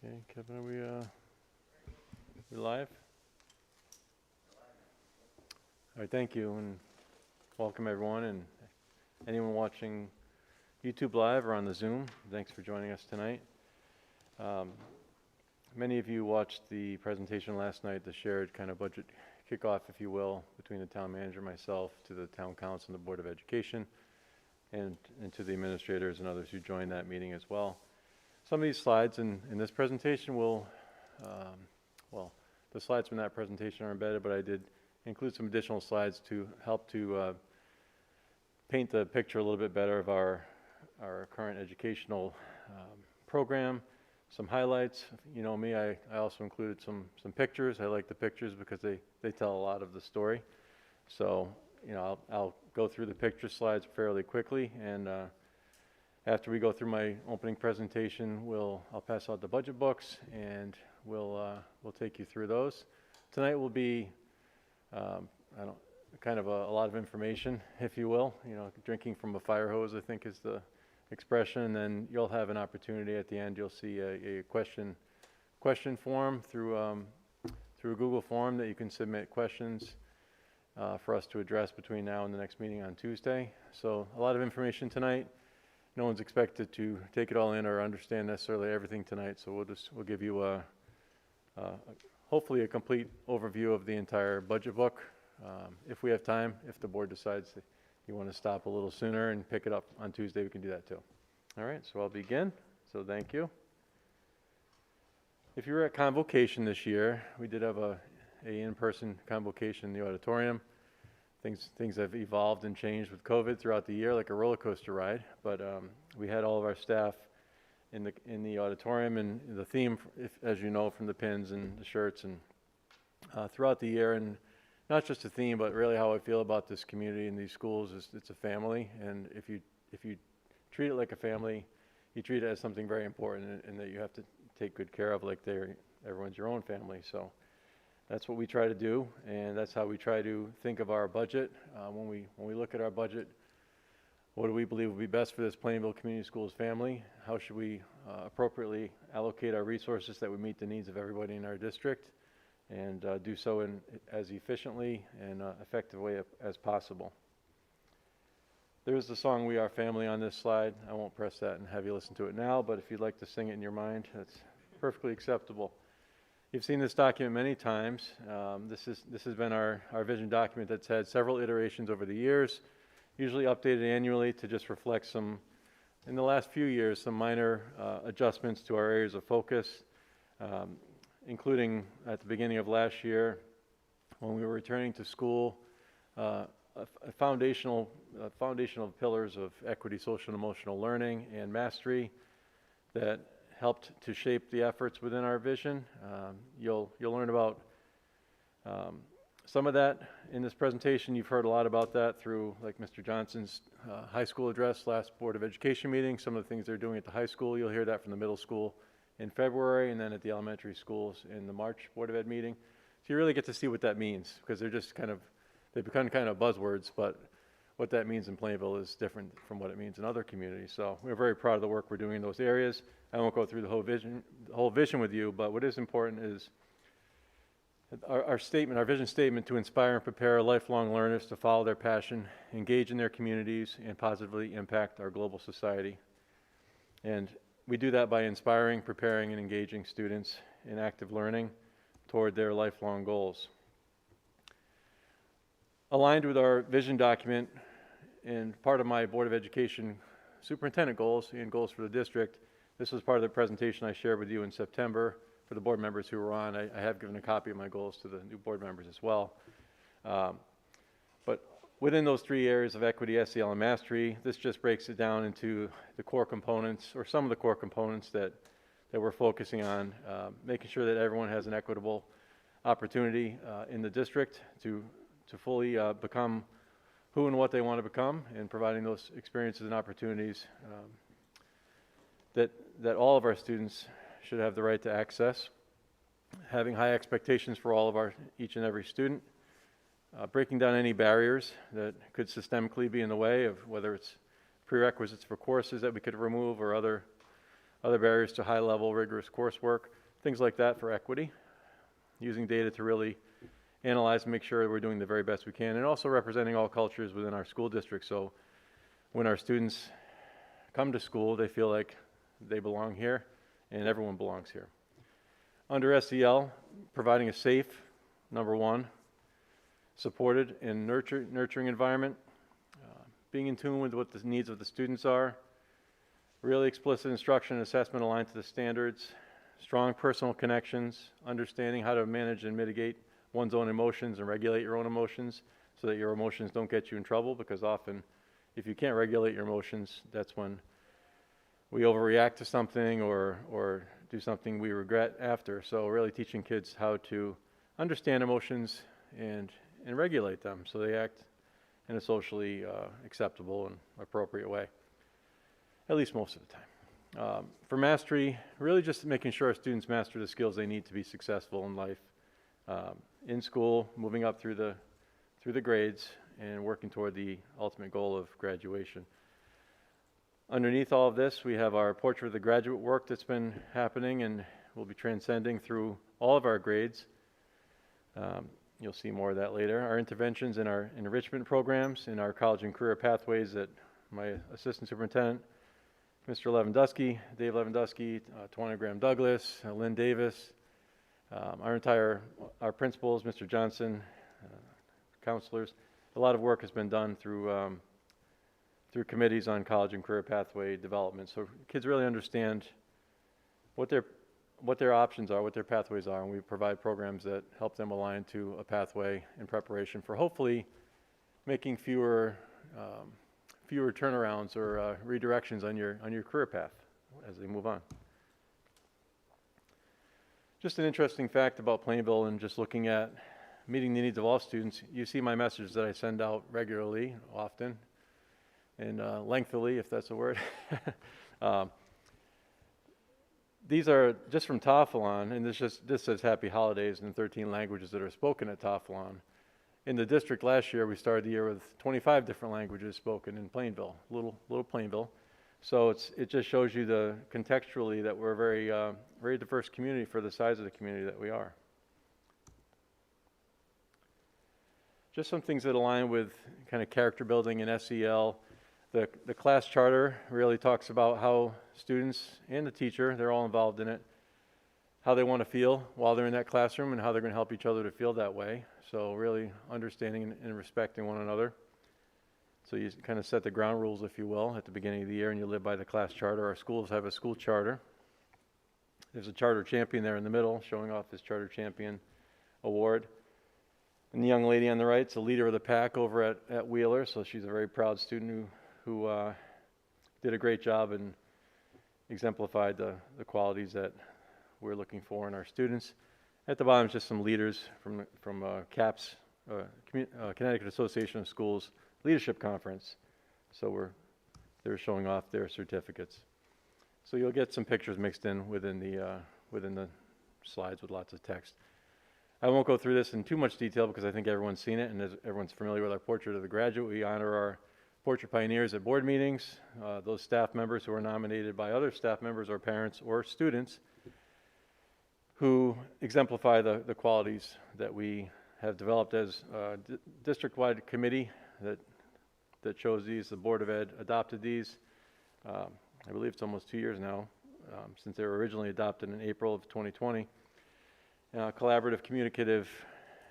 Okay, Kevin, are we live? All right, thank you, and welcome everyone, and anyone watching YouTube Live or on the Zoom, thanks for joining us tonight. Many of you watched the presentation last night, the shared kind of budget kickoff, if you will, between the town manager, myself, to the town council and the Board of Education, and to the administrators and others who joined that meeting as well. Some of these slides in this presentation will, well, the slides from that presentation are embedded, but I did include some additional slides to help to paint the picture a little bit better of our current educational program, some highlights. You know me, I also included some pictures. I like the pictures because they tell a lot of the story. So, you know, I'll go through the picture slides fairly quickly, and after we go through my opening presentation, I'll pass out the budget books, and we'll take you through those. Tonight will be kind of a lot of information, if you will. You know, drinking from a fire hose, I think, is the expression. And then you'll have an opportunity at the end. You'll see a question form through a Google form that you can submit questions for us to address between now and the next meeting on Tuesday. So a lot of information tonight. No one's expected to take it all in or understand necessarily everything tonight, so we'll give you hopefully a complete overview of the entire budget book. If we have time, if the board decides that you want to stop a little sooner and pick it up on Tuesday, we can do that too. All right, so I'll begin. So thank you. If you were at convocation this year, we did have a in-person convocation in the auditorium. Things have evolved and changed with COVID throughout the year, like a roller coaster ride. But we had all of our staff in the auditorium, and the theme, as you know, from the pins and the shirts, and throughout the year, and not just a theme, but really how I feel about this community and these schools is it's a family, and if you treat it like a family, you treat it as something very important, and that you have to take good care of, like everyone's your own family. So that's what we try to do, and that's how we try to think of our budget. When we look at our budget, what do we believe will be best for this Plainville Community Schools family? How should we appropriately allocate our resources that would meet the needs of everybody in our district, and do so in as efficiently and effective way as possible? There's the song "We Are Family" on this slide. I won't press that and have you listen to it now, but if you'd like to sing it in your mind, that's perfectly acceptable. You've seen this document many times. This has been our vision document that's had several iterations over the years, usually updated annually to just reflect some, in the last few years, some minor adjustments to our areas of focus, including at the beginning of last year when we were returning to school, foundational pillars of equity, social and emotional learning, and mastery that helped to shape the efforts within our vision. You'll learn about some of that in this presentation. You've heard a lot about that through, like, Mr. Johnson's high school address last Board of Education meeting. Some of the things they're doing at the high school, you'll hear that from the middle school in February, and then at the elementary schools in the March Board of Ed meeting. So you really get to see what that means, because they've become kind of buzzwords, but what that means in Plainville is different from what it means in other communities. So we're very proud of the work we're doing in those areas. I won't go through the whole vision with you, but what is important is our vision statement: to inspire and prepare lifelong learners to follow their passion, engage in their communities, and positively impact our global society. And we do that by inspiring, preparing, and engaging students in active learning toward their lifelong goals. Aligned with our vision document and part of my Board of Education Superintendent Goals and goals for the district, this was part of the presentation I shared with you in September. For the board members who were on, I have given a copy of my goals to the new board members as well. But within those three areas of equity, SEL, and mastery, this just breaks it down into the core components, or some of the core components that we're focusing on, making sure that everyone has an equitable opportunity in the district to fully become who and what they want to become, and providing those experiences and opportunities that all of our students should have the right to access. Having high expectations for each and every student. Breaking down any barriers that could systemically be in the way of, whether it's prerequisites for courses that we could remove or other barriers to high-level, rigorous coursework, things like that for equity, using data to really analyze and make sure we're doing the very best we can, and also representing all cultures within our school district. So when our students come to school, they feel like they belong here and everyone belongs here. Under SEL, providing a safe, number one, supported and nurturing environment, being in tune with what the needs of the students are, really explicit instruction and assessment aligned to the standards, strong personal connections, understanding how to manage and mitigate one's own emotions and regulate your own emotions so that your emotions don't get you in trouble, because often if you can't regulate your emotions, that's when we overreact to something or do something we regret after. So really teaching kids how to understand emotions and regulate them so they act in a socially acceptable and appropriate way, at least most of the time. For mastery, really just making sure our students master the skills they need to be successful in life, in school, moving up through the grades, and working toward the ultimate goal of graduation. Underneath all of this, we have our Portrait of the Graduate work that's been happening and will be transcending through all of our grades. You'll see more of that later. Our interventions in our enrichment programs, in our college and career pathways that my assistant superintendent, Mr. Lewandowski, Dave Lewandowski, Tawana Graham Douglas, Lynn Davis, our principals, Mr. Johnson, counselors. A lot of work has been done through committees on college and career pathway development, so kids really understand what their options are, what their pathways are, and we provide programs that help them align to a pathway in preparation for hopefully making fewer turnarounds or redirections on your career path as they move on. Just an interesting fact about Plainville, and just looking at meeting the needs of all students, you see my message that I send out regularly, often, and lengthily, if that's a word. These are just from Tafalon, and this says Happy Holidays in 13 languages that are spoken at Tafalon. In the district last year, we started the year with 25 different languages spoken in Plainville, little Plainville. So it just shows you contextually that we're a very diverse community for the size of the community that we are. Just some things that align with kind of character building in SEL. The class charter really talks about how students and the teacher, they're all involved in it, how they want to feel while they're in that classroom and how they're going to help each other to feel that way. So really understanding and respecting one another. So you kind of set the ground rules, if you will, at the beginning of the year, and you live by the class charter. Our schools have a school charter. There's a charter champion there in the middle, showing off his charter champion award. And the young lady on the right is the leader of the pack over at Wheeler, so she's a very proud student who did a great job and exemplified the qualities that we're looking for in our students. At the bottom is just some leaders from CAPS, Connecticut Association of Schools Leadership Conference. So they're showing off their certificates. So you'll get some pictures mixed in within the slides with lots of text. I won't go through this in too much detail because I think everyone's seen it and everyone's familiar with our Portrait of the Graduate. We honor our Portrait Pioneers at board meetings, those staff members who are nominated by other staff members or parents or students who exemplify the qualities that we have developed as a district-wide committee that chose these. The Board of Ed adopted these. I believe it's almost 2 years now since they were originally adopted in April of 2020. Collaborative, communicative,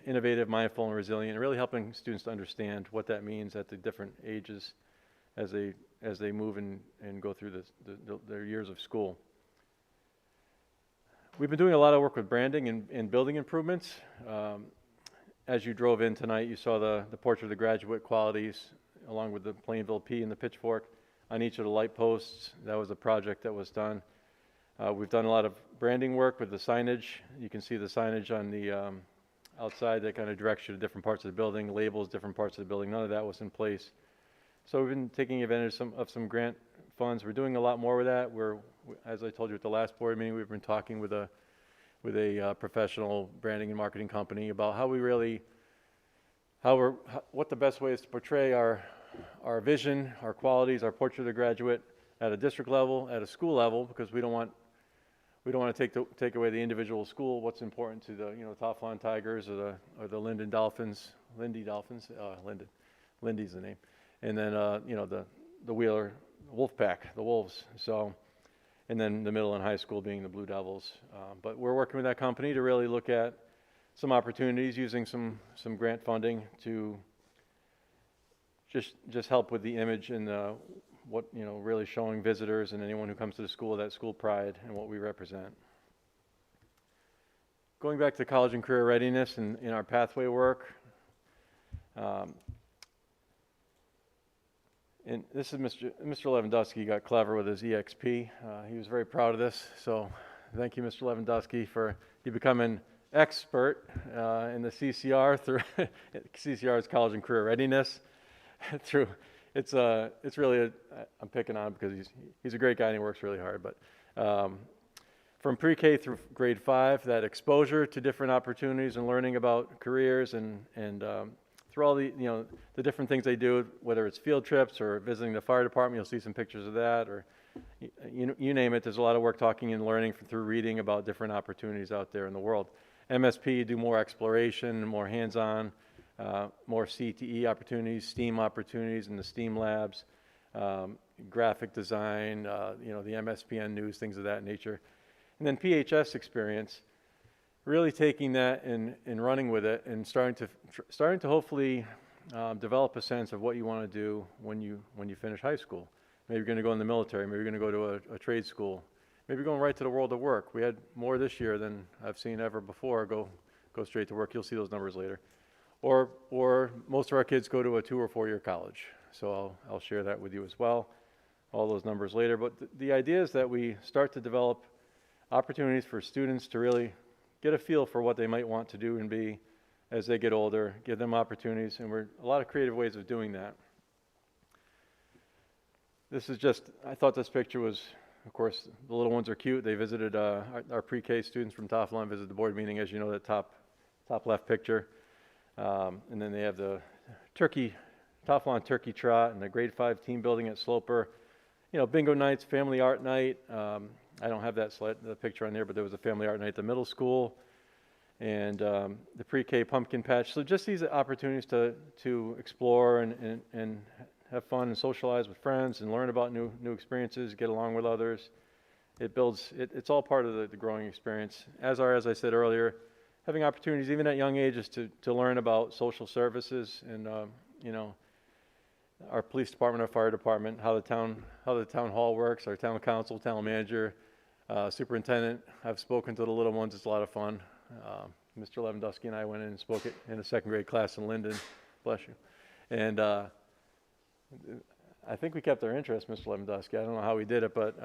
innovative, mindful, and resilient, and really helping students to understand what that means at the different ages as they move and go through their years of school. We've been doing a lot of work with branding and building improvements. As you drove in tonight, you saw the Portrait of the Graduate qualities along with the Plainville P and the pitchfork on each of the light posts. That was a project that was done. We've done a lot of branding work with the signage. You can see the signage on the outside that kind of directs you to different parts of the building, labels different parts of the building. None of that was in place. So we've been taking advantage of some grant funds. We're doing a lot more with that. As I told you at the last board meeting, we've been talking with a professional branding and marketing company about what the best way is to portray our vision, our qualities, our Portrait of the Graduate at a district level, at a school level, because we don't want to take away the individual school. What's important to the Toflon Tigers or the Lindy Dolphins, Lindy's the name, and then the Wheeler Wolfpack, the Wolves. So, and then the middle and high school being the Blue Devils. But we're working with that company to really look at some opportunities using some grant funding to just help with the image and really showing visitors and anyone who comes to the school that school pride and what we represent. Going back to college and career readiness and in our pathway work, and this is Mr. Lewandowski got clever with his EXP. He was very proud of this, so thank you, Mr. Lewandowski, for you becoming expert in the CCR through CCR is College and Career Readiness. Through it's really I'm picking on him because he's a great guy and he works really hard. But from pre-K through grade 5, that exposure to different opportunities and learning about careers and through all the the different things they do, whether it's field trips or visiting the fire department, you'll see some pictures of that, or you name it. There's a lot of work talking and learning through reading about different opportunities out there in the world. MSP, do more exploration, more hands-on, more CTE opportunities, STEAM opportunities in the STEAM labs, graphic design, the MSPN news, things of that nature. And then PHS experience, really taking that and running with it and starting to hopefully develop a sense of what you want to do when you finish high school. Maybe you're going to go in the military, maybe you're going to go to a trade school, maybe you're going right to the world of work. We had more this year than I've seen ever before go straight to work. You'll see those numbers later. Or most of our kids go to a 2 or 4 year college. So I'll share that with you as well, all those numbers later. But the idea is that we start to develop opportunities for students to really get a feel for what they might want to do and be as they get older, give them opportunities, and we're a lot of creative ways of doing that. This is just, I thought this picture was, of course, the little ones are cute. They visited, our pre-K students from Toflon visited the board meeting, as you know, that top left picture. And then they have the Toflon turkey trot and the grade 5 team building at Sloper. Bingo nights, family art night. I don't have the picture on there, but there was a family art night at the middle school, and the pre-K pumpkin patch. So just these opportunities to explore and have fun and socialize with friends and learn about new experiences, get along with others. It builds. It's all part of the growing experience. As I said earlier, having opportunities even at young ages to learn about social services and our police department, our fire department, how the town hall works, our town council, town manager, superintendent. I've spoken to the little ones. It's a lot of fun. Mr. Lewandowski and I went in and spoke it in a 2nd grade class in Linden. Bless you. And I think we kept their interest, Mr. Lewandowski. I don't know how we did it, but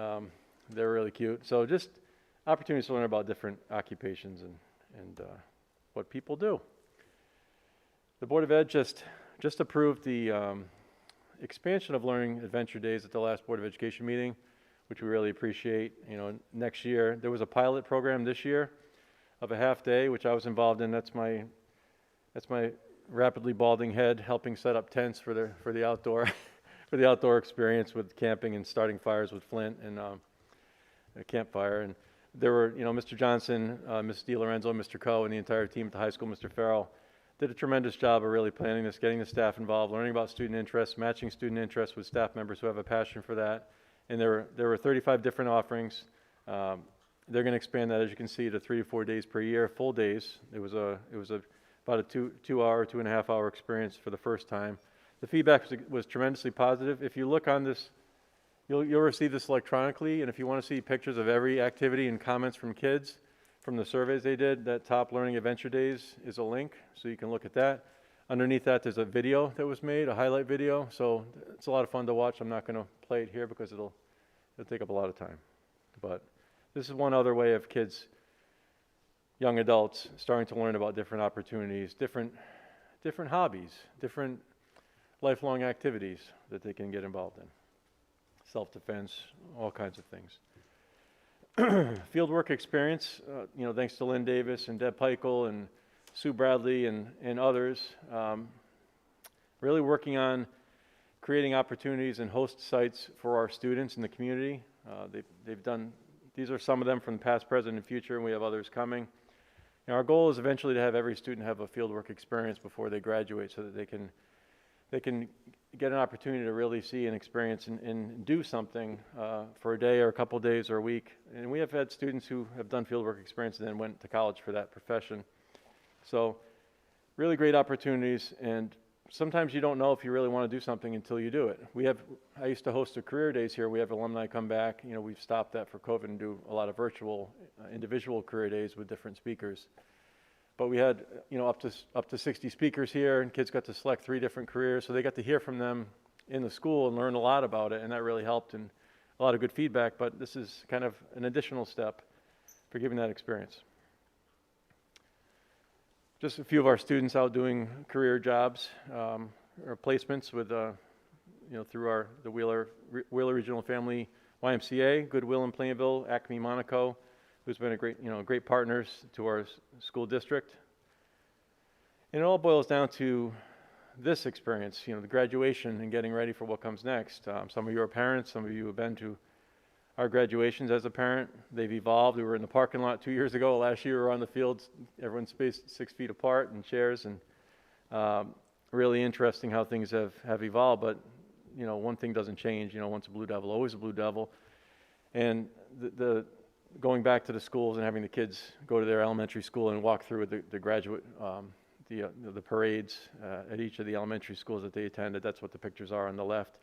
they're really cute. So just opportunities to learn about different occupations and what people do. The Board of Ed just approved the expansion of learning adventure days at the last Board of Education meeting, which we really appreciate. Next year, there was a pilot program this year of a half day, which I was involved in. That's my rapidly balding head helping set up tents for the outdoor experience with camping and starting fires with Flint and a campfire. And there were, Mr. Johnson, Ms. DiLorenzo, Mr. Coe, and the entire team at the high school, Mr. Farrell, did a tremendous job of really planning this, getting the staff involved, learning about student interests, matching student interests with staff members who have a passion for that. And there were 35 different offerings. They're going to expand that, as you can see, to 3 to 4 days per year, full days. It was about a 2.5 hour experience for the first time. The feedback was tremendously positive. If you look on this, you'll receive this electronically, and if you want to see pictures of every activity and comments from kids from the surveys they did, that top Learning Adventure Days is a link, so you can look at that. Underneath that, there's a video that was made, a highlight video, so it's a lot of fun to watch. I'm not going to play it here because it'll take up a lot of time. But this is one other way of kids, young adults, starting to learn about different opportunities, different hobbies, different lifelong activities that they can get involved in. Self-defense, all kinds of things. Fieldwork experience, thanks to Lynn Davis and Deb Peichel and Sue Bradley and others, really working on creating opportunities and host sites for our students in the community. They've done, these are some of them from the past, present, and future, and we have others coming. And our goal is eventually to have every student have a fieldwork experience before they graduate, so that they can get an opportunity to really see and experience and do something for a day or a couple days or a week. And we have had students who have done fieldwork experience and then went to college for that profession. So really great opportunities, and sometimes you don't know if you really want to do something until you do it. I used to host a career days here. We have alumni come back. You know, we've stopped that for COVID and do a lot of virtual individual career days with different speakers. But we had, you know, up to 60 speakers here, and kids got to select 3 different careers, so they got to hear from them in the school and learn a lot about it, and that really helped, and a lot of good feedback. But this is kind of an additional step for giving that experience. Just a few of our students out doing career jobs or placements with, you know, through the Wheeler Regional Family YMCA, Goodwill in Plainville, Acme Monaco, who's been great partners to our school district. And it all boils down to this experience, you know, the graduation and getting ready for what comes next. Some of you are parents, some of you have been to our graduations as a parent. They've evolved. We were in the parking lot 2 years ago. Last year we were on the fields, everyone's spaced 6 feet apart in chairs, and really interesting how things have evolved. But, you know, one thing doesn't change. You know, once a Blue Devil, always a Blue Devil. And the going back to the schools and having the kids go to their elementary school and walk through the graduate, the parades at each of the elementary schools that they attended. That's what the pictures are on the left.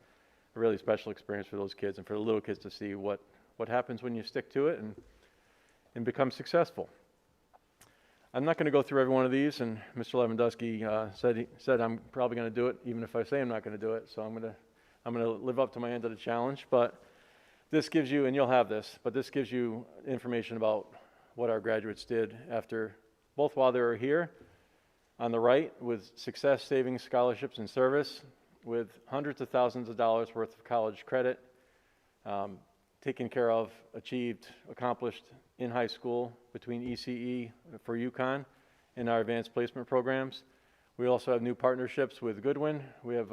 A really special experience for those kids and for the little kids to see what happens when you stick to it and become successful. I'm not going to go through every one of these, and Mr. Lewandowski said I'm probably going to do it, even if I say I'm not going to do it. So I'm going to live up to my end of the challenge. But this gives you, and you'll have this, but this gives you information about what our graduates did after, both while they were here, on the right, with success, savings, scholarships, and service, with hundreds of thousands of dollars worth of college credit, taken care of, achieved, accomplished in high school between ECE for UConn and our advanced placement programs. We also have new partnerships with Goodwin. We have,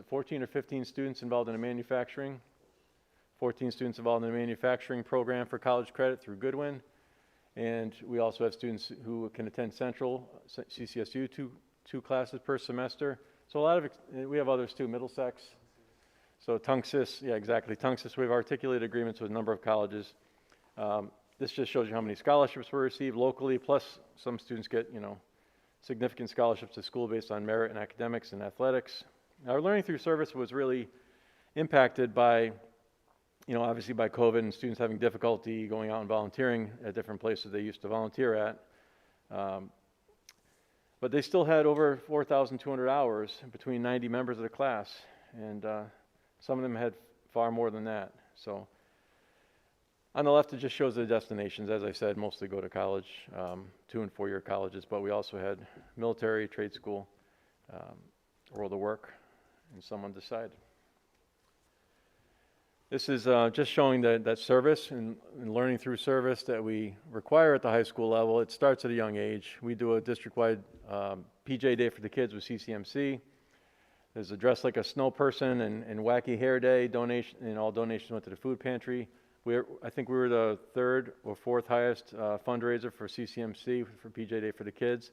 14 or 15 students involved in a manufacturing 14 students involved in the manufacturing program for college credit through Goodwin. And we also have students who can attend Central, CCSU, two classes per semester. So we have others too, Middlesex. So Tunxis, yeah, exactly, Tunxis. We have articulated agreements with a number of colleges. This just shows you how many scholarships were received locally, plus some students get, significant scholarships to school based on merit in academics and athletics. Our learning through service was really impacted by, obviously by COVID and students having difficulty going out and volunteering at different places they used to volunteer at. But they still had over 4,200 hours between 90 members of the class, and some of them had far more than that. So on the left, it just shows the destinations. As I said, mostly go to college, 2- and 4-year colleges, but we also had military, trade school, world of work, and some undecided. This is just showing that service and learning through service that we require at the high school level. It starts at a young age. We do a district-wide PJ day for the kids with CCMC. There's a Dress Like a Snow Person and Wacky Hair Day donation, and all donations went to the food pantry. I think we were the 3rd or 4th highest fundraiser for CCMC for PJ Day for the kids.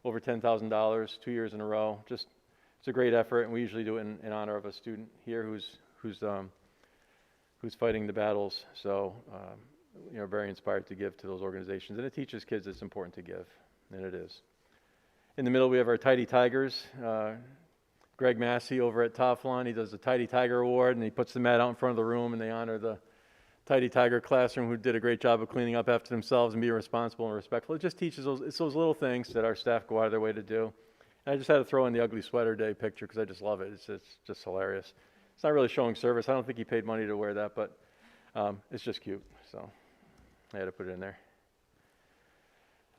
Over $10,000, 2 years in a row. It's a great effort, and we usually do it in honor of a student here who's fighting the battles. So, very inspired to give to those organizations, and it teaches kids it's important to give, and it is. In the middle, we have our Tidy Tigers. Greg Massey over at Toflon, he does the Tidy Tiger Award, and he puts the mat out in front of the room, and they honor the Tidy Tiger classroom who did a great job of cleaning up after themselves and being responsible and respectful. It just teaches those little things that our staff go out of their way to do. And I just had to throw in the ugly sweater day picture because I just love it. It's just hilarious. It's not really showing service. I don't think he paid money to wear that, but it's just cute. So I had to put it in there.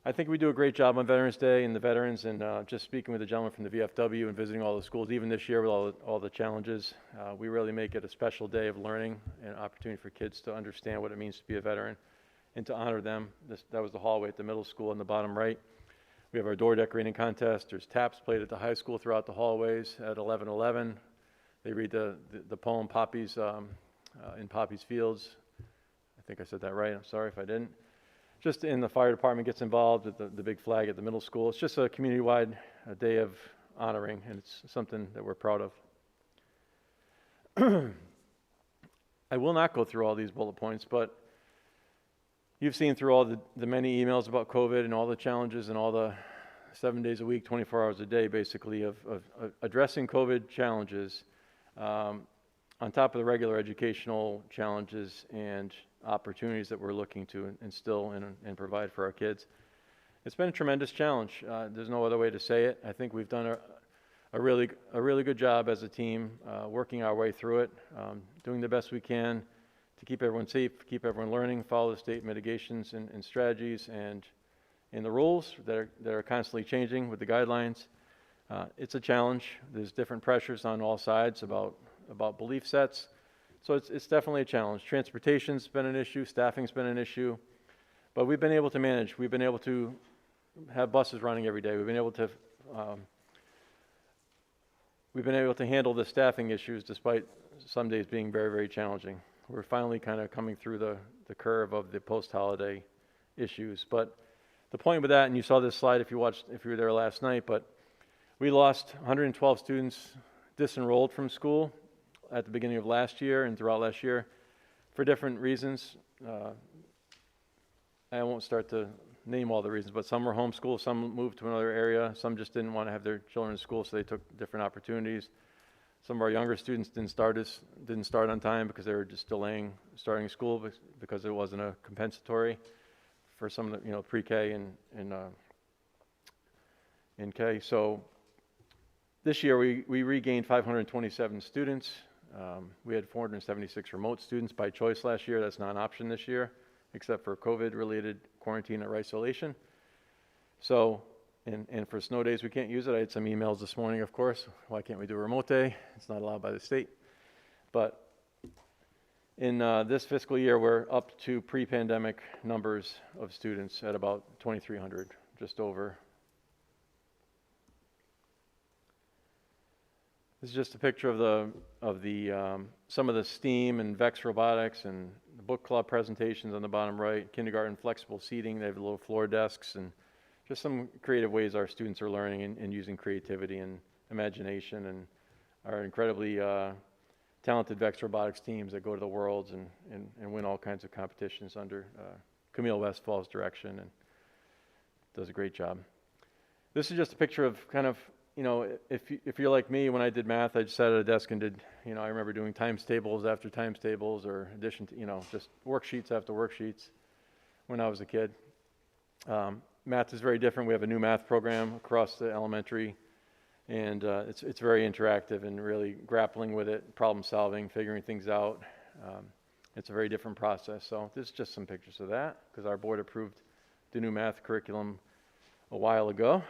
I think we do a great job on Veterans Day and the veterans, and just speaking with the gentleman from the VFW and visiting all the schools, even this year with all the challenges, we really make it a special day of learning and opportunity for kids to understand what it means to be a veteran and to honor them. That was the hallway at the middle school in the bottom right. We have our door decorating contest. There's taps played at the high school throughout the hallways at 11:11. They read the poem Poppies in Poppy's Fields. I think I said that right. I'm sorry if I didn't. Just in the fire department gets involved with the big flag at the middle school. It's just a community-wide day of honoring, and it's something that we're proud of. I will not go through all these bullet points, but you've seen through all the many emails about COVID and all the challenges and all the 7 days a week, 24 hours a day, basically, of addressing COVID challenges on top of the regular educational challenges and opportunities that we're looking to instill and provide for our kids. It's been a tremendous challenge. There's no other way to say it. I think we've done a really good job as a team, working our way through it, doing the best we can to keep everyone safe, keep everyone learning, follow the state mitigations and strategies and the rules that are constantly changing with the guidelines. It's a challenge. There's different pressures on all sides about belief sets. So it's definitely a challenge. Transportation's been an issue, staffing's been an issue, but we've been able to manage. We've been able to have buses running every day. We've been able to handle the staffing issues despite some days being very, very challenging. We're finally kind of coming through the curve of the post-holiday issues. But the point with that, and you saw this slide if you were there last night, but we lost 112 students disenrolled from school at the beginning of last year and throughout last year for different reasons. I won't start to name all the reasons, but some were homeschooled, some moved to another area, some just didn't want to have their children in school, so they took different opportunities. Some of our younger students didn't start on time because they were just delaying starting school because it wasn't a compensatory for some of the pre-K and K. So this year we regained 527 students. We had 476 remote students by choice last year. That's not an option this year, except for COVID-related quarantine or isolation. So, and for snow days we can't use it. I had some emails this morning, of course. Why can't we do a remote day? It's not allowed by the state. But in this fiscal year, we're up to pre-pandemic numbers of students at about 2,300, just over. This is just a picture of some of the STEAM and VEX robotics and the book club presentations on the bottom right. Kindergarten flexible seating. They have little floor desks and just some creative ways our students are learning and using creativity and imagination, and our incredibly talented VEX robotics teams that go to the Worlds and win all kinds of competitions under Camille Westfall's direction, and does a great job. This is just a picture of kind of, if you're like me, when I did math, I just sat at a desk and did, I remember doing times tables after times tables, or addition to, just worksheets after worksheets when I was a kid. Math is very different. We have a new math program across the elementary, and it's very interactive and really grappling with it, problem solving, figuring things out. It's a very different process. So this is just some pictures of that, because our board approved the new math curriculum a while ago.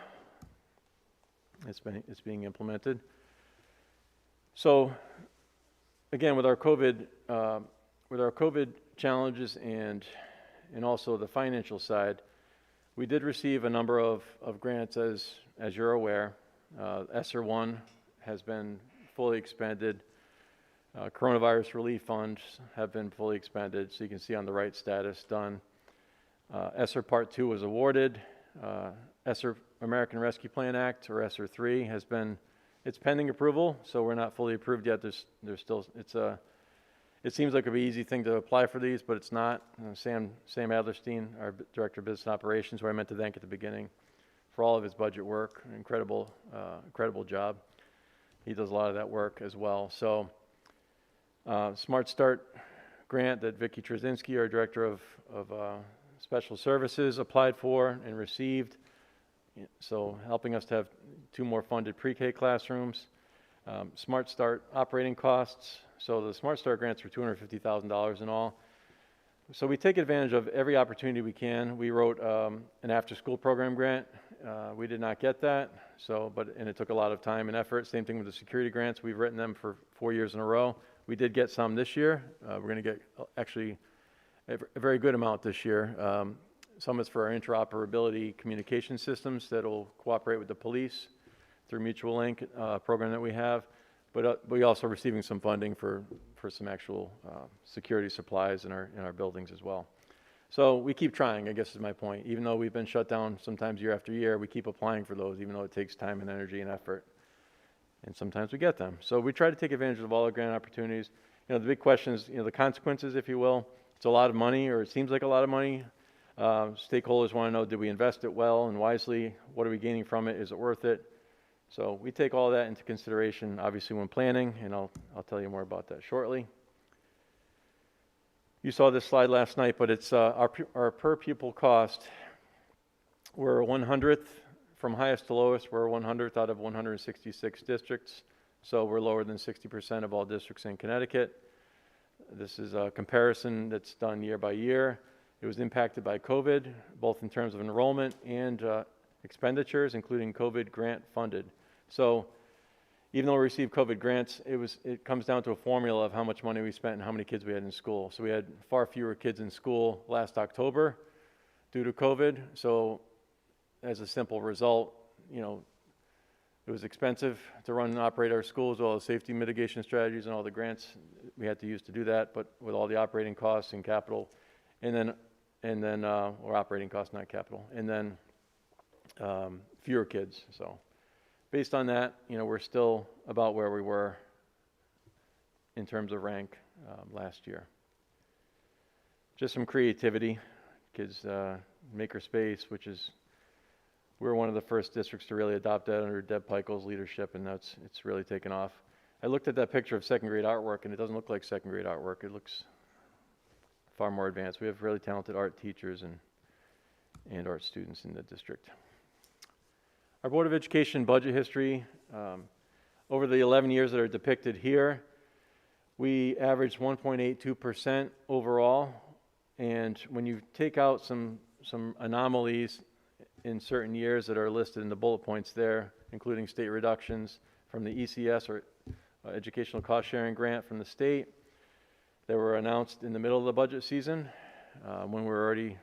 It's being implemented. So again, with our COVID challenges and also the financial side, we did receive a number of grants, as you're aware. ESSER 1 has been fully expended. Coronavirus relief funds have been fully expended, so you can see on the right status done. ESSER Part 2 was awarded. ESSER American Rescue Plan Act, or ESSER 3, it's pending approval, so we're not fully approved yet. There's still, it seems like a very easy thing to apply for these, but it's not. Sam Adlerstein, our Director of Business Operations, who I meant to thank at the beginning for all of his budget work, incredible job. He does a lot of that work as well. So Smart Start grant that Vicki Trzynski, our Director of Special Services, applied for and received. So helping us to have 2 more funded pre-K classrooms. Smart Start operating costs. So the Smart Start grants were $250,000 in all. So we take advantage of every opportunity we can. We wrote an after-school program grant. We did not get that, and it took a lot of time and effort. Same thing with the security grants. We've written them for 4 years in a row. We did get some this year. We're going to get actually a very good amount this year. Some is for our interoperability communication systems that will cooperate with the police through Mutual Link program that we have. but we also receiving some funding for some actual security supplies in our buildings as well. So we keep trying, I guess is my point. Even though we've been shut down sometimes year after year, we keep applying for those, even though it takes time and energy and effort. And sometimes we get them. So we try to take advantage of all the grant opportunities. The big question is, the consequences, if you will. It's a lot of money, or it seems like a lot of money. Stakeholders want to know, did we invest it well and wisely? What are we gaining from it? Is it worth it? So we take all that into consideration, obviously, when planning, and I'll tell you more about that shortly. You saw this slide last night, but it's our per pupil cost. We're 100th from highest to lowest. We're 100th out of 166 districts, so we're lower than 60% of all districts in Connecticut. This is a comparison that's done year by year. It was impacted by COVID, both in terms of enrollment and expenditures, including COVID grant funded. So even though we received COVID grants, it comes down to a formula of how much money we spent and how many kids we had in school. So we had far fewer kids in school last October due to COVID. So as a simple result, it was expensive to run and operate our schools, all the safety mitigation strategies and all the grants we had to use to do that, but with all the operating costs and capital, or operating costs, not capital, and then fewer kids. So based on that, we're still about where we were in terms of rank last year. Just some creativity. Kids makerspace, which is, we're one of the first districts to really adopt that under Deb Pichel's leadership, and it's really taken off. I looked at that picture of second grade artwork, and it doesn't look like second grade artwork. It looks far more advanced. We have really talented art teachers and art students in the district. Our Board of Education budget history, over the 11 years that are depicted here, we averaged 1.82% overall, and when you take out some anomalies in certain years that are listed in the bullet points there, including state reductions from the ECS, or Educational Cost Sharing Grant from the state, that were announced in the middle of the budget season when we were already,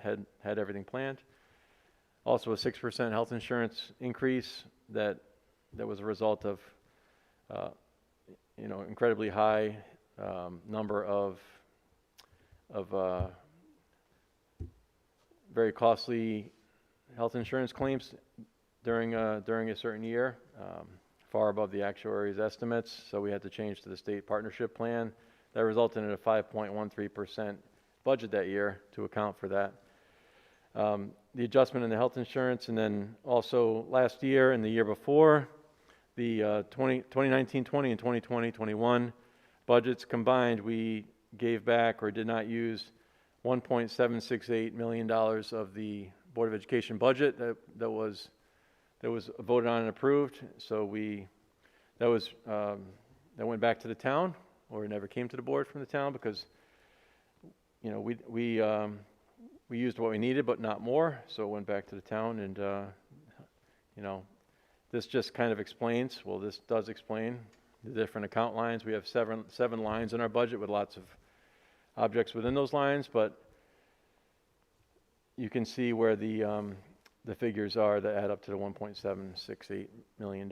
had everything planned. Also a 6% health insurance increase that was a result of, incredibly high number of very costly health insurance claims during a certain year, far above the actuary's estimates. So we had to change to the state partnership plan. That resulted in a 5.13% budget that year to account for that. The adjustment in the health insurance, and then also last year and the year before, the 2019-20 and 2020-21 budgets combined, we gave back or did not use $1.768 million of the Board of Education budget that was voted on and approved. So that went back to the town, or it never came to the board from the town, because we used what we needed, but not more. So it went back to the town, and this just kind of explains. Well, this does explain the different account lines. We have seven lines in our budget with lots of objects within those lines, but you can see where the figures are that add up to the $1.768 million.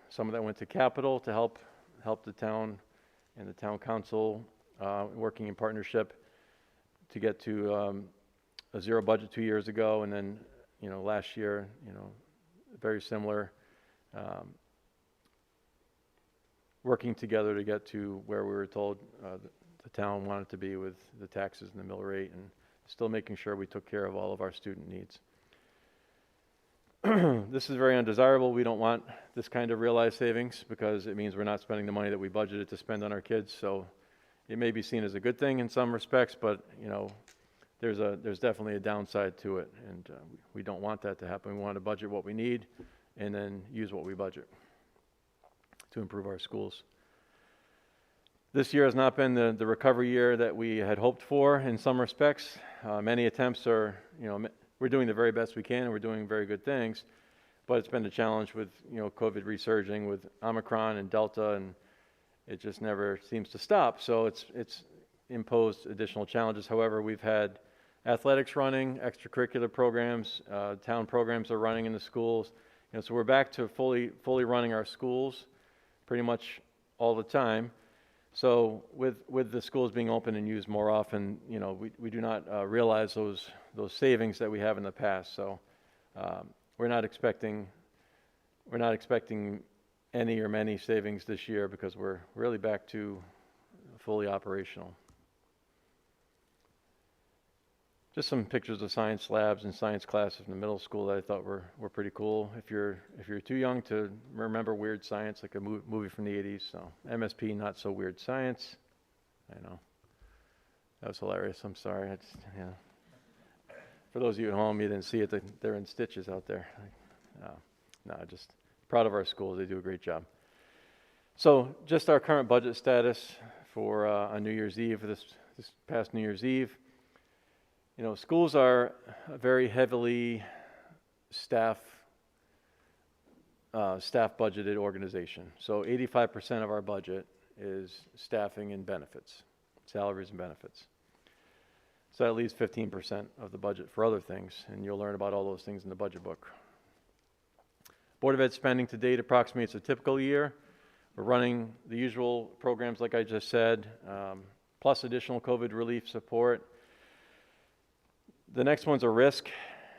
Some of that went to capital to help the town and the town council working in partnership to get to a zero budget 2 years ago, and then last year very similar, working together to get to where we were told the town wanted to be with the taxes and the mill rate, and still making sure we took care of all of our student needs. This is very undesirable. We don't want this kind of realized savings, because it means we're not spending the money that we budgeted to spend on our kids. So it may be seen as a good thing in some respects, but there's definitely a downside to it, and we don't want that to happen. We want to budget what we need and then use what we budget to improve our schools. This year has not been the recovery year that we had hoped for in some respects. Many attempts are, we're doing the very best we can, and we're doing very good things, but it's been a challenge with, COVID resurging with Omicron and Delta, and it just never seems to stop. So it's imposed additional challenges. However, we've had athletics running, extracurricular programs, town programs are running in the schools. So we're back to fully running our schools pretty much all the time. So with the schools being open and used more often, you know, we do not realize those savings that we have in the past. So we're not expecting any or many savings this year because we're really back to fully operational. Just some pictures of science labs and science classes in the middle school that I thought were pretty cool. If you're too young to remember Weird Science, like a movie from the 80s, so MSP, Not So Weird Science. I know. That was hilarious. I'm sorry. Yeah. For those of you at home, you didn't see it. They're in stitches out there. No, just proud of our schools. They do a great job. So just our current budget status for on New Year's Eve, this past New Year's Eve. You know, schools are a very heavily staff budgeted organization. So 85% of our budget is staffing and benefits, salaries and benefits. So that leaves 15% of the budget for other things, and you'll learn about all those things in the budget book. Board of Ed spending to date approximates a typical year. We're running the usual programs like I just said, plus additional COVID relief support. The next one's a risk.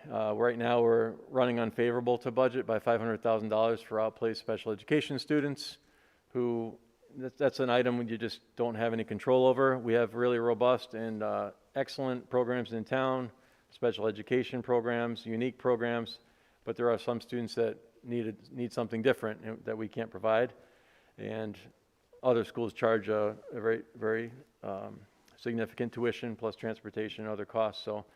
Right now we're running unfavorable to budget by $500,000 for outplaced special education students who, that's an item you just don't have any control over. We have really robust and excellent programs in town, special education programs, unique programs, but there are some students that need something different that we can't provide. And other schools charge a very, very significant tuition plus transportation and other costs. So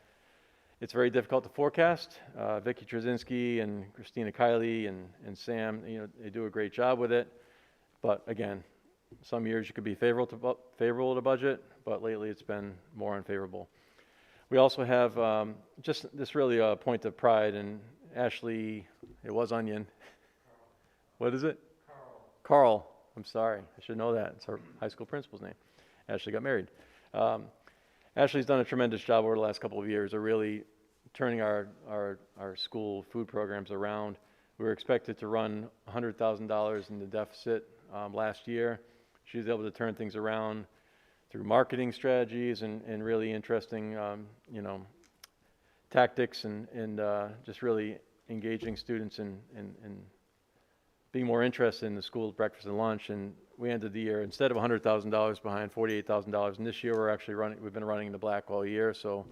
it's very difficult to forecast. Vicki Trzynski and Christina Kiley and Sam, you know, they do a great job with it. But again, some years you could be favorable to budget, but lately it's been more unfavorable. We also have just this really a point of pride, and Ashley, it was Onion. What is it? Carl. I'm sorry, I should know that. It's our high school principal's name. Ashley got married. Ashley's done a tremendous job over the last couple of years of really turning our school food programs around. We were expected to run $100,000 in the deficit last year. She was able to turn things around through marketing strategies and really interesting, you know, tactics and just really engaging students and being more interested in the school breakfast and lunch. And we ended the year, instead of $100,000 behind, $48,000. And this year we've been running in the black all year. So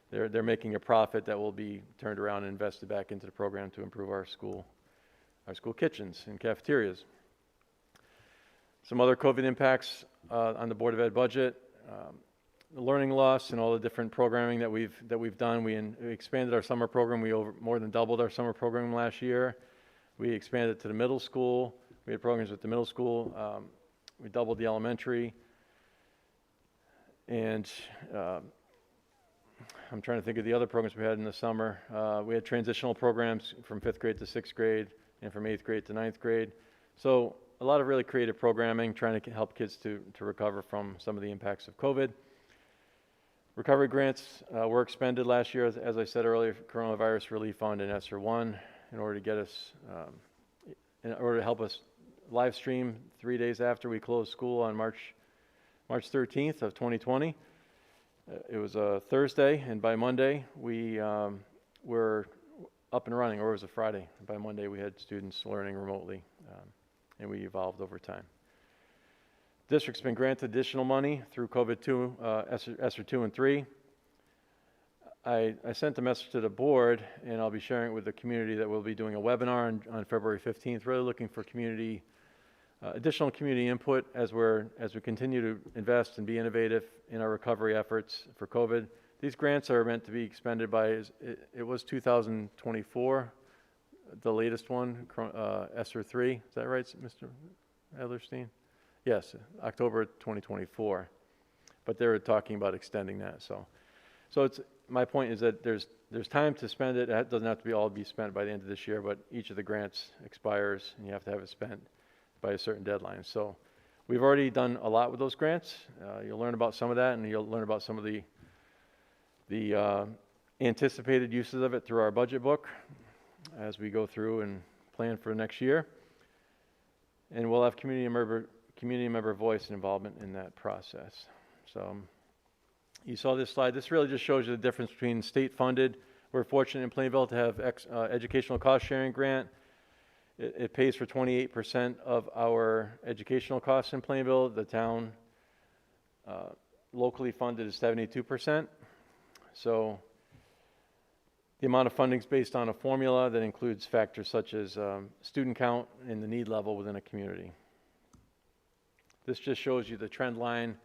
they're making a profit that will be turned around and invested back into the program to improve our school kitchens and cafeterias. Some other COVID impacts on the Board of Ed budget, the learning loss and all the different programming that we've done. We expanded our summer program. We more than doubled our summer program last year. We expanded to the middle school. We had programs at the middle school. We doubled the elementary. And I'm trying to think of the other programs we had in the summer. We had transitional programs from 5th grade to 6th grade and from 8th grade to 9th grade. So a lot of really creative programming, trying to help kids to recover from some of the impacts of COVID. Recovery grants were expended last year, as I said earlier, Coronavirus Relief Fund and ESSER 1, in order to get us, in order to help us live stream 3 days after we closed school on March 13th of 2020. It was a Thursday, and by Monday we were up and running, or it was a Friday. By Monday we had students learning remotely, and we evolved over time. District's been granted additional money through COVID-2, ESSER 2 and 3. I sent a message to the board, and I'll be sharing it with the community that we'll be doing a webinar on February 15th, really looking for additional community input as we continue to invest and be innovative in our recovery efforts for COVID. These grants are meant to be expended by, it was 2024, the latest one, ESSER 3. Is that right, Mr. Adlerstein? Yes, October 2024. But they were talking about extending that. So it's, my point is that there's time to spend it. It doesn't have to be spent by the end of this year, but each of the grants expires and you have to have it spent by a certain deadline. So we've already done a lot with those grants. You'll learn about some of that, and you'll learn about some of the anticipated uses of it through our budget book as we go through and plan for next year. And we'll have community member voice and involvement in that process. So you saw this slide. This really just shows you the difference between state funded. We're fortunate in Plainville to have educational cost sharing grant. It pays for 28% of our educational costs in Plainville. The town locally funded is 72%. So the amount of funding is based on a formula that includes factors such as student count and the need level within a community. This just shows you the trend line.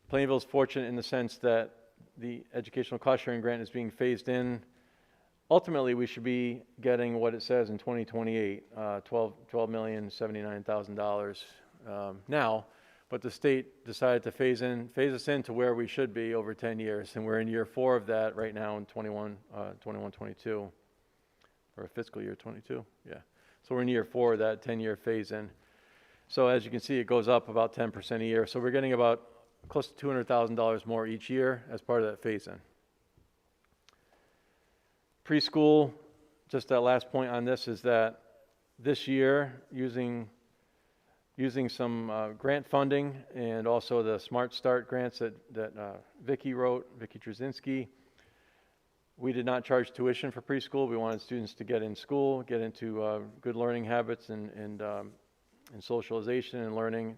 Plainville is fortunate in the sense that the educational cost sharing grant is being phased in. Ultimately, we should be getting what it says in 2028, $12,079,000 now, but the state decided to phase us in to where we should be over 10 years, and we're in year 4 of that right now in 22, or fiscal year 22, yeah. So we're in year 4 of that 10-year phase in. So as you can see, it goes up about 10% a year. So we're getting about close to $200,000 more each year as part of that phase in. Preschool, just that last point on this is that this year, using some grant funding and also the Smart Start grants that Vicki Trzynski, we did not charge tuition for preschool. We wanted students to get in school, get into good learning habits and socialization and learning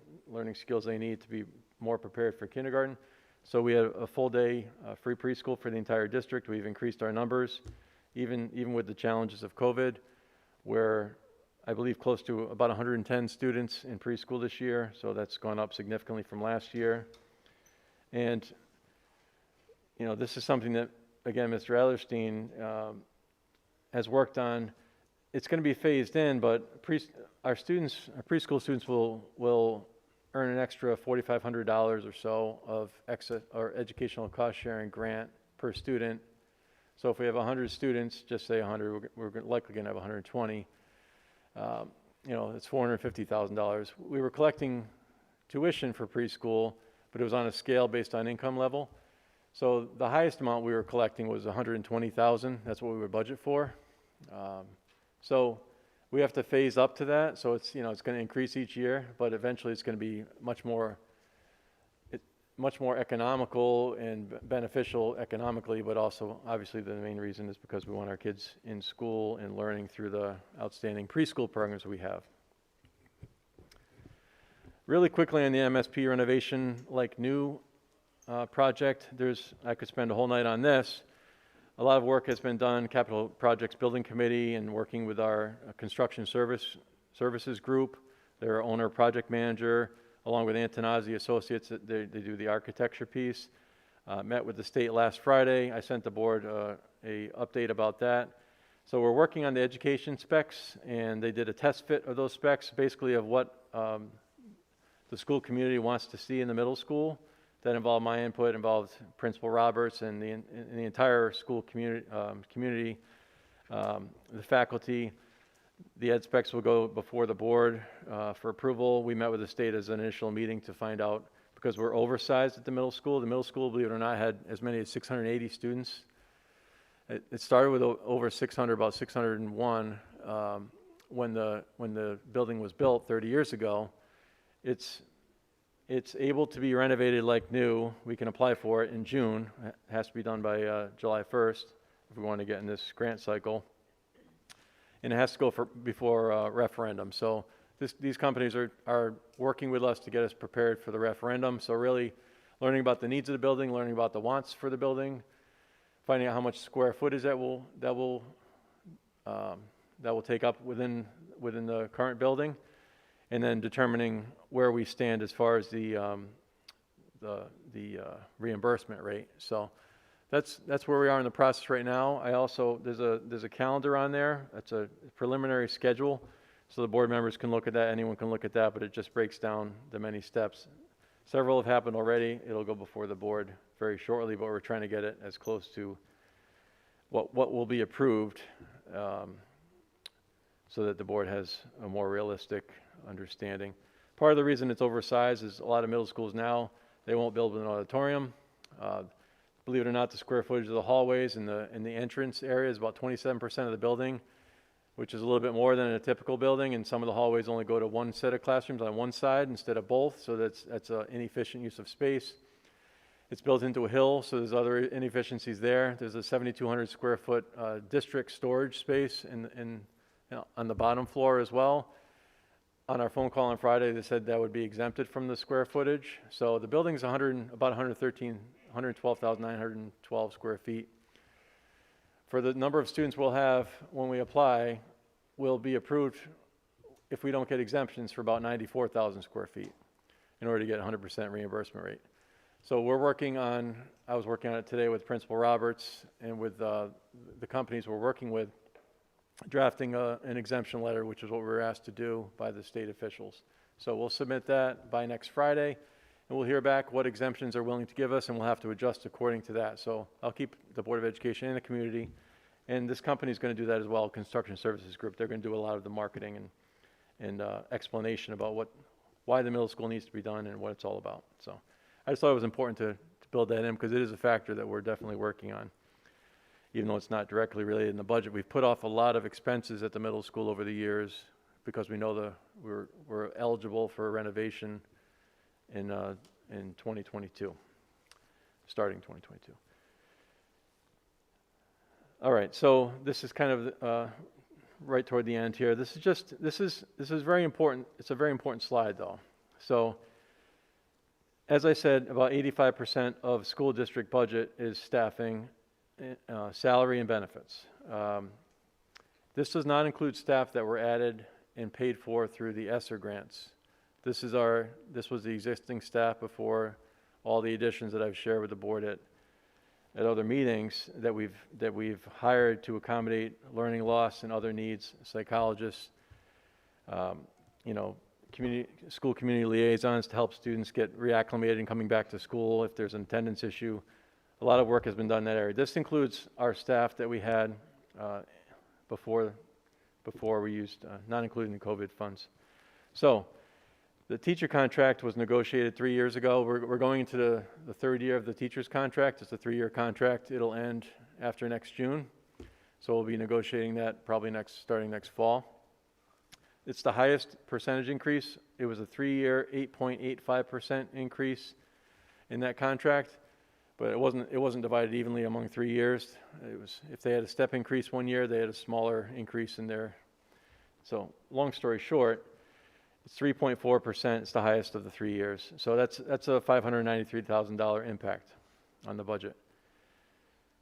skills they need to be more prepared for kindergarten. So we had a full day free preschool for the entire district. We've increased our numbers, even with the challenges of COVID, where I believe close to about 110 students in preschool this year. So that's gone up significantly from last year. And, you know, this is something that, again, Mr. Ellerstein has worked on. It's going to be phased in, but our preschool students will earn an extra $4,500 or so of educational cost sharing grant per student. So if we have 100 students, just say 100, we're likely going to have 120. You know, it's $450,000. We were collecting tuition for preschool, but it was on a scale based on income level. So the highest amount we were collecting was $120,000. That's what we would budget for. So we have to phase up to that. So it's, you know, it's going to increase each year, but eventually it's going to be much more economical and beneficial economically, but also obviously the main reason is because we want our kids in school and learning through the outstanding preschool programs we have. Really quickly on the MSP renovation, like new project, I could spend a whole night on this. A lot of work has been done, Capital Projects Building Committee, and working with our construction services group, their owner project manager, along with Antonazzi Associates. They do the architecture piece. Met with the state last Friday. I sent the board a update about that. So we're working on the education specs, and they did a test fit of those specs, basically of what the school community wants to see in the middle school. That involved my input, involved Principal Roberts and the entire school community, the faculty. The ed specs will go before the board for approval. We met with the state as an initial meeting to find out, because we're oversized at the middle school. The middle school, believe it or not, had as many as 680 students. It started with over 600, about 601 when the building was built 30 years ago. It's able to be renovated like new. We can apply for it in June. It has to be done by July 1st if we want to get in this grant cycle. And it has to go before referendum. So these companies are working with us to get us prepared for the referendum. So really learning about the needs of the building, learning about the wants for the building, finding out how much square footage that will take up within the current building, and then determining where we stand as far as the reimbursement rate. So that's where we are in the process right now. There's a calendar on there. That's a preliminary schedule, so the board members can look at that. Anyone can look at that, but it just breaks down the many steps. Several have happened already. It'll go before the board very shortly, but we're trying to get it as close to what will be approved, so that the board has a more realistic understanding. Part of the reason it's oversized is a lot of middle schools now, they won't build an auditorium. Believe it or not, the square footage of the hallways and the entrance area is about 27% of the building. which is a little bit more than a typical building, and some of the hallways only go to one set of classrooms on one side instead of both, so that's an inefficient use of space. It's built into a hill, so there's other inefficiencies there. There's a 7,200 square foot district storage space on the bottom floor as well. On our phone call on Friday, they said that would be exempted from the square footage. So the building's about 112,912 square feet. For the number of students we'll have when we apply, we'll be approved if we don't get exemptions for about 94,000 square feet in order to get 100% reimbursement rate. So I was working on it today with Principal Roberts and with the companies we're working with, drafting an exemption letter, which is what we were asked to do by the state officials. So we'll submit that by next Friday, and we'll hear back what exemptions they're willing to give us, and we'll have to adjust according to that. So I'll keep the Board of Education in the community, and this company is going to do that as well, Construction Services Group. They're going to do a lot of the marketing and explanation about why the middle school needs to be done and what it's all about. So I just thought it was important to build that in, because it is a factor that we're definitely working on. Even though it's not directly related in the budget, we've put off a lot of expenses at the middle school over the years because we know we're eligible for a renovation in 2022, starting 2022. All right, so this is kind of right toward the end here. This is very important. It's a very important slide, though. So, as I said, about 85% of school district budget is staffing, salary, and benefits. This does not include staff that were added and paid for through the ESSER grants. This was the existing staff before all the additions that I've shared with the board at other meetings that we've hired to accommodate learning loss and other needs, psychologists, school community liaisons to help students get reacclimated and coming back to school if there's an attendance issue. A lot of work has been done in that area. This includes our staff that we had before we used, not including the COVID funds. So the teacher contract was negotiated 3 years ago. We're going into the third year of the teacher's contract. It's a 3-year contract. It'll end after next June. So we'll be negotiating that probably starting next fall. It's the highest percentage increase. It was a 3-year, 8.85% increase in that contract, but it wasn't divided evenly among 3 years. If they had a step increase 1 year, they had a smaller increase in there. So long story short, it's 3.4%. It's the highest of the 3 years. So that's a $593,000 impact on the budget.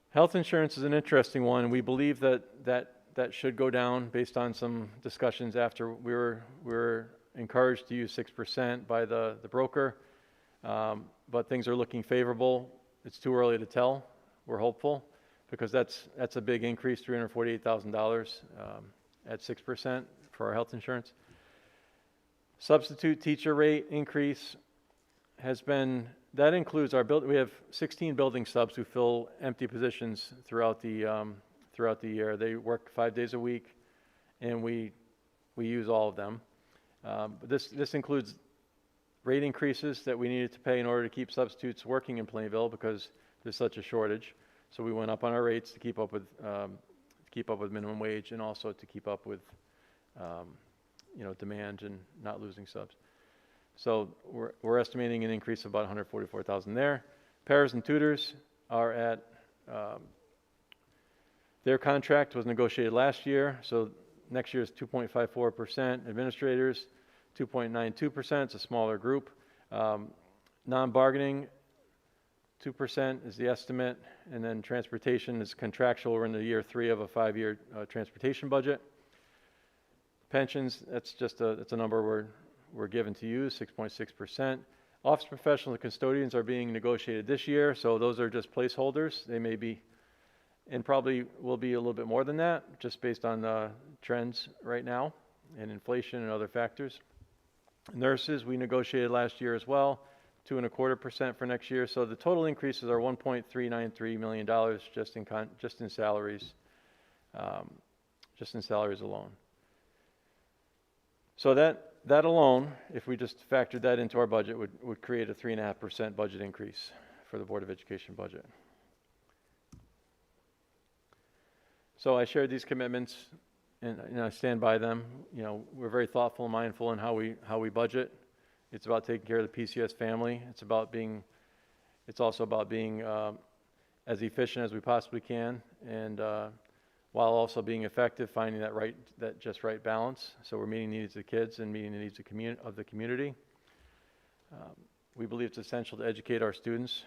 Health insurance is an interesting one. We believe that should go down based on some discussions after we were encouraged to use 6% by the broker, but things are looking favorable. It's too early to tell. We're hopeful because that's a big increase, $348,000 at 6% for our health insurance. Substitute teacher rate increase that includes we have 16 building subs who fill empty positions throughout the year. They work 5 days a week, and we use all of them. But this includes rate increases that we needed to pay in order to keep substitutes working in Plainville because there's such a shortage. So we went up on our rates to keep up with minimum wage and also to keep up with demand and not losing subs. So we're estimating an increase of about $144,000 there. Paras and tutors are at their contract was negotiated last year, so next year is 2.54%. Administrators, 2.92%. It's a smaller group. Non-bargaining, 2% is the estimate, and then transportation is contractual. We're in the year 3 of a 5-year transportation budget. Pensions, that's a number we're given to use, 6.6%. Office professionals and custodians are being negotiated this year, so those are just placeholders. They may be, and probably will be a little bit more than that, just based on the trends right now and inflation and other factors. Nurses, we negotiated last year as well, 2.25% for next year. So the total increases are $1.393 million just in salaries, alone. So that alone, if we just factored that into our budget, would create a 3.5% budget increase for the Board of Education budget. So I shared these commitments and I stand by them. You know, we're very thoughtful and mindful in how we budget. It's about taking care of the PCS family. It's also about being as efficient as we possibly can, and while also being effective, finding that just right balance. So we're meeting the needs of the kids and meeting the needs of the community. We believe it's essential to educate our students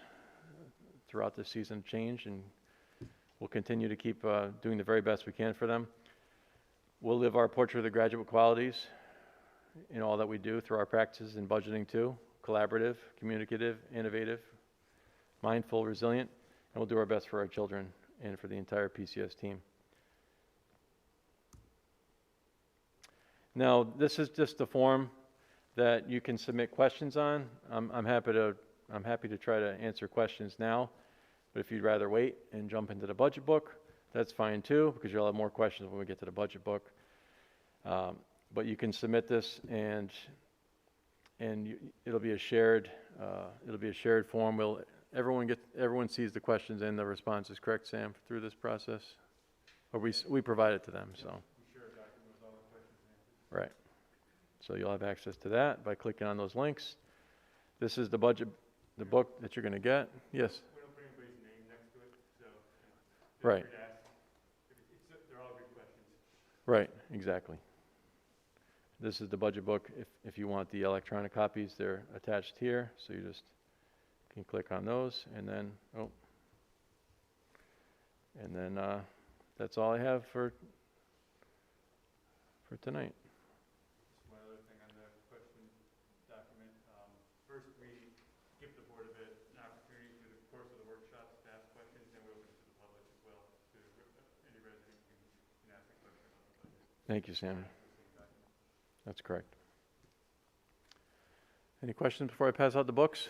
throughout this season of change, and we'll continue to keep doing the very best we can for them. We'll live our portrait of the graduate qualities in all that we do through our practices in budgeting too: collaborative, communicative, innovative, mindful, resilient, and we'll do our best for our children and for the entire PCS team. Now, this is just a form that you can submit questions on. I'm happy to try to answer questions now, but if you'd rather wait and jump into the budget book, that's fine too, because you'll have more questions when we get to the budget book. But you can submit this, and it'll be a shared form. Everyone sees the questions and the responses, correct, Sam, through this process? Or we provide it to them, so. We share a document with all the questions and answers. Right. So you'll have access to that by clicking on those links. This is the book that you're going to get. Yes? We don't put anybody's name next to it, so right. Free to ask. They're all good questions. Right, exactly. This is the budget book. If you want the electronic copies, they're attached here, so you just can click on those, and then that's all I have for tonight. One other thing on the question document. First, we give the Board of Ed an opportunity through the course of the workshops to ask questions, and we open it to the public as well. To any resident can ask a question about the budget. Thank you, Sam. That's correct. Any questions before I pass out the books?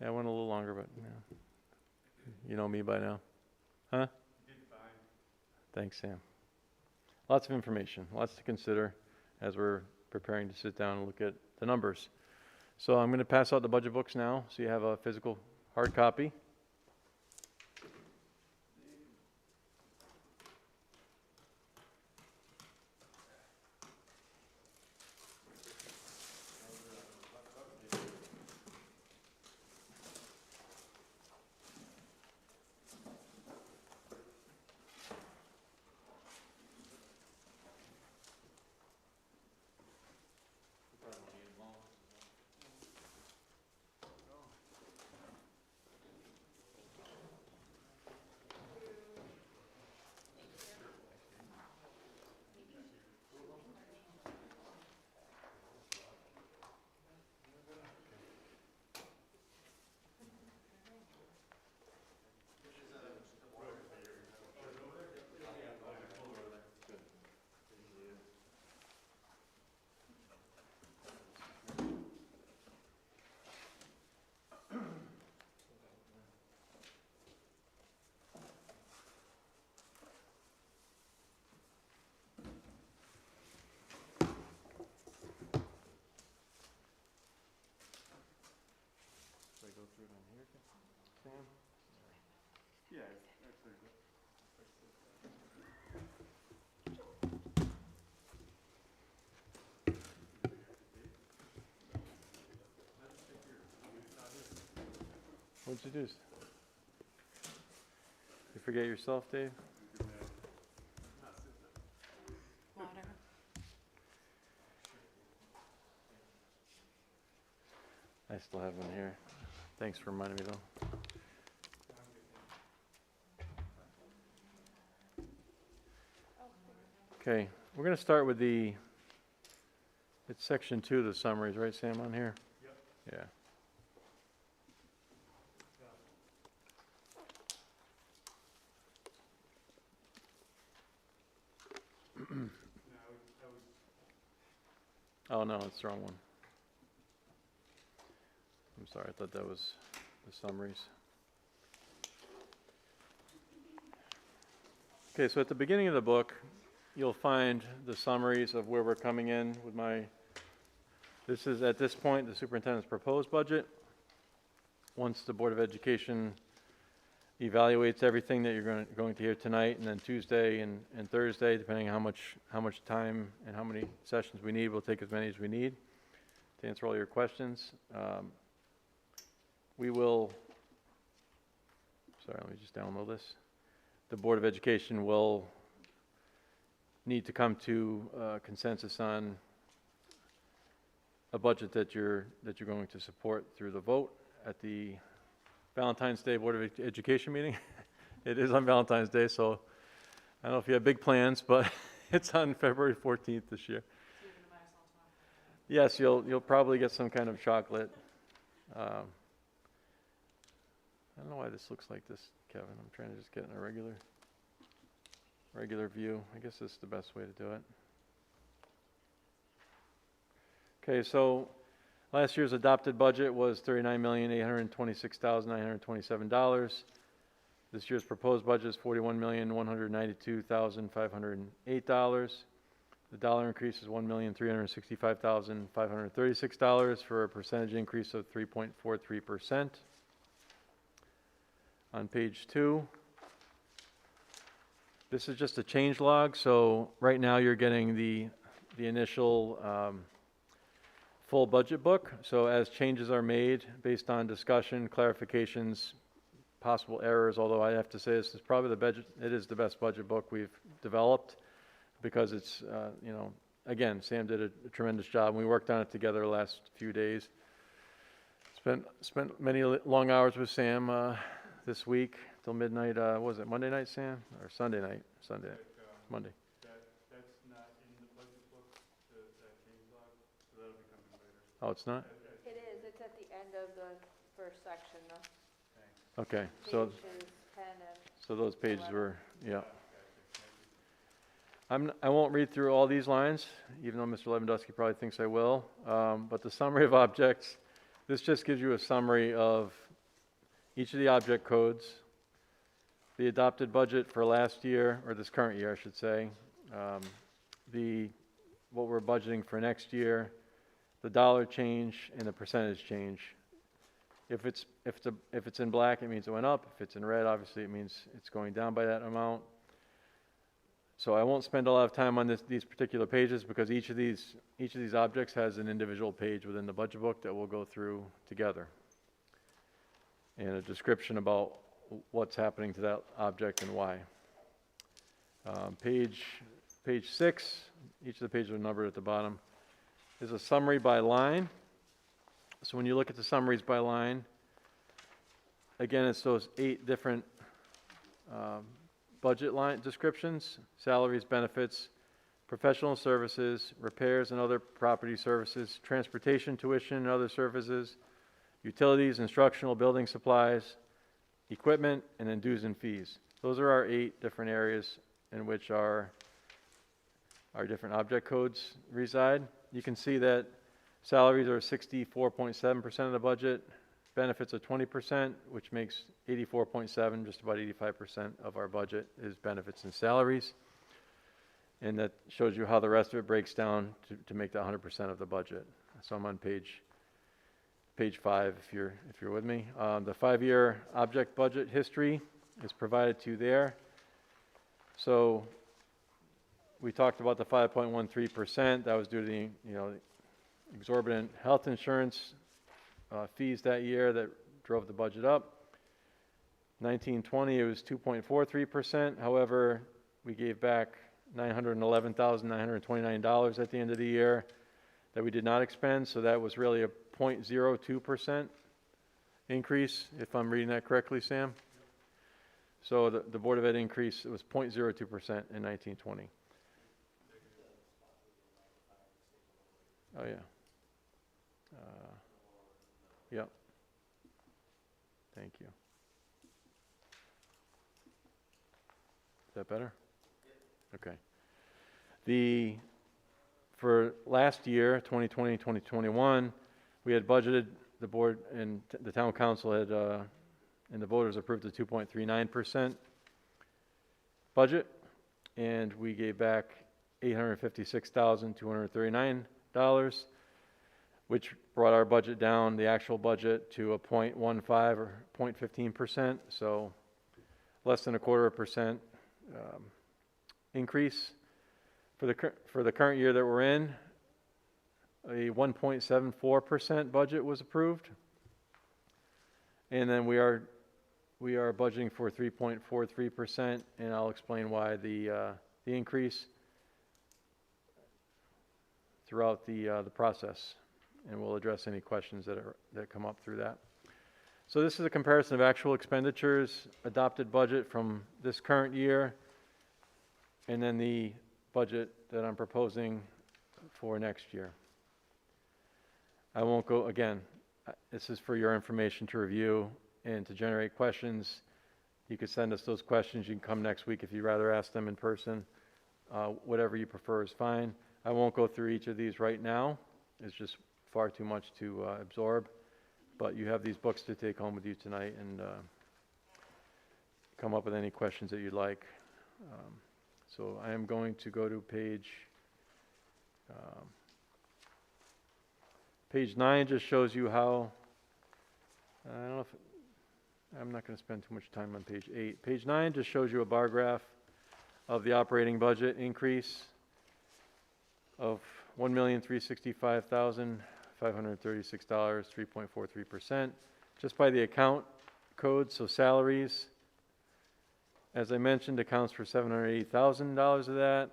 Yeah, I went a little longer, but yeah. You know me by now. Huh? You did fine. Thanks, Sam. Lots of information, lots to consider as we're preparing to sit down and look at the numbers. So I'm going to pass out the budget books now, so you have a physical hard copy. Through it on here, Sam? Yeah, that's very good. What'd you do? You forget yourself, Dave? Water. I still have one here. Thanks for reminding me, though. Okay, we're going to start with it's section 2 of the summaries, right, Sam, on here? Yep. Yeah. Oh, no, it's the wrong one. I'm sorry, I thought that was the summaries. Okay, so at the beginning of the book, you'll find the summaries of where we're coming in with this is at this point the superintendent's proposed budget. Once the Board of Education evaluates everything that you're going to hear tonight, and then Tuesday and Thursday, depending on how much time and how many sessions we need, we'll take as many as we need to answer all your questions. We will, sorry, let me just download this. The Board of Education will need to come to consensus on a budget that you're going to support through the vote at the Valentine's Day Board of Education meeting. It is on Valentine's Day, so I don't know if you have big plans, but it's on February 14th this year. Yes, you'll probably get some kind of chocolate. I don't know why this looks like this, Kevin. I'm trying to just get in a regular view. I guess this is the best way to do it. Okay, so last year's adopted budget was $39,826,927. This year's proposed budget is $41,192,508. The dollar increase is $1,365,536 for a percentage increase of 3.43%. On page 2, this is just a change log. So right now you're getting the initial full budget book. So as changes are made based on discussion, clarifications, possible errors, although I have to say this is probably it is the best budget book we've developed because it's, again, Sam did a tremendous job. We worked on it together the last few days. Spent many long hours with Sam this week till midnight. Was it Monday night, Sam? Or Sunday night? Sunday. Monday. That's not in the budget book, that change log, so that'll be coming later. Oh, it's not? It is, it's at the end of the first section, though. Okay, so Pages 10 and so those pages 11. were, yeah. I won't read through all these lines, even though Mr. Lewandowski probably thinks I will. But the summary of objects, this just gives you a summary of each of the object codes, the adopted budget for last year, or this current year, I should say, what we're budgeting for next year, the dollar change, and the percentage change. If it's in black, it means it went up. If it's in red, obviously it means it's going down by that amount. So I won't spend a lot of time on these particular pages because each of these objects has an individual page within the budget book that we'll go through together, and a description about what's happening to that object and why. Page 6, each of the pages are numbered at the bottom, is a summary by line. So when you look at the summaries by line, again, it's those 8 different budget line descriptions: salaries, benefits, professional services, repairs and other property services, transportation, tuition and other services, utilities, instructional, building supplies, equipment, and then dues and fees. Those are our 8 different areas in which our different object codes reside. You can see that salaries are 64.7% of the budget, benefits are 20%, which makes 84.7, just about 85% of our budget is benefits and salaries. And that shows you how the rest of it breaks down to make that 100% of the budget. So I'm on page 5 if you're with me. The 5-year object budget history is provided to you there. So we talked about the 5.13%. That was due to the exorbitant health insurance fees that year that drove the budget up. 1920, it was 2.43%. However, we gave back $911,929 at the end of the year that we did not expend, so that was really a 0.02% increase, if I'm reading that correctly, Sam. So the Board of Ed increase, it was 0.02% in 1920. Oh, yeah. Yep. Thank you. Is that better? Okay. For last year, 2020, 2021, we had budgeted, the board and the town council had, and the voters approved a 2.39% budget, and we gave back $856,239, which brought our budget down, the actual budget, to a 0.15 or 0.15%. So less than 1/4% increase. For the current year that we're in, a 1.74% budget was approved. And then we are budgeting for 3.43%, and I'll explain why the increase throughout the process, and we'll address any questions that come up through that. So this is a comparison of actual expenditures, adopted budget from this current year, and then the budget that I'm proposing for next year. I won't go, again, this is for your information to review and to generate questions. You could send us those questions. You can come next week if you'd rather ask them in person. Whatever you prefer is fine. I won't go through each of these right now. It's just far too much to absorb. But you have these books to take home with you tonight and come up with any questions that you'd like. So I am going to go to page 9 just shows you how, I don't know if, I'm not going to spend too much time on page 8. Page 9 just shows you a bar graph of the operating budget increase of $1,365,536, 3.43%, just by the account code. So salaries, as I mentioned, accounts for $780,000 of that,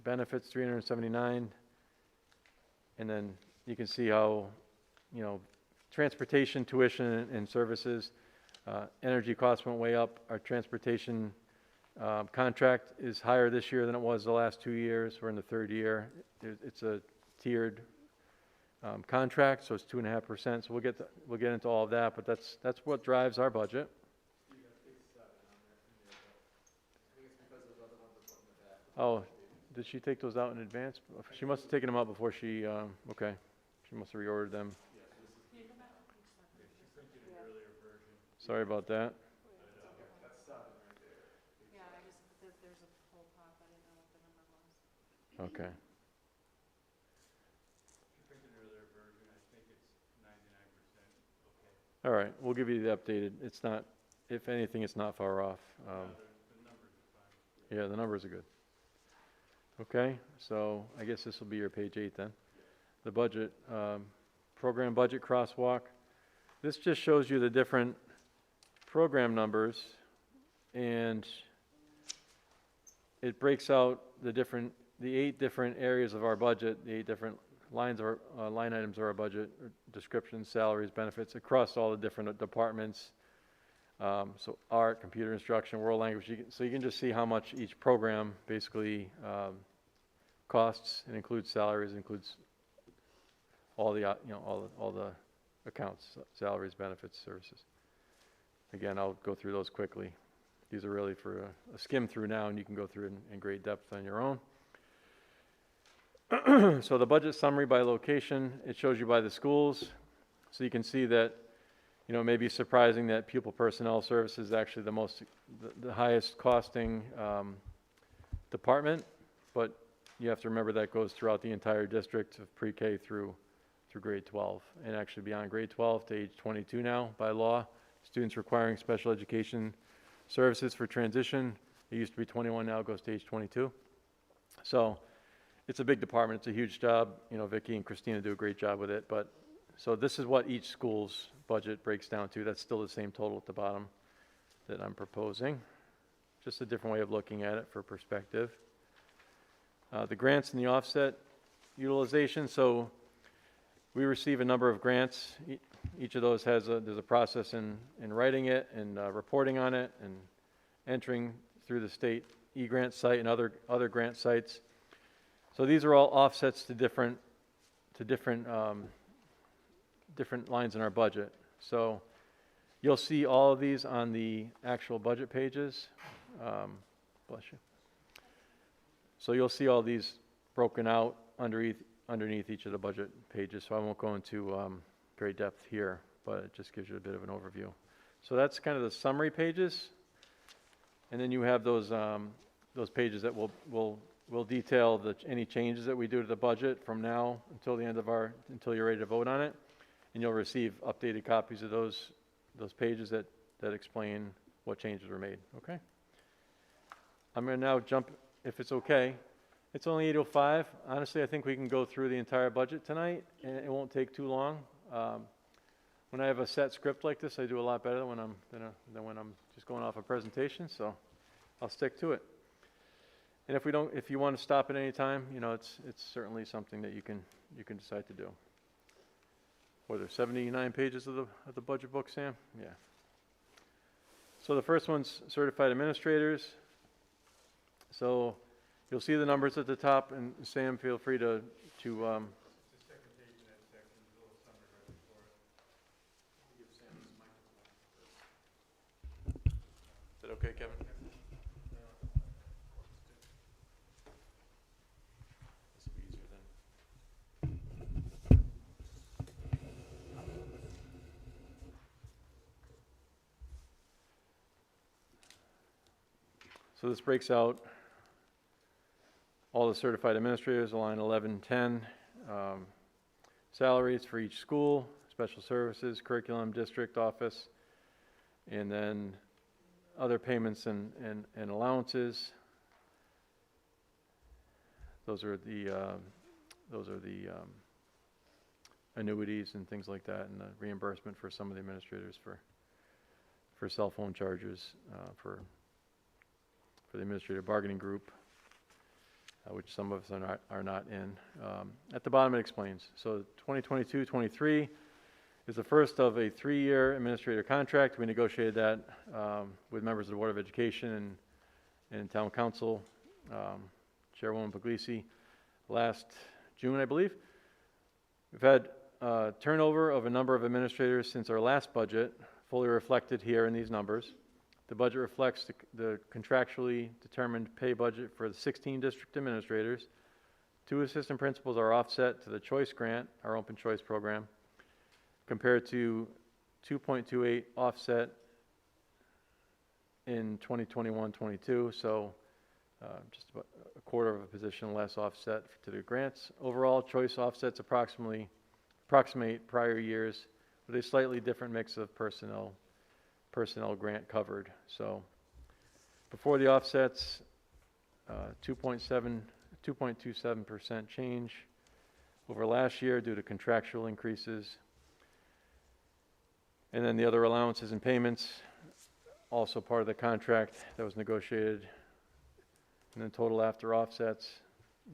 benefits $379, and then you can see how, transportation, tuition, and services, energy costs went way up. Our transportation contract is higher this year than it was the last 2 years. We're in the third year. It's a tiered contract, so it's 2.5%. So we'll get into all of that, but that's what drives our budget. Oh, did she take those out in advance? She must have taken them out before she, okay. She must have reordered them. Sorry about that. There's a whole pop, I didn't know what the number was. Okay. All right, we'll give you the updated. It's not, if anything, it's not far off. Yeah, the numbers are good. Okay, so I guess this will be your page 8 then. The budget, program budget crosswalk. This just shows you the different program numbers, and it breaks out the 8 different areas of our budget, the 8 different lines of our, line items of our budget, descriptions, salaries, benefits, across all the different departments. So art, computer instruction, world language. So you can just see how much each program basically costs. It includes salaries, includes all the all the accounts, salaries, benefits, services. Again, I'll go through those quickly. These are really for a skim through now, and you can go through in great depth on your own. So the budget summary by location, it shows you by the schools. So you can see that, it may be surprising that pupil personnel services is actually the highest costing department, but you have to remember that goes throughout the entire district of pre-K through grade 12, and actually beyond grade 12 to age 22 now by law. Students requiring special education services for transition, it used to be 21, now it goes to age 22. So it's a big department, it's a huge job. Vicki and Christina do a great job with it, but so this is what each school's budget breaks down to. That's still the same total at the bottom that I'm proposing. Just a different way of looking at it for perspective. The grants and the offset utilization. So we receive a number of grants. Each of those there's a process in writing it and reporting on it and entering through the state e-grant site and other grant sites. So these are all offsets to different lines in our budget. So you'll see all of these on the actual budget pages. Bless you. So you'll see all these broken out underneath each of the budget pages. So I won't go into great depth here, but it just gives you a bit of an overview. So that's kind of the summary pages. And then you have those pages that will detail any changes that we do to the budget from now until the end of until you're ready to vote on it. And you'll receive updated copies of those pages that explain what changes were made, okay? I'm going to now jump, if it's okay. It's only 8:05. Honestly, I think we can go through the entire budget tonight, and it won't take too long. When I have a set script like this, I do a lot better than when I'm just going off a presentation, so I'll stick to it. And if you want to stop at any time, you know, it's certainly something that you can decide to do. Were there 79 pages of the budget book, Sam? Yeah. So the first one's certified administrators. So you'll see the numbers at the top, and Sam, feel free to It's the second page in that section, there's a little summary right before it. Is that okay, Kevin? This will be easier then. So this breaks out all the certified administrators, line 1110, salaries for each school, special services, curriculum, district office, and then other payments and allowances. Those are the annuities and things like that, and the reimbursement for some of the administrators for cell phone charges, for the administrative bargaining group, which some of us are not in. At the bottom it explains. So 2022-23 is the first of a 3-year administrator contract. We negotiated that with members of the Board of Education and Town Council, Chairwoman Puglisi, last June, I believe. We've had turnover of a number of administrators since our last budget, fully reflected here in these numbers. The budget reflects the contractually determined pay budget for the 16 district administrators. 2 assistant principals are offset to the choice grant, our open choice program, compared to 2.28 offset in 2021-22, so just about a quarter of a position less offset to the grants. Overall, choice offsets approximate prior years with a slightly different mix of personnel grant covered. So before the offsets, 2.27% change over last year due to contractual increases. And then the other allowances and payments, also part of the contract that was negotiated. And then total after offsets,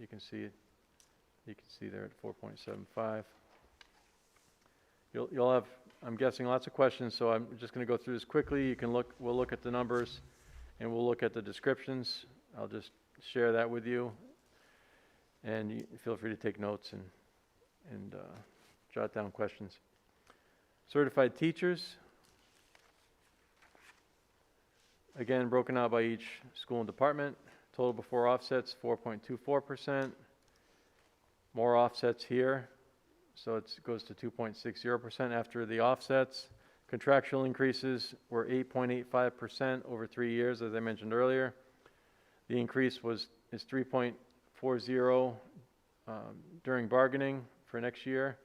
you can see there at 4.75. You'll have, I'm guessing, lots of questions, so I'm just going to go through this quickly. We'll look at the numbers, and we'll look at the descriptions. I'll just share that with you, and you feel free to take notes and jot down questions. Certified teachers, again, broken out by each school and department. Total before offsets, 4.24%. More offsets here. So it goes to 2.60% after the offsets. Contractual increases were 8.85% over 3 years, as I mentioned earlier. The increase is 3.40 during bargaining for next year.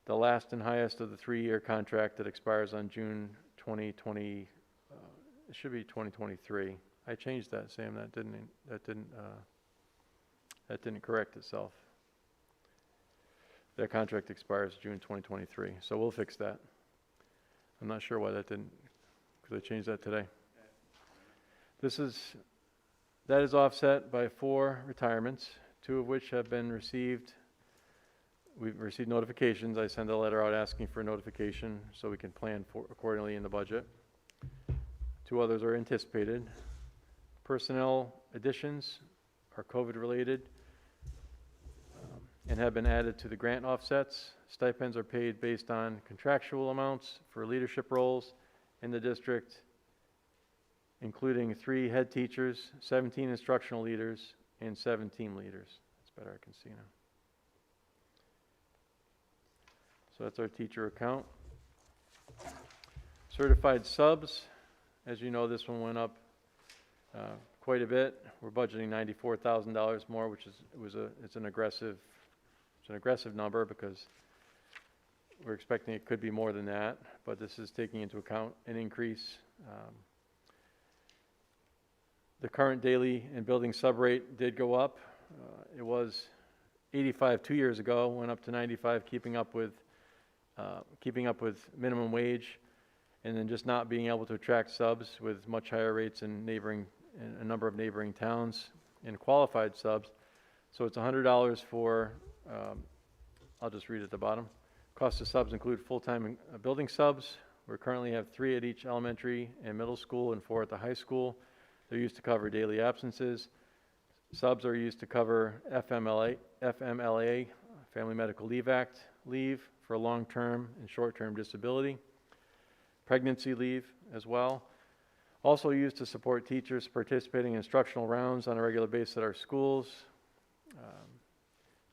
The last and highest of the 3-year contract that expires on June 2020. It should be 2023. I changed that, Sam. That didn't correct itself. That contract expires June 2023, so we'll fix that. I'm not sure why that didn't, because I changed that today. That is offset by 4 retirements, 2 of which have been received. We've received notifications. I send a letter out asking for notification so we can plan accordingly in the budget. 2 others are anticipated. Personnel additions are COVID related and have been added to the grant offsets. Stipends are paid based on contractual amounts for leadership roles in the district, including 3 head teachers, 17 instructional leaders, and 7 team leaders. That's better, I can see now. So that's our teacher account. Certified subs, as you know, this one went up quite a bit. We're budgeting $94,000 more, which it's an aggressive number because we're expecting it could be more than that, but this is taking into account an increase The current daily and building sub rate did go up. It was 85 2 years ago, went up to 95, keeping up with minimum wage, and then just not being able to attract subs with much higher rates in a number of neighboring towns and qualified subs. So it's $100 for, I'll just read at the bottom. Cost of subs include full-time building subs. We currently have 3 at each elementary and middle school and 4 at the high school. They're used to cover daily absences. Subs are used to cover FMLA, Family Medical Leave Act leave for long-term and short-term disability. Pregnancy leave as well. Also used to support teachers participating in instructional rounds on a regular basis at our schools,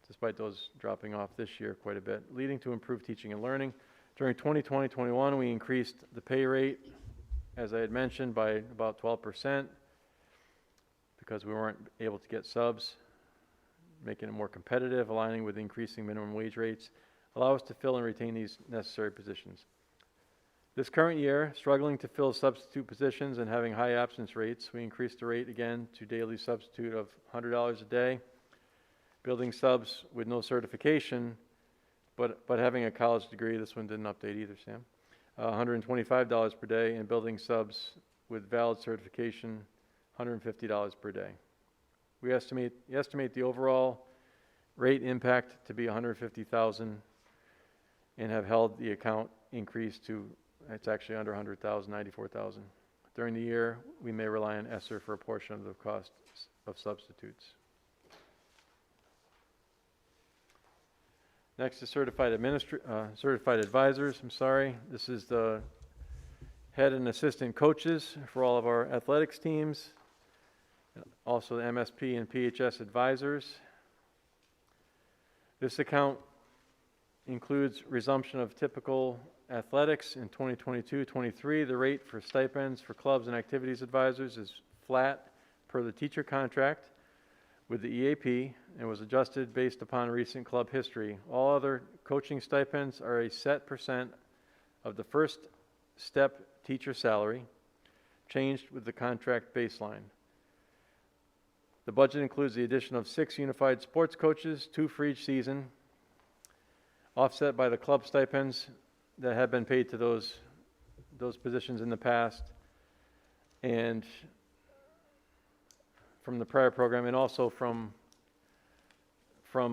despite those dropping off this year quite a bit, leading to improved teaching and learning. During 2020-21, we increased the pay rate, as I had mentioned, by about 12% because we weren't able to get subs, making it more competitive, aligning with increasing minimum wage rates, allow us to fill and retain these necessary positions. This current year, struggling to fill substitute positions and having high absence rates, we increased the rate again to daily substitute of $100 a day. Building subs with no certification, but having a college degree, this one didn't update either, Sam, $125 per day, and building subs with valid certification, $150 per day. We estimate the overall rate impact to be $150,000 and have held the account increase to, it's actually under $100,000, $94,000. During the year, we may rely on ESSER for a portion of the cost of substitutes. Next is certified advisors. This is the head and assistant coaches for all of our athletics teams. Also the MSP and PHS advisors. This account includes resumption of typical athletics in 2022-23. The rate for stipends for clubs and activities advisors is flat per the teacher contract with the EAP and was adjusted based upon recent club history. All other coaching stipends are a set % of the first step teacher salary, changed with the contract baseline. The budget includes the addition of 6 unified sports coaches, 2 for each season, offset by the club stipends that have been paid to those positions in the past, and from the prior program, and also from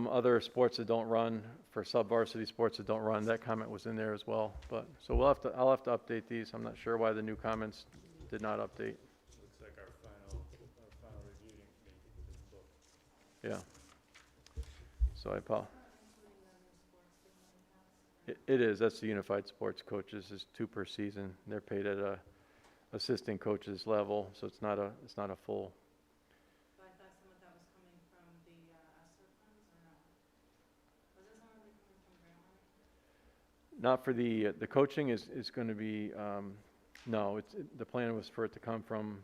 other sports that don't run, for sub-varsity sports that don't run. That comment was in there as well. But so I'll have to update these. I'm not sure why the new comments did not update. Looks like our final reviewing committee book. Yeah. So I apologize. It is. That's the unified sports coaches. Is 2 per season. They're paid at a assistant coaches level, so it's not a full. But I thought some of that was coming from the ESSER funds, or not? Was it some of it coming from grant money? Not for the coaching is going to be, no, the plan was for it to come from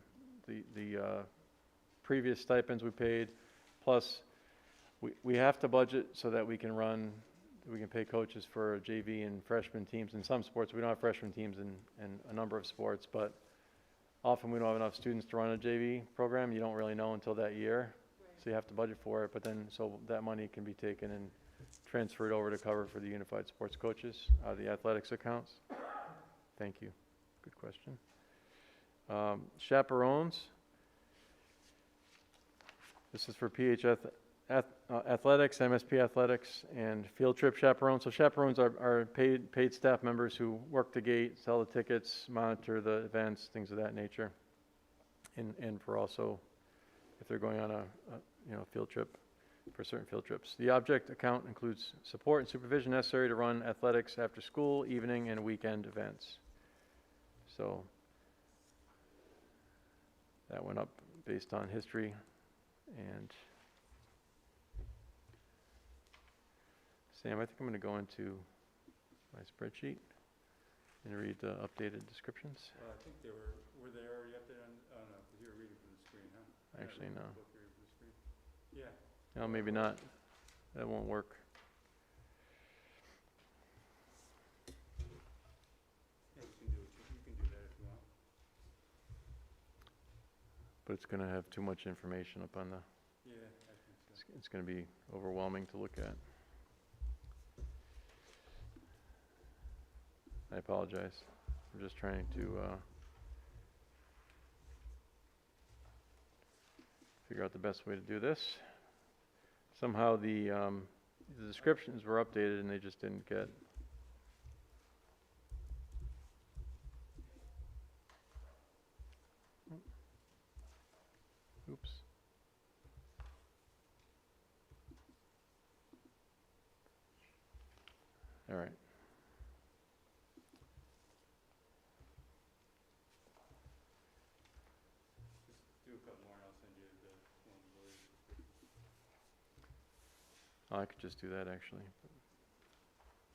the previous stipends we paid, plus we have to budget so that we can pay coaches for JV and freshman teams. In some sports, we don't have freshman teams in a number of sports, but often we don't have enough students to run a JV program. You don't really know until that year, so you have to budget for it, but then so that money can be taken and transferred over to cover for the unified sports coaches, the athletics accounts. Thank you. Good question. Chaperones. This is for PHS athletics, MSP athletics, and field trip chaperones. So chaperones are paid staff members who work the gate, sell the tickets, monitor the events, things of that nature, and for also if they're going on a field trip, for certain field trips. The object account includes support and supervision necessary to run athletics after school, evening, and weekend events. So that went up based on history. And Sam, I think I'm going to go into my spreadsheet and read the updated descriptions. Well, I think they were they already up there on, oh no, because you were reading from the screen, huh? Actually, no. Yeah. No, maybe not. That won't work. Yeah, you can do that if you want. but it's gonna have too much information up on the, Yeah, I think so. it's gonna be overwhelming to look at. I apologize. I'm just trying to, figure out the best way to do this. Somehow the descriptions were updated and they just didn't get. Oops. All right. Just do a couple more and I'll send you the one below. Oh, I could just do that actually.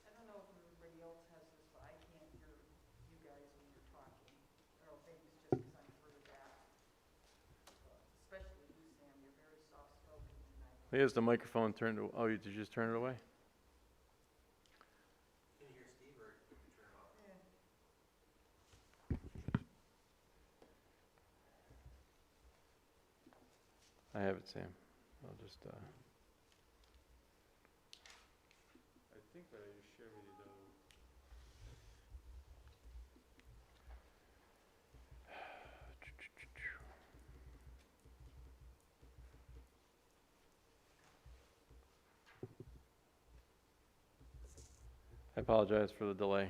I don't know if everybody else has this, but I can't hear you guys when you're talking. I don't know, maybe it's just because I'm further back. Especially you, Sam, you're very soft-spoken tonight. Here's the microphone turned. Oh, did you just turn it away? Can you hear Steve or you can turn it off? Yeah. I have it, Sam. I'll just. I think what I just shared with you though. I apologize for the delay.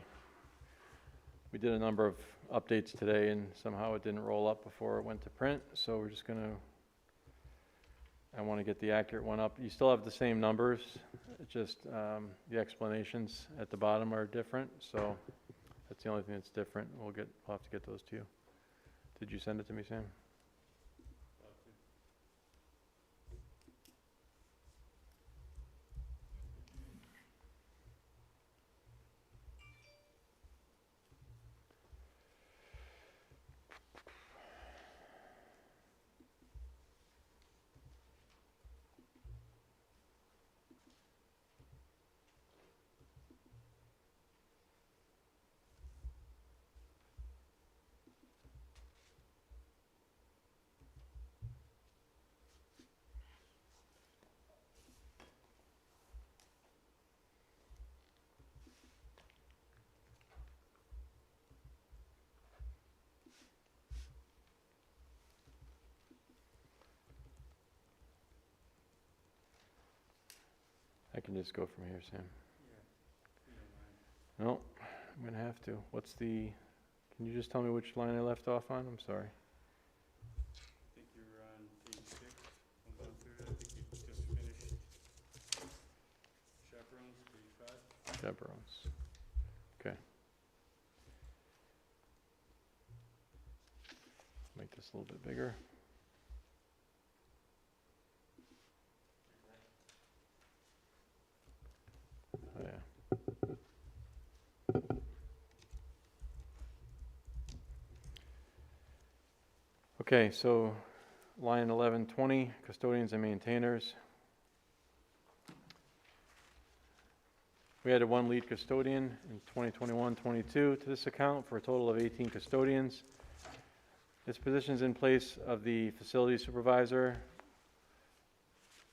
We did a number of updates today and somehow it didn't roll up before it went to print, so we're just gonna, I want to get the accurate one up. You still have the same numbers, it's just the explanations at the bottom are different, so that's the only thing that's different. We'll have to get those to you. Did you send it to me, Sam? I can just go from here, Sam. Yeah, you don't mind. No, I'm gonna have to. What's the, can you just tell me which line I left off on? I'm sorry. I think you were on page 6. I'm going through it. I think you just finished chaperones, page 5. Chaperones. Okay. Make this a little bit bigger. Oh, yeah. Okay, so line 1120, custodians and maintainers. We added one lead custodian in 2021-22 to this account for a total of 18 custodians. This position is in place of the facility supervisor,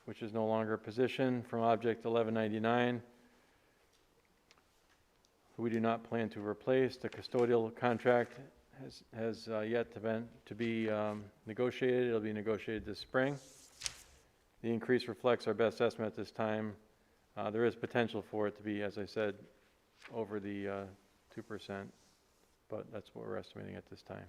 which is no longer a position from Object 1199. We do not plan to replace. The custodial contract has yet to be negotiated. It'll be negotiated this spring. The increase reflects our best estimate at this time. There is potential for it to be, as I said, over the 2%, but that's what we're estimating at this time.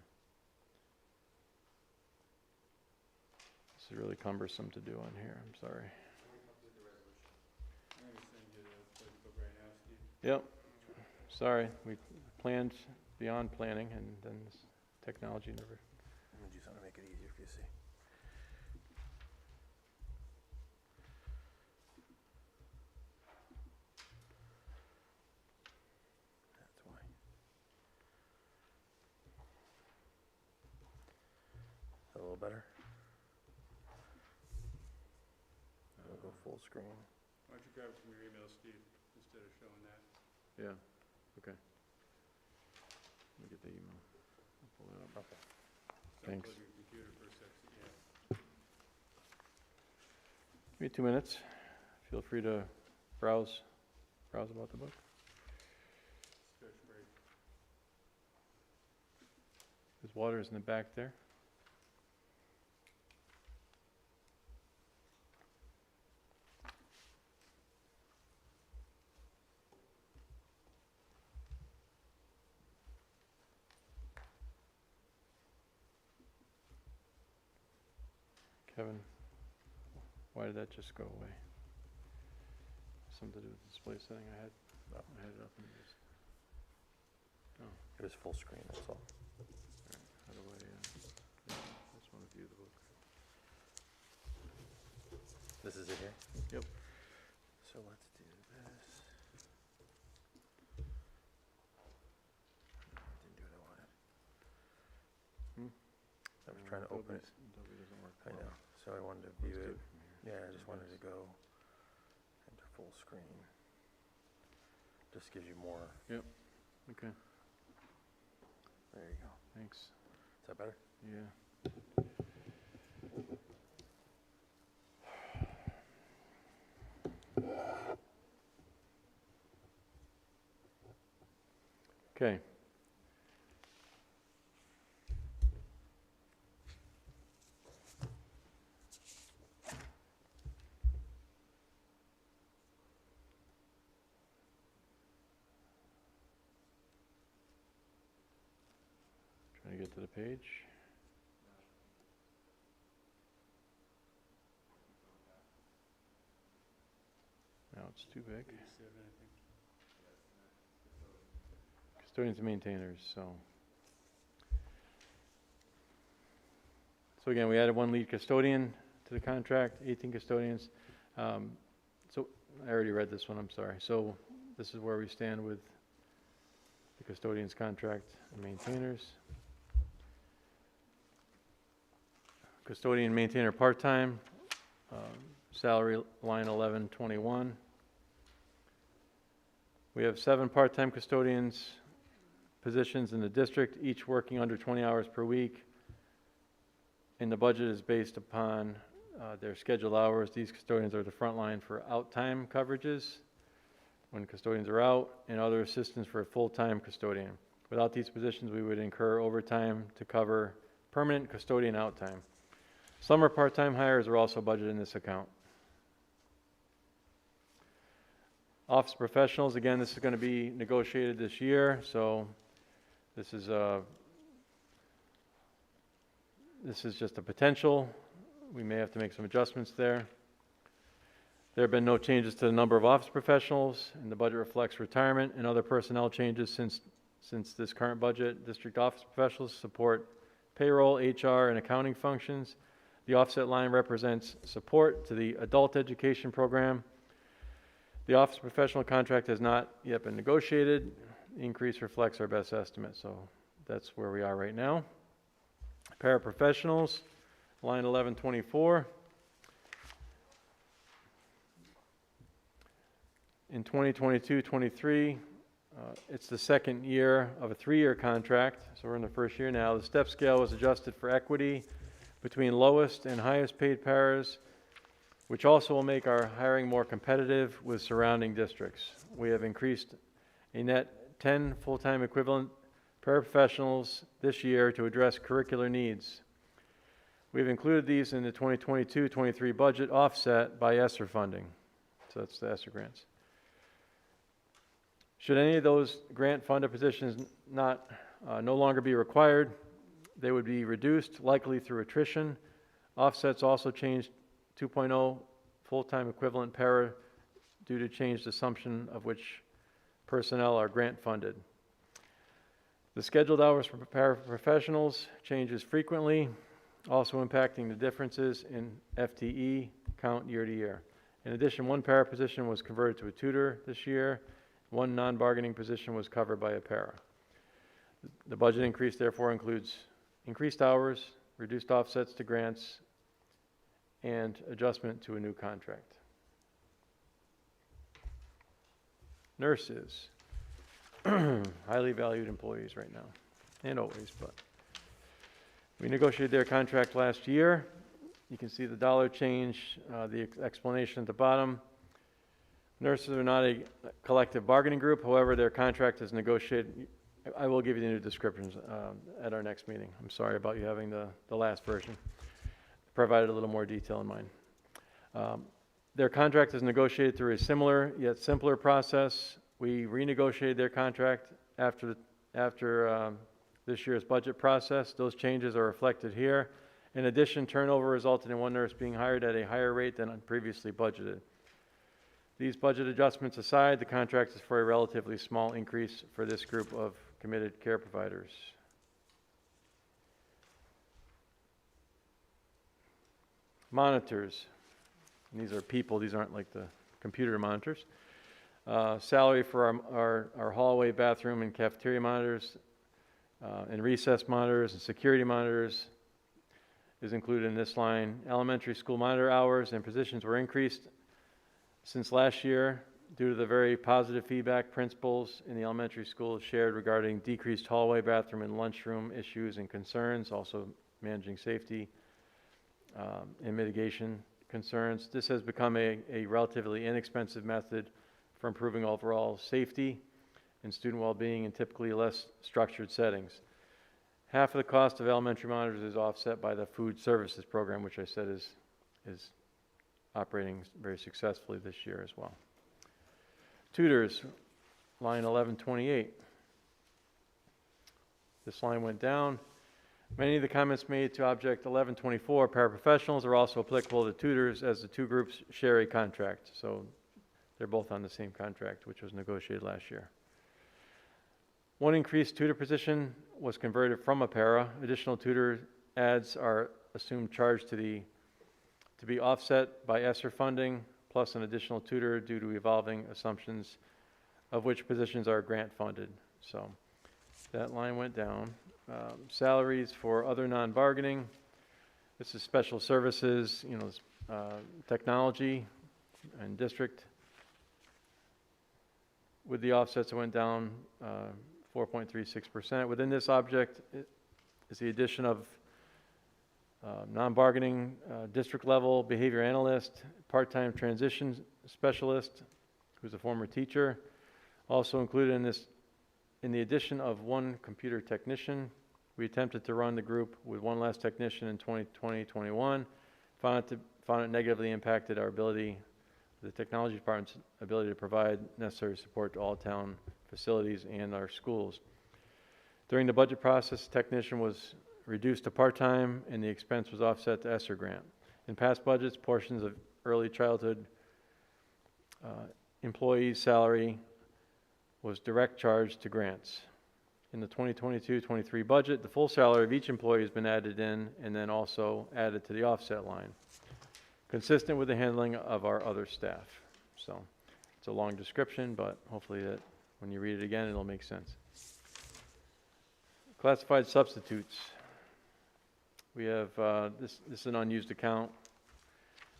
This is really cumbersome to do on here, I'm sorry. I'm going to send you the playbook right now, Steve. Yep, sorry, we planned beyond planning and then this technology never. I'm gonna do something to make it easier for you to see. That's why. A little better? I'll go full screen. Why don't you grab it from your email, Steve, instead of showing that? Yeah, okay. Let me get the email. I'll pull it up. Okay. Thanks. Unplug your computer for a sec so you Give me 2 minutes. Feel free to browse about the book. Search break. There's waters in the back there. Kevin, why did that just go away? Something to do with the display setting I had? No. I had it up and just, It was full screen, that's all. how do I, just want to view the book. This is it here? Yep. So let's do this. Didn't do what I wanted. I was trying to open it. Adobe doesn't work. I know, so I wanted to Let's view do it. from here. Yeah, I just wanted to go into full screen. Just gives you more. Okay, There you go. thanks. Is that better? Yeah. Okay. Trying to get to the page. Now it's too big. Page 7, I think. Custodians and maintainers, so. So again, we added 1 lead custodian to the contract, 18 custodians. So I already read this one, I'm sorry. So this is where we stand with the custodians contract and maintainers. Custodian maintainer part-time, salary line 1121. We have 7 part-time custodians positions in the district, each working under 20 hours per week. And the budget is based upon their scheduled hours. These custodians are the front line for out-time coverages when custodians are out, and other assistance for a full-time custodian. Without these positions, we would incur overtime to cover permanent custodian out-time. Summer part-time hires are also budgeted in this account. Office professionals, again, this is going to be negotiated this year, so this is just a potential. We may have to make some adjustments there. There have been no changes to the number of office professionals, and the budget reflects retirement and other personnel changes since this current budget. District office professionals support payroll, HR, and accounting functions. The offset line represents support to the adult education program. The office professional contract has not yet been negotiated. The increase reflects our best estimate, so that's where we are right now. Paraprofessionals, line 1124. In 2022-23, it's the second year of a 3-year contract, so we're in the first year now. The step scale was adjusted for equity between lowest and highest paid paras, which also will make our hiring more competitive with surrounding districts. We have increased a net 10 full-time equivalent paraprofessionals this year to address curricular needs. We've included these in the 2022-23 budget offset by ESSER funding. So that's the ESSER grants. Should any of those grant-funded positions no longer be required, they would be reduced, likely through attrition. Offsets also changed 2.0 full-time equivalent para due to changed assumption of which personnel are grant-funded. The scheduled hours for paraprofessionals changes frequently, also impacting the differences in FTE count year to year. In addition, 1 para position was converted to a tutor this year. 1 non-bargaining position was covered by a para. The budget increase therefore includes increased hours, reduced offsets to grants, and adjustment to a new contract. Nurses, highly valued employees right now, and always, but we negotiated their contract last year. You can see the dollar change, the explanation at the bottom. Nurses are not a collective bargaining group, however, their contract is negotiated. I will give you the new descriptions at our next meeting. I'm sorry about you having the last version. Provided a little more detail in mine. Their contract is negotiated through a similar yet simpler process. We renegotiated their contract after this year's budget process. Those changes are reflected here. In addition, turnover resulted in one nurse being hired at a higher rate than previously budgeted. These budget adjustments aside, the contract is for a relatively small increase for this group of committed care providers. Monitors. And these are people, these aren't like the computer monitors. Salary for our hallway, bathroom, and cafeteria monitors, and recess monitors and security monitors is included in this line. Elementary school monitor hours and positions were increased since last year due to the very positive feedback principals in the elementary school shared regarding decreased hallway, bathroom, and lunchroom issues and concerns, also managing safety and mitigation concerns. This has become a relatively inexpensive method for improving overall safety and student well-being in typically less structured settings. Half of the cost of elementary monitors is offset by the food services program, which I said is operating very successfully this year as well. Tutors, line 1128. This line went down. Many of the comments made to object 1124 paraprofessionals are also applicable to tutors, as the two groups share a contract. So they're both on the same contract, which was negotiated last year. One increased tutor position was converted from a para. Additional tutor ads are assumed charged to be offset by ESSER funding, plus an additional tutor due to evolving assumptions of which positions are grant funded. So that line went down. Salaries for other non-bargaining. This is special services, technology and district. With the offsets, it went down 4.36%. Within this object is the addition of non-bargaining district level behavior analyst, part-time transition specialist, who's a former teacher. Also included in the addition of one computer technician. We attempted to run the group with one less technician in 2020-21. Found it negatively impacted our ability, the technology department's ability to provide necessary support to all town facilities and our schools. During the budget process, the technician was reduced to part-time and the expense was offset to ESSER grant. In past budgets, portions of early childhood employees' salary was direct charge to grants. In the 2022-23 budget, the full salary of each employee has been added in and then also added to the offset line, consistent with the handling of our other staff. So it's a long description, but hopefully that when you read it again, it'll make sense. Classified substitutes. We have, this is an unused account.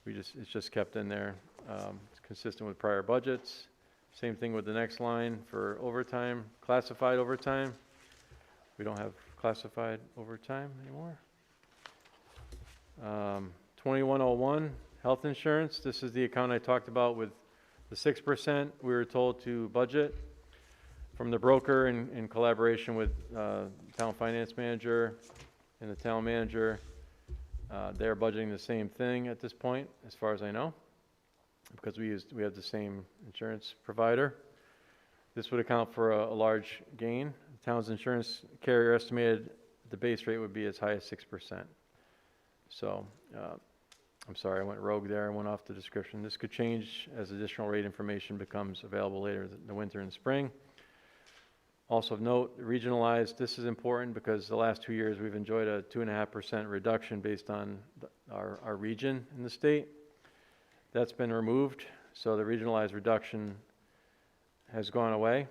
It's just kept in there. It's consistent with prior budgets. Same thing with the next line for overtime, classified overtime. We don't have classified overtime anymore. 2101, health insurance. This is the account I talked about with the 6% we were told to budget from the broker in collaboration with town finance manager and the town manager. They're budgeting the same thing at this point, as far as I know, because we have the same insurance provider. This would account for a large gain. The town's insurance carrier estimated the base rate would be as high as 6%. So, I'm sorry, I went rogue there. I went off the description. This could change as additional rate information becomes available later in the winter and spring. Also of note, regionalized, this is important because the last 2 years we've enjoyed a 2.5% reduction based on our region in the state. That's been removed, so the regionalized reduction has gone away.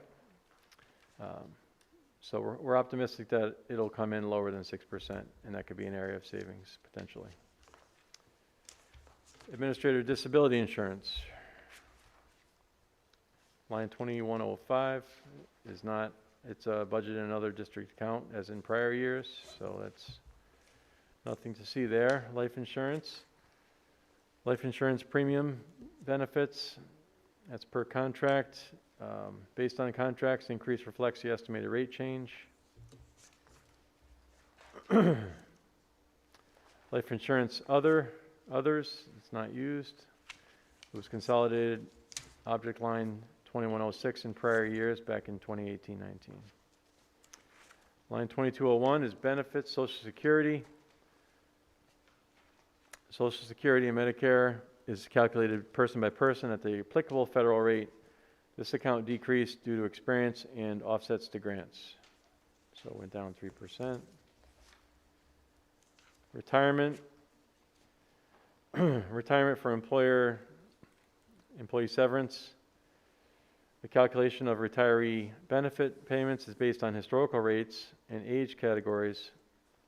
So we're optimistic that it'll come in lower than 6%, and that could be an area of savings potentially. Administrator disability insurance. Line 2105 is not, it's budgeted in another district account as in prior years, so that's Nothing to see there. Life insurance. Life insurance premium benefits, that's per contract. Based on contracts, the increase reflects the estimated rate change. Life insurance others, it's not used. It was consolidated object line 2106 in prior years back in 2018-19. Line 2201 is benefits, Social Security. Social Security and Medicare is calculated person by person at the applicable federal rate. This account decreased due to experience and offsets to grants. So it went down 3%. Retirement. Retirement for employee severance. The calculation of retiree benefit payments is based on historical rates and age categories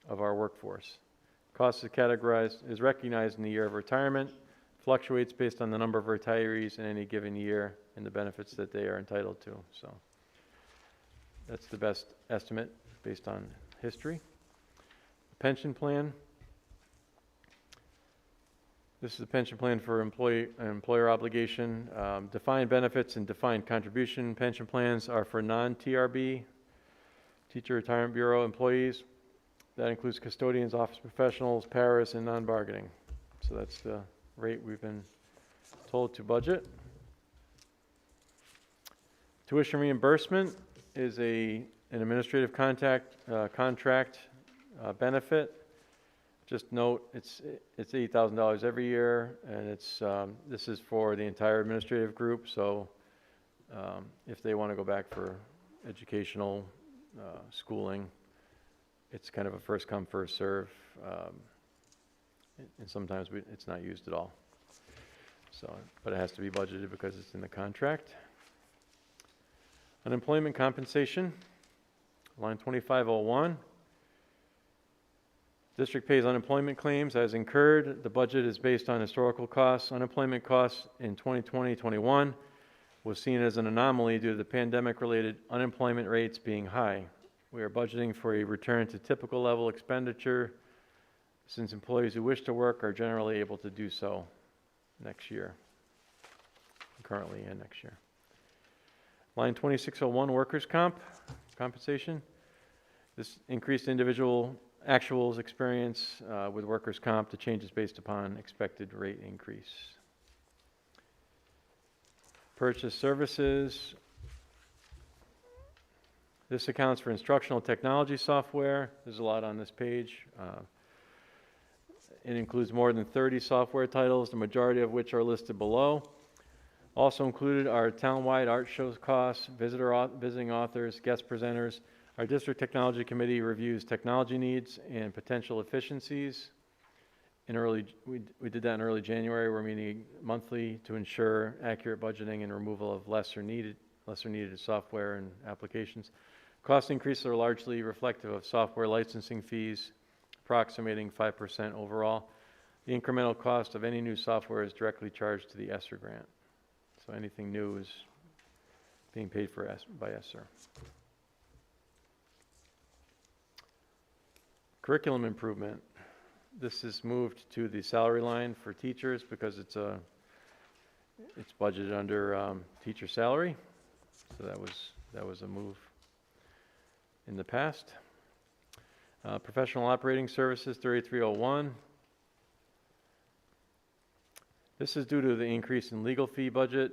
of our workforce. Cost is recognized in the year of retirement, fluctuates based on the number of retirees in any given year and the benefits that they are entitled to. So that's the best estimate based on history. Pension plan. This is a pension plan for employer obligation. Defined benefits and defined contribution pension plans are for non-TRB, Teacher Retirement Bureau employees. That includes custodians, office professionals, paras, and non-bargaining. So that's the rate we've been told to budget. Tuition reimbursement is an administrative contract benefit. Just note, it's $8,000 every year, and this is for the entire administrative group. So if they want to go back for educational schooling, it's kind of a first come, first serve, and sometimes it's not used at all. So, but it has to be budgeted because it's in the contract. Unemployment compensation, line 2501. District pays unemployment claims as incurred. The budget is based on historical costs. Unemployment costs in 2020-21 was seen as an anomaly due to the pandemic-related unemployment rates being high. We are budgeting for a return to typical level expenditure since employees who wish to work are generally able to do so next year, currently and next year. Line 2601, workers' compensation. This increased individual actuals experience with workers' comp. The change is based upon expected rate increase. Purchase services. This accounts for instructional technology software. There's a lot on this page. It includes more than 30 software titles, the majority of which are listed below. Also included are townwide art shows costs, visiting authors, guest presenters. Our district technology committee reviews technology needs and potential efficiencies. We did that in early January. We're meeting monthly to ensure accurate budgeting and removal of lesser needed software and applications. Cost increases are largely reflective of software licensing fees, approximating 5% overall. The incremental cost of any new software is directly charged to the ESSER grant. So anything new is being paid for by ESSER. Curriculum improvement. This is moved to the salary line for teachers because it's budgeted under teacher salary. So that was a move in the past. Professional operating services, 3301. This is due to the increase in legal fee budget,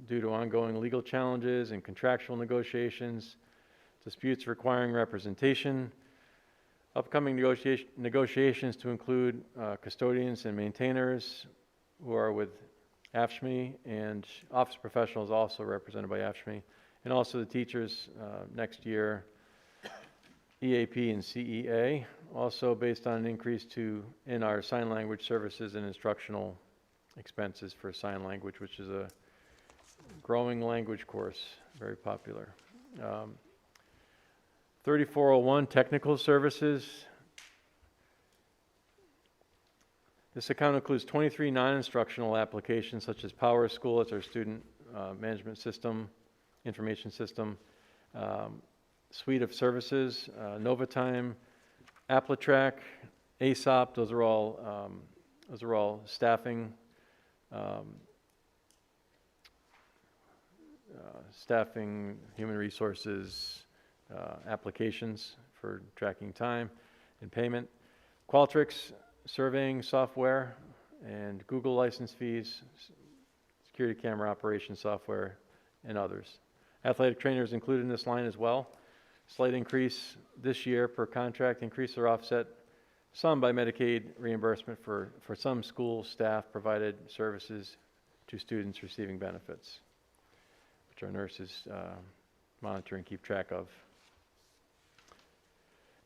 due to ongoing legal challenges and contractual negotiations, disputes requiring representation, upcoming negotiations to include custodians and maintainers who are with AFSCME, and office professionals also represented by AFSCME, and also the teachers next year, EAP and CEA, also based on an increase in our sign language services and instructional expenses for sign language, which is a growing language course, very popular. 3401, technical services. This account includes 23 non-instructional applications such as Power School, it's our student management system, information system, suite of services, NovaTime, Applitrack, ASOP, those are all staffing, human resources, applications for tracking time and payment. Qualtrics, surveying software, and Google license fees, security camera operation software, and others. Athletic trainers included in this line as well. Slight increase this year per contract, increase or offset some by Medicaid reimbursement for some school staff provided services to students receiving benefits, which our nurses monitor and keep track of.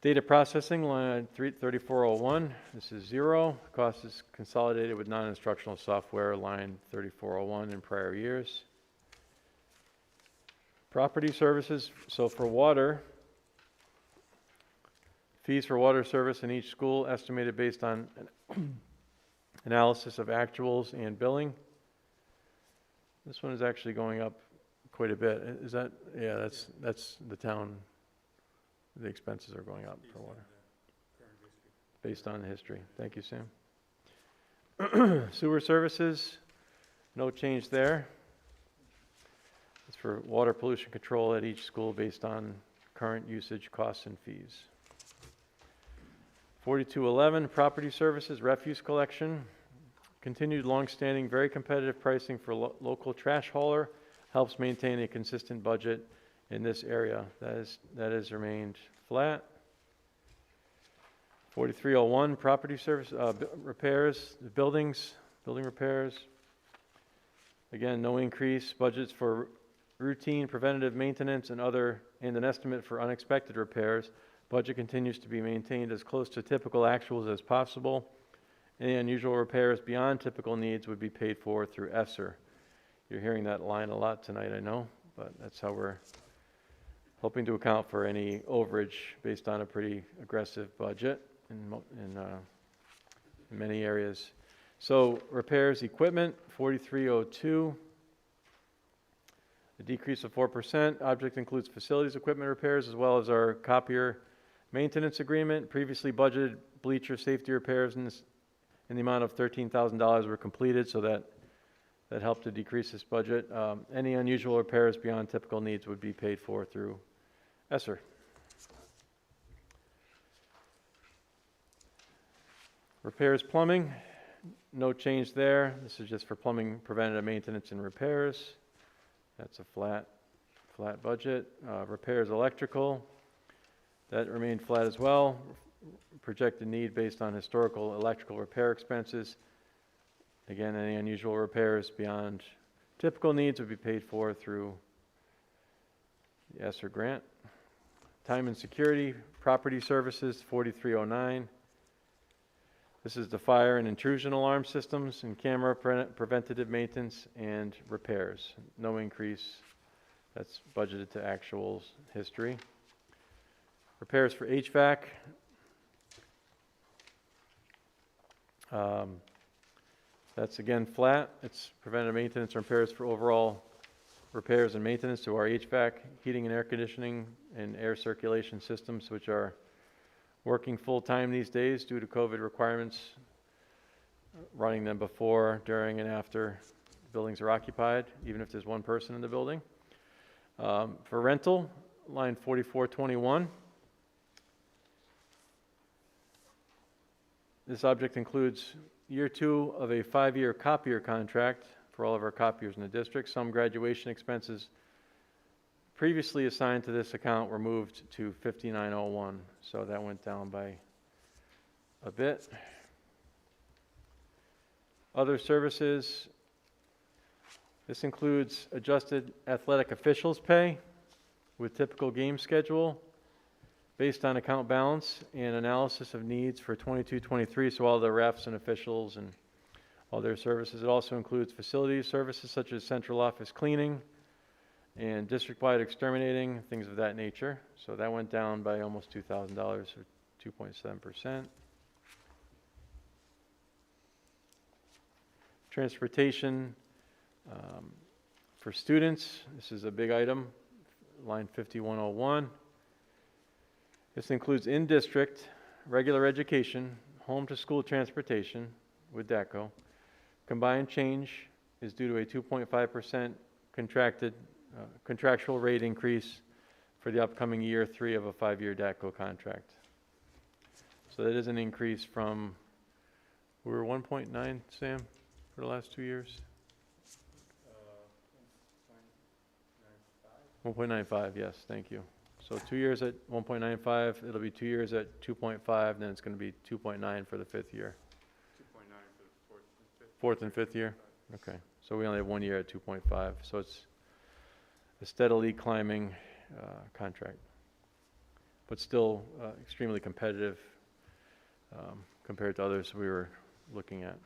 Data processing, line 3401, this is zero. Cost is consolidated with non-instructional software, line 3401 in prior years. Property services, so for water, fees for water service in each school estimated based on analysis of actuals and billing. This one is actually going up quite a bit. Is that, yeah, that's the town. The expenses are going up for water. Based on the history. Thank you, Sam. Sewer services, no change there. It's for water pollution control at each school based on current usage, costs, and fees. 4211, property services, refuse collection. Continued long-standing, very competitive pricing for local trash hauler helps maintain a consistent budget in this area. That has remained flat. 4301, property service, repairs, building repairs. Again, no increase. Budgets for routine preventative maintenance and an estimate for unexpected repairs. Budget continues to be maintained as close to typical actuals as possible. Any unusual repairs beyond typical needs would be paid for through ESSER. You're hearing that line a lot tonight, I know, but that's how we're hoping to account for any overage based on a pretty aggressive budget in many areas. So repairs, equipment, 4302, a decrease of 4%. Object includes facilities equipment repairs as well as our copier maintenance agreement. Previously budgeted bleacher safety repairs in the amount of $13,000 were completed, so that helped to decrease this budget. Any unusual repairs beyond typical needs would be paid for through ESSER. Repairs plumbing, no change there. This is just for plumbing preventative maintenance and repairs. That's a flat budget. Repairs electrical, that remained flat as well. Projected need based on historical electrical repair expenses. Again, any unusual repairs beyond typical needs would be paid for through the ESSER grant. Time and security, property services, 4309. This is the fire and intrusion alarm systems and camera preventative maintenance and repairs. No increase. That's budgeted to actuals history. Repairs for HVAC. That's again flat. It's preventative maintenance and repairs for overall repairs and maintenance to our HVAC, heating and air conditioning, and air circulation systems, which are working full-time these days due to COVID requirements, running them before, during, and after buildings are occupied, even if there's one person in the building. For rental, line 4421. This object includes year 2 of a 5-year copier contract for all of our copiers in the district. Some graduation expenses previously assigned to this account were moved to 5901, so that went down by a bit. Other services, this includes adjusted athletic officials pay with typical game schedule based on account balance and analysis of needs for 22-23, so all the refs and officials and all their services. It also includes facilities services such as central office cleaning and district-wide exterminating, things of that nature. So that went down by almost $2,000, or 2.7%. Transportation for students, this is a big item, line 5101. This includes in-district regular education, home to school transportation with DACO. Combined change is due to a 2.5% contractual rate increase for the upcoming year 3 of a 5-year DACO contract. So that is an increase from, we were 1.9, Sam, for the last 2 years? 1.95, yes, thank you. So 2 years at 1.95, it'll be 2 years at 2.5, then it's going to be 2.9 for the 5th year. 2.9 for the 4th and 5th. 4th and 5th year? Okay, so we only have 1 year at 2.5, so it's a steadily climbing contract, but still extremely competitive compared to others we were looking at.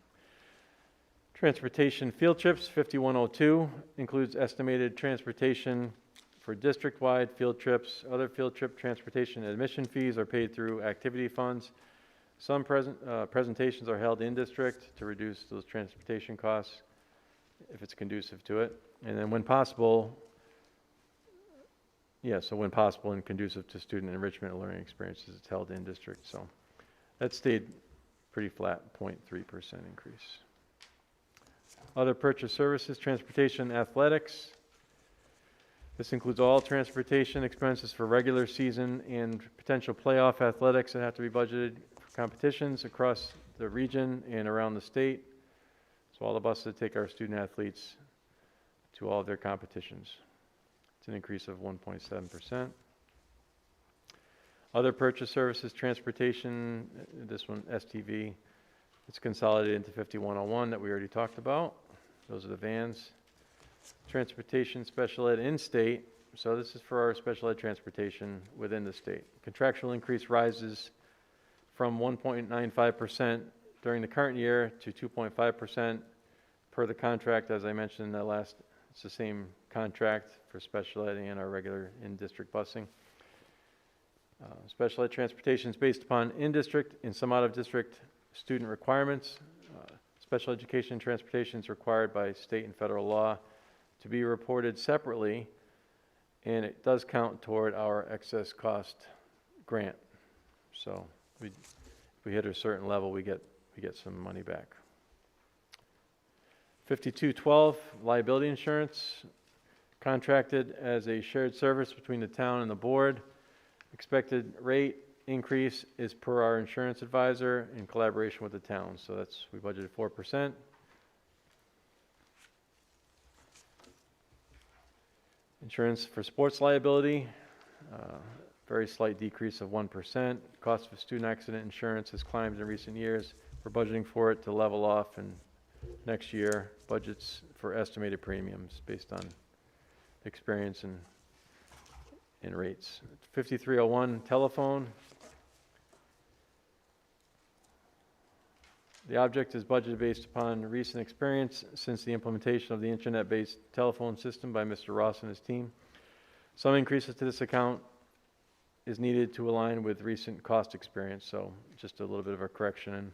Transportation field trips, 5102, includes estimated transportation for district-wide field trips. Other field trip transportation admission fees are paid through activity funds. Some presentations are held in district to reduce those transportation costs if it's conducive to it. And then when possible, so when possible and conducive to student enrichment and learning experiences, it's held in district. So that stayed pretty flat, 0.3% increase. Other purchase services, transportation, athletics. This includes all transportation expenses for regular season and potential playoff athletics that have to be budgeted for competitions across the region and around the state. So all the buses that take our student athletes to all of their competitions. It's an increase of 1.7%. Other purchase services, transportation, this one, STV, it's consolidated into 5101 that we already talked about. Those are the vans. Transportation, special ed in-state, so this is for our special ed transportation within the state. Contractual increase rises from 1.95% during the current year to 2.5% per the contract, as I mentioned in the last, it's the same contract for special ed and our regular in-district busing. Special ed transportation is based upon in-district and some out-of-district student requirements. Special education transportation is required by state and federal law to be reported separately, and it does count toward our excess cost grant. So if we hit a certain level, we get some money back. 5212, liability insurance, contracted as a shared service between the town and the board. Expected rate increase is per our insurance advisor in collaboration with the town. So that's, we budgeted 4%. Insurance for sports liability, very slight decrease of 1%. Cost of student accident insurance has climbed in recent years. We're budgeting for it to level off in next year. Budgets for estimated premiums based on experience and rates. 5301, telephone. The object is budgeted based upon recent experience since the implementation of the internet-based telephone system by Mr. Ross and his team. Some increases to this account is needed to align with recent cost experience, so just a little bit of a correction in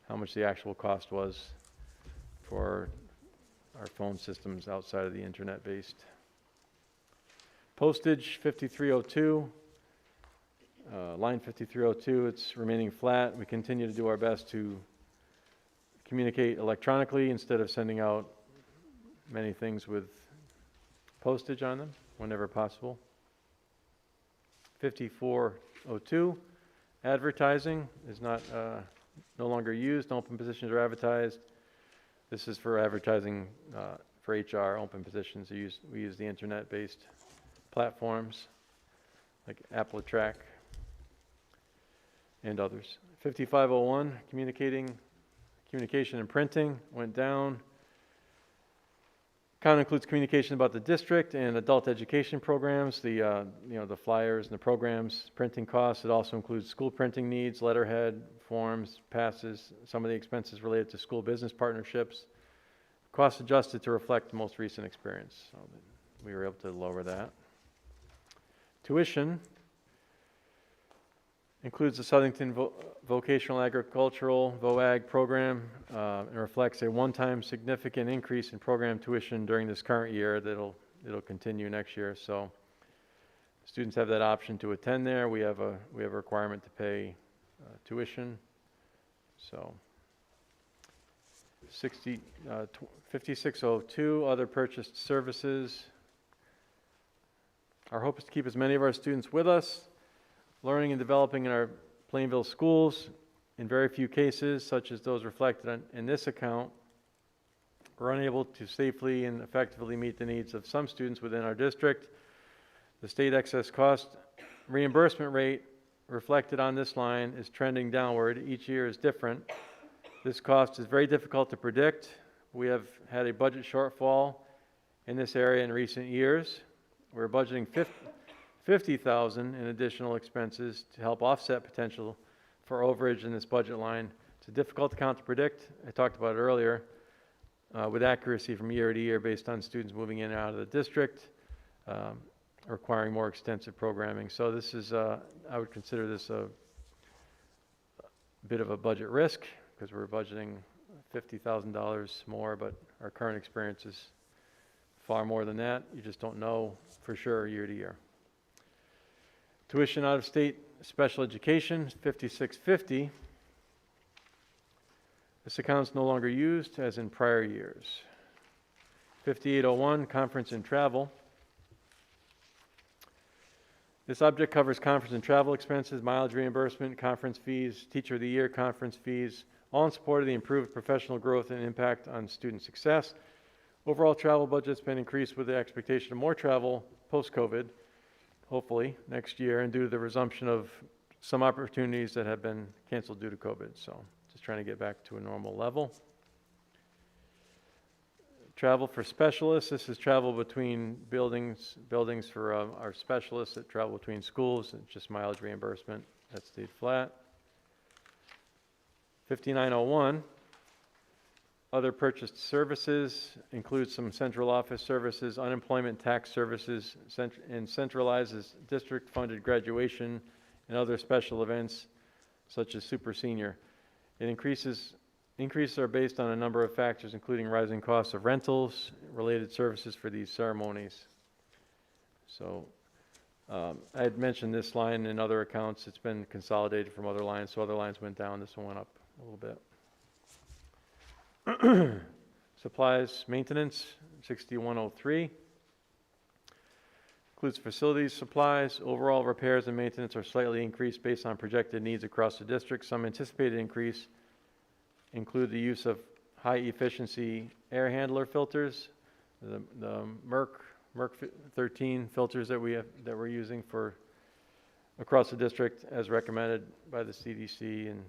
how much the actual cost was for our phone systems outside of the internet-based. Postage, 5302. Line 5302, it's remaining flat. We continue to do our best to communicate electronically instead of sending out many things with postage on them whenever possible. 5402, advertising is no longer used. Open positions are advertised. This is for advertising for HR open positions. We use the internet-based platforms like Appletrack and others. 5501, communication and printing went down. Account includes communication about the district and adult education programs, the flyers and the programs, printing costs. It also includes school printing needs, letterhead, forms, passes, some of the expenses related to school business partnerships. Costs adjusted to reflect the most recent experience. So we were able to lower that. Tuition includes the Southington Vocational Agricultural VOAG program and reflects a one-time significant increase in program tuition during this current year that'll continue next year. So students have that option to attend there. We have a requirement to pay tuition. So 5602, other purchased services. Our hope is to keep as many of our students with us, learning and developing in our Plainville schools. In very few cases, such as those reflected in this account, we're unable to safely and effectively meet the needs of some students within our district. The state excess cost reimbursement rate reflected on this line is trending downward. Each year is different. This cost is very difficult to predict. We have had a budget shortfall in this area in recent years. We're budgeting $50,000 in additional expenses to help offset potential for overage in this budget line. It's a difficult account to predict. I talked about it earlier, with accuracy from year to year based on students moving in and out of the district, requiring more extensive programming. So this is, I would consider this a bit of a budget risk because we're budgeting $50,000 more, but our current experience is far more than that. You just don't know for sure year to year. Tuition out of state special education, $56.50. This account is no longer used as in prior years. 5801, conference and travel. This object covers conference and travel expenses, mileage reimbursement, conference fees, teacher of the year, conference fees, all in support of the improved professional growth and impact on student success. Overall travel budget's been increased with the expectation of more travel post-COVID, hopefully next year, and due to the resumption of some opportunities that have been canceled due to COVID. So just trying to get back to a normal level. Travel for specialists. This is travel between buildings for our specialists that travel between schools. It's just mileage reimbursement. That stayed flat. 5901. Other purchased services includes some central office services, unemployment tax services, and centralizes district-funded graduation and other special events such as Super Senior. It increases are based on a number of factors, including rising costs of rentals, related services for these ceremonies. So I had mentioned this line in other accounts. It's been consolidated from other lines, so other lines went down. This one went up a little bit. Supplies maintenance, 6103. Includes facilities, supplies. Overall repairs and maintenance are slightly increased based on projected needs across the district. Some anticipated increase include the use of high efficiency air handler filters, the Merck 13 filters that we're using for across the district as recommended by the CDC and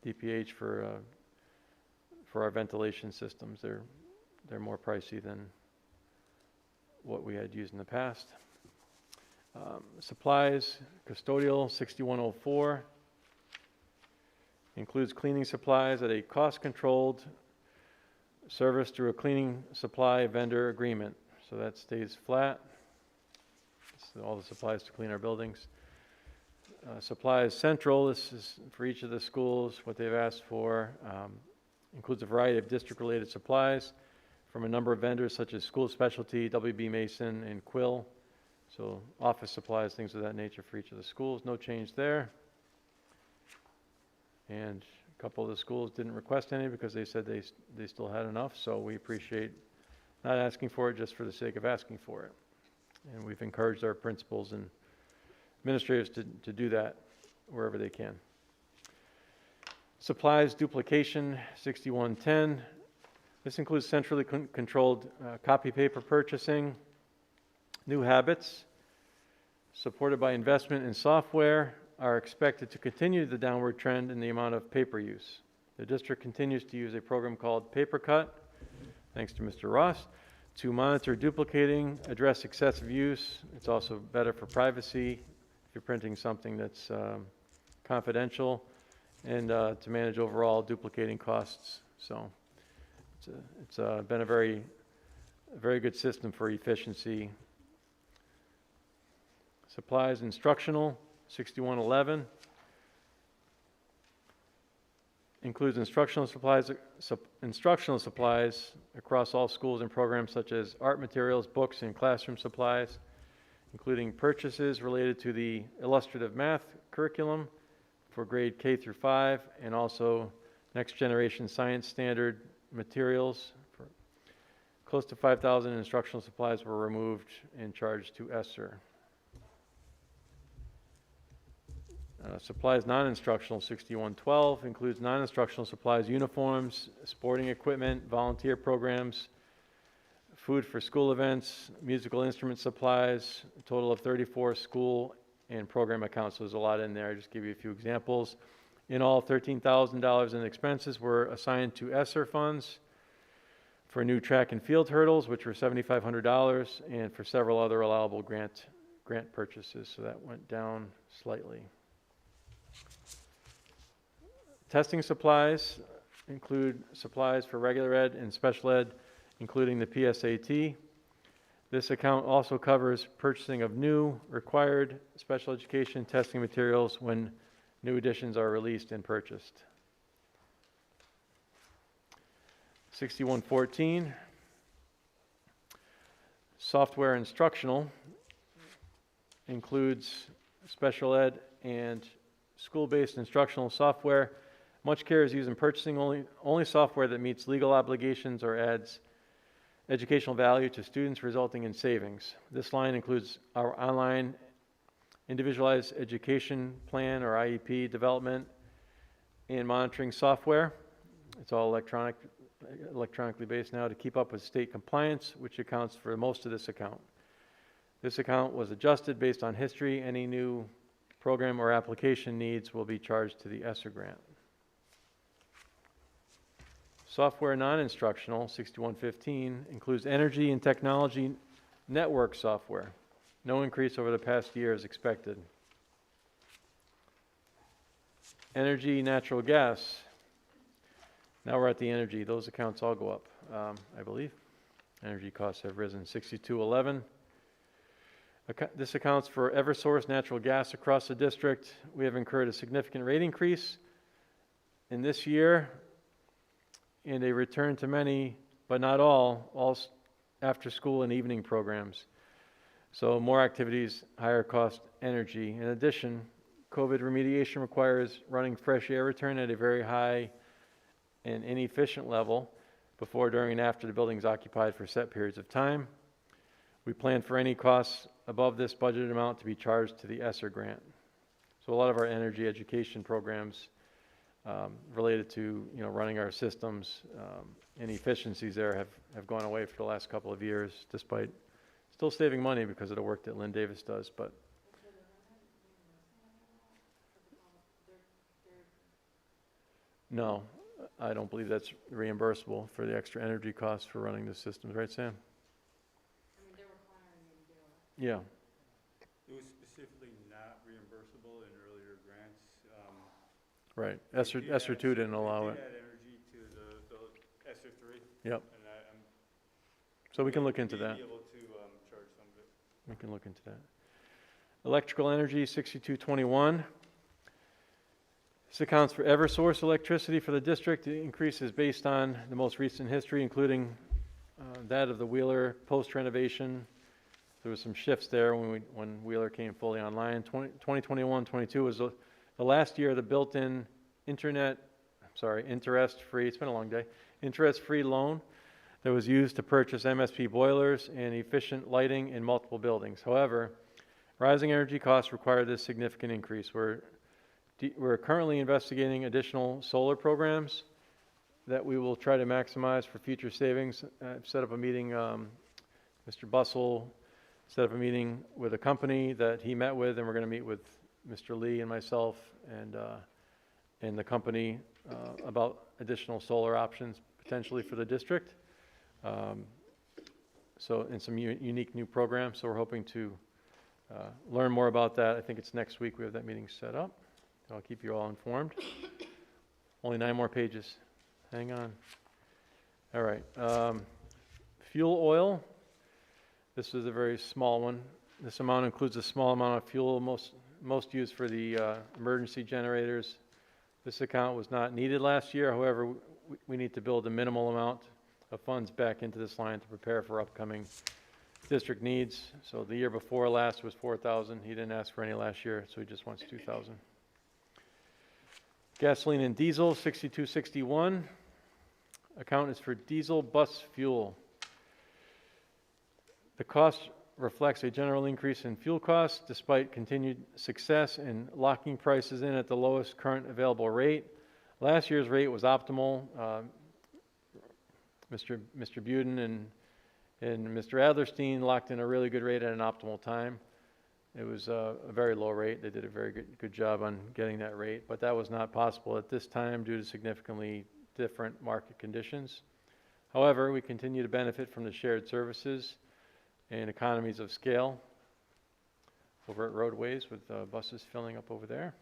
DPH for our ventilation systems. They're more pricey than what we had used in the past. Supplies, custodial, 6104. Includes cleaning supplies at a cost-controlled service through a cleaning supply vendor agreement. So that stays flat. So all the supplies to clean our buildings. Supplies central, this is for each of the schools, what they've asked for. Includes a variety of district-related supplies from a number of vendors such as School Specialty, WB Mason, and Quill. So office supplies, things of that nature for each of the schools. No change there. And a couple of the schools didn't request any because they said they still had enough. So we appreciate not asking for it just for the sake of asking for it. And we've encouraged our principals and administrators to do that wherever they can. Supplies duplication, 6110. This includes centrally controlled copy paper purchasing, new habits, supported by investment in software, are expected to continue the downward trend in the amount of paper use. The district continues to use a program called PaperCut, thanks to Mr. Ross, to monitor duplicating, address excessive use. It's also better for privacy if you're printing something that's confidential, and to manage overall duplicating costs. So it's been a very good system for efficiency. Supplies instructional, 6111. Includes instructional supplies across all schools and programs such as art materials, books, and classroom supplies, including purchases related to the illustrative math curriculum, for grade K through 5, and also next generation science standard materials. For close to 5,000 instructional supplies were removed and charged to ESSER. Supplies non-instructional, 6112, includes non-instructional supplies, uniforms, sporting equipment, volunteer programs, food for school events, musical instrument supplies, a total of 34 school and program accounts. So there's a lot in there. I'll just give you a few examples. In all, $13,000 in expenses were assigned to ESSER funds for new track and field hurdles, which were $7,500, and for several other allowable grant purchases. So that went down slightly. Testing supplies include supplies for regular ed and special ed, including the PSAT. This account also covers purchasing of new required special education testing materials when new editions are released and purchased. 6114, software instructional, includes special ed and school-based instructional software. Much care is used in purchasing only software that meets legal obligations or adds educational value to students, resulting in savings. This line includes our online individualized education plan or IEP development and monitoring software. It's all electronically based now to keep up with state compliance, which accounts for most of this account. This account was adjusted based on history. Any new program or application needs will be charged to the ESSER grant. Software non-instructional, 6115, includes energy and technology network software. No increase over the past year is expected. Energy, natural gas. Now we're at the energy. Those accounts all go up, I believe. Energy costs have risen, 6211. This accounts for Eversource natural gas across the district. We have incurred a significant rate increase in this year, and a return to many, but not all after school and evening programs. So more activities, higher cost energy. In addition, COVID remediation requires running fresh air return at a very high and inefficient level before, during, and after the building is occupied for set periods of time. We plan for any costs above this budgeted amount to be charged to the ESSER grant. So a lot of our energy education programs related to running our systems and efficiencies there have gone away for the last couple of years, despite still saving money because of the work that Lynn Davis does. But no, I don't believe that's reimbursable for the extra energy costs for running the systems, right, Sam? I mean, they're requiring you to do it. Yeah. It was specifically not reimbursable in earlier grants. Right. ESSER 2 didn't allow it. They did add energy to the ESSER 3. Yep. And So we can look into be that. able to charge some of it. We can look into that. Electrical energy, 6221. This accounts for Eversource electricity for the district. The increase is based on the most recent history, including that of the Wheeler post-renovation. There was some shifts there when Wheeler came fully online. 2021-22 was the last year of the built-in interest-free, it's been a long day, interest-free loan that was used to purchase MSP boilers and efficient lighting in multiple buildings. However, rising energy costs require this significant increase. We're currently investigating additional solar programs that we will try to maximize for future savings. I've set up a meeting, Mr. Bussell set up a meeting with a company that he met with, and we're going to meet with Mr. Lee and myself and the company about additional solar options potentially for the district. So in some unique new programs. So we're hoping to learn more about that. I think it's next week we have that meeting set up. I'll keep you all informed. Only 9 more pages. Hang on. All right. Fuel oil. This is a very small one. This amount includes a small amount of fuel, most used for the emergency generators. This account was not needed last year. However, we need to build a minimal amount of funds back into this line to prepare for upcoming district needs. So the year before last was $4,000. He didn't ask for any last year, so he just wants $2,000. Gasoline and diesel, 6261. Account is for diesel bus fuel. The cost reflects a general increase in fuel costs despite continued success in locking prices in at the lowest current available rate. Last year's rate was optimal. Mr. Buden and Mr. Adlerstein locked in a really good rate at an optimal time. It was a very low rate. They did a very good job on getting that rate, but that was not possible at this time due to significantly different market conditions. However, we continue to benefit from the shared services and economies of scale over at roadways with buses filling up over there.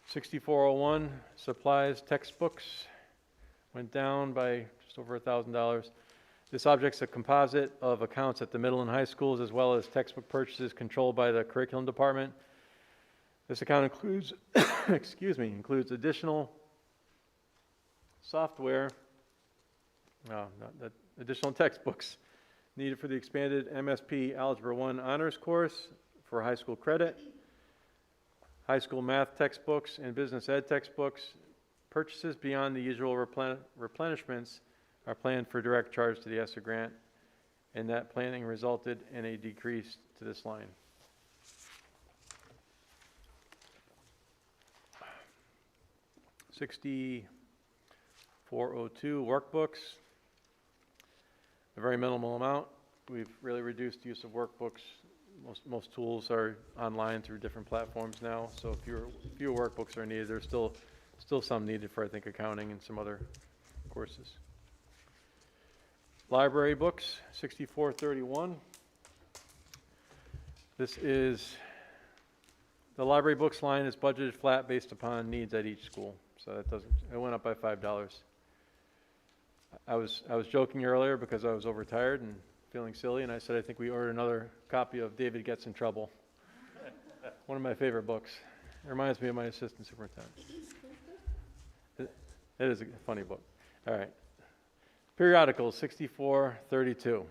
6401, supplies, textbooks, went down by just over $1,000. This object's a composite of accounts at the middle and high schools as well as textbook purchases controlled by the curriculum department. This account includes, includes additional software, additional textbooks needed for the expanded MSP Algebra 1 honors course for high school credit, high school math textbooks, and business ed textbooks. Purchases beyond the usual replenishments are planned for direct charge to the ESSER grant, and that planning resulted in a decrease to this line. $6402 workbooks, a very minimal amount. We've really reduced the use of workbooks. Most tools are online through different platforms now, so fewer workbooks are needed. There's still some needed for, I think, accounting and some other courses. Library books, 6431. This is, the library books line is budgeted flat based upon needs at each school, so it went up by $5. I was joking earlier because I was overtired and feeling silly, and I said I think we ordered another copy of David Gets in Trouble. One of my favorite books. It reminds me of my assistant superintendent. It is a funny book. All right. Periodicals, 6432.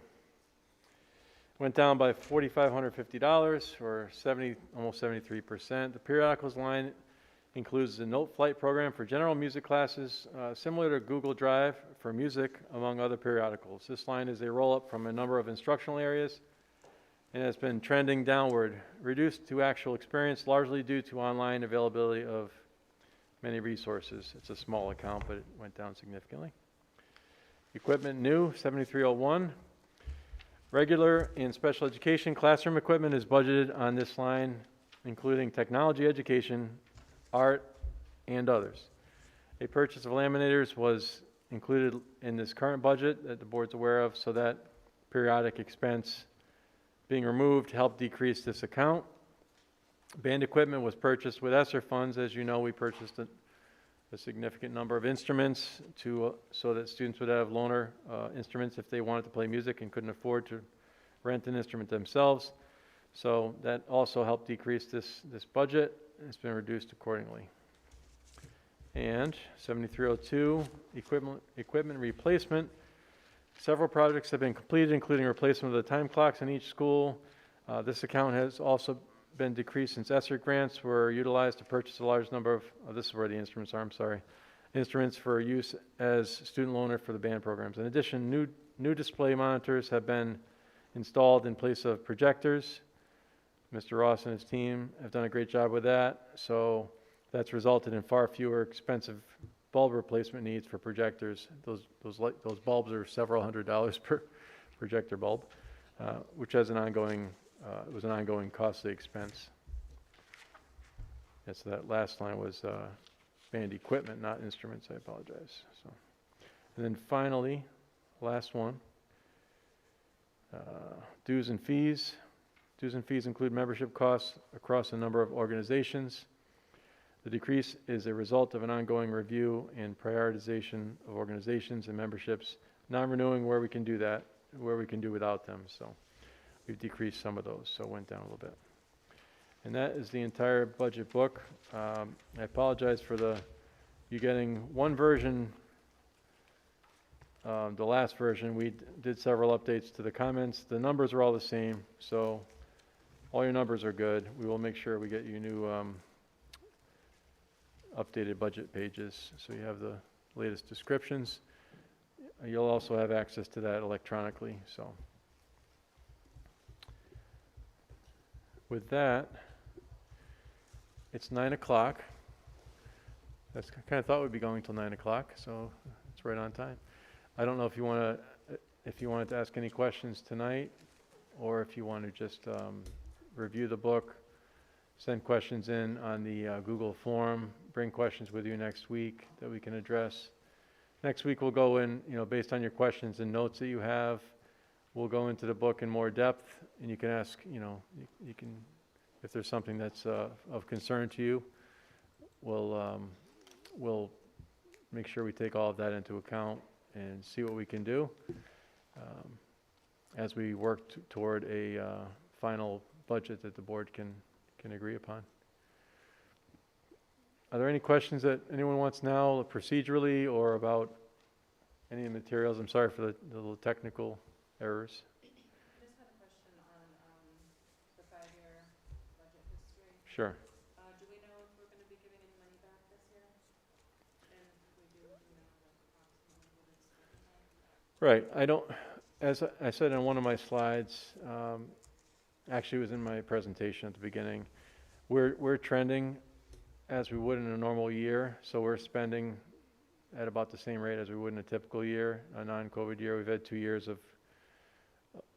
Went down by $4,550 or almost 73%. The periodicals line includes the Note Flight program for general music classes, similar to Google Drive for music, among other periodicals. This line is a roll-up from a number of instructional areas and has been trending downward, reduced to actual experience, largely due to online availability of many resources. It's a small account, but it went down significantly. Equipment new, 7301. Regular and special education classroom equipment is budgeted on this line, including technology education, art, and others. A purchase of laminators was included in this current budget that the board's aware of, so that periodic expense being removed helped decrease this account. Band equipment was purchased with ESSER funds. As you know, we purchased a significant number of instruments so that students would have loaner instruments if they wanted to play music and couldn't afford to rent an instrument themselves. So that also helped decrease this budget. It's been reduced accordingly. And 7302, equipment replacement. Several projects have been completed, including replacement of the time clocks in each school. This account has also been decreased since ESSER grants were utilized to purchase a large number of, this is where the instruments are, I'm sorry, instruments for use as student loaner for the band programs. In addition, new display monitors have been installed in place of projectors. Mr. Ross and his team have done a great job with that, so that's resulted in far fewer expensive bulb replacement needs for projectors. Those bulbs are several $100s per projector bulb, which has an ongoing it was an ongoing costly expense. Yeah, so that last line was band equipment, not instruments. I apologize. So, and then finally, last one, dues and fees. Dues and fees include membership costs across a number of organizations. The decrease is a result of an ongoing review and prioritization of organizations and memberships, non-renewing where we can do that, where we can do without them. So we've decreased some of those, so it went down a little bit. And that is the entire budget book. I apologize for you getting one version. The last version, we did several updates to the comments. The numbers are all the same, so all your numbers are good. We will make sure we get you new updated budget pages, so you have the latest descriptions. You'll also have access to that electronically, so. With that, it's 9 o'clock. That's, I kind of thought we'd be going till 9 o'clock, so it's right on time. I don't know if you want to, if you wanted to ask any questions tonight, or if you want to just review the book, send questions in on the Google form, bring questions with you next week that we can address. Next week we'll go in, based on your questions and notes that you have, we'll go into the book in more depth, and you can ask, you can, if there's something that's of concern to you, we'll make sure we take all of that into account and see what we can do as we work toward a final budget that the board can agree upon. Are there any questions that anyone wants now procedurally or about any of the materials? I'm sorry for the little technical errors. I just had a question on the 5-year budget history. Sure. Do we know if we're going to be giving any money back this year? And if we do, approximately what it's looking like? Right. I don't, as I said in one of my slides, actually it was in my presentation at the beginning, we're trending as we would in a normal year, so we're spending at about the same rate as we would in a typical year, a non-COVID year. We've had 2 years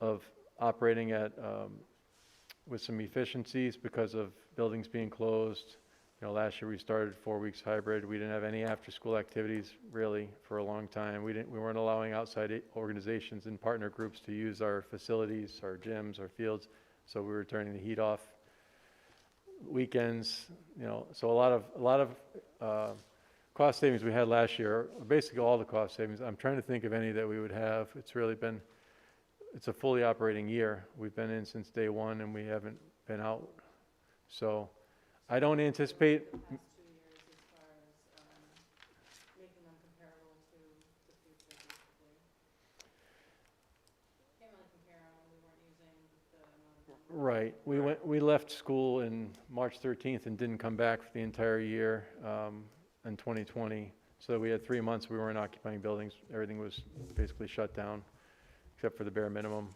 of operating at with some efficiencies because of buildings being closed. Last year we started 4 weeks hybrid. We didn't have any after-school activities really for a long time. We weren't allowing outside organizations and partner groups to use our facilities, our gyms, our fields, so we were turning the heat off. Weekends, so a lot of cost savings we had last year, basically all the cost savings. I'm trying to think of any that we would have. It's a fully operating year. We've been in since day one and we haven't been out. So I don't anticipate. The past 2 years as far as making them comparable to the future, basically. Can't really compare them when we weren't using the amount of money. Right. We left school in March 13th and didn't come back for the entire year in 2020. So we had 3 months we weren't occupying buildings. Everything was basically shut down except for the bare minimum.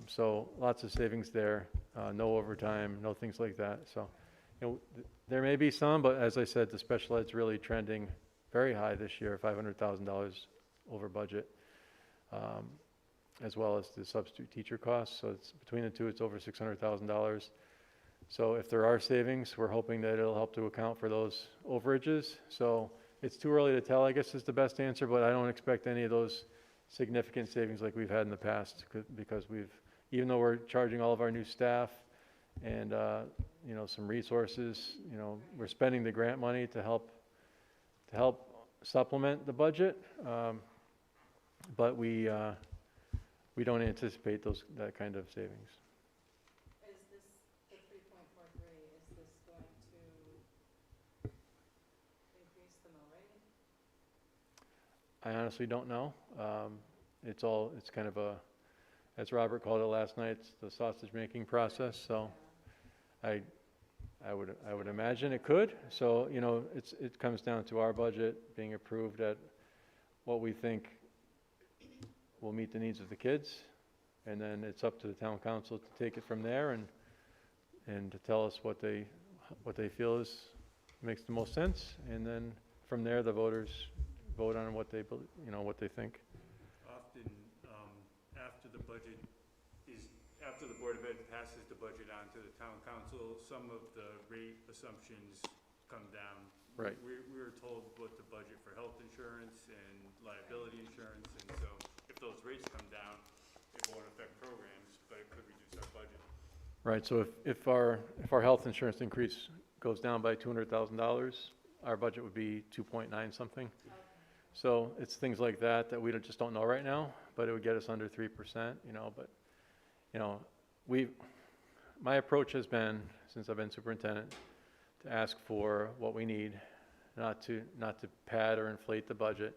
So lots of savings there, no overtime, no things like that. So there may be some, but as I said, the special ed's really trending very high this year, $500,000 over budget, as well as the substitute teacher costs. So it's between the two, it's over $600,000. So if there are savings, we're hoping that it'll help to account for those overages. So it's too early to tell, I guess is the best answer, but I don't expect any of those significant savings like we've had in the past, because even though we're charging all of our new staff and some resources, we're spending the grant money to help supplement the budget, but we don't anticipate that kind of savings. Is this, the 3.43, is this going to increase the mill rate? I honestly don't know. It's kind of as Robert called it last night, it's the sausage making process. So I would imagine it could. So, it comes down to our budget being approved at what we think will meet the needs of the kids. And then it's up to the town council to take it from there and to tell us what they feel makes the most sense. And then from there, the voters vote on what they think. Often, after the Board of Ed passes the budget on to the town council, some of the rate assumptions come down. Right. We were told what the budget for health insurance and liability insurance, and so if those rates come down, it won't affect programs, but it could reduce our budget. Right. So if our health insurance increase goes down by $200,000, our budget would be 2.9 something. Okay. So it's things like that we just don't know right now, but it would get us under 3%, but, my approach has been, since I've been superintendent, to ask for what we need, not to pad or inflate the budget,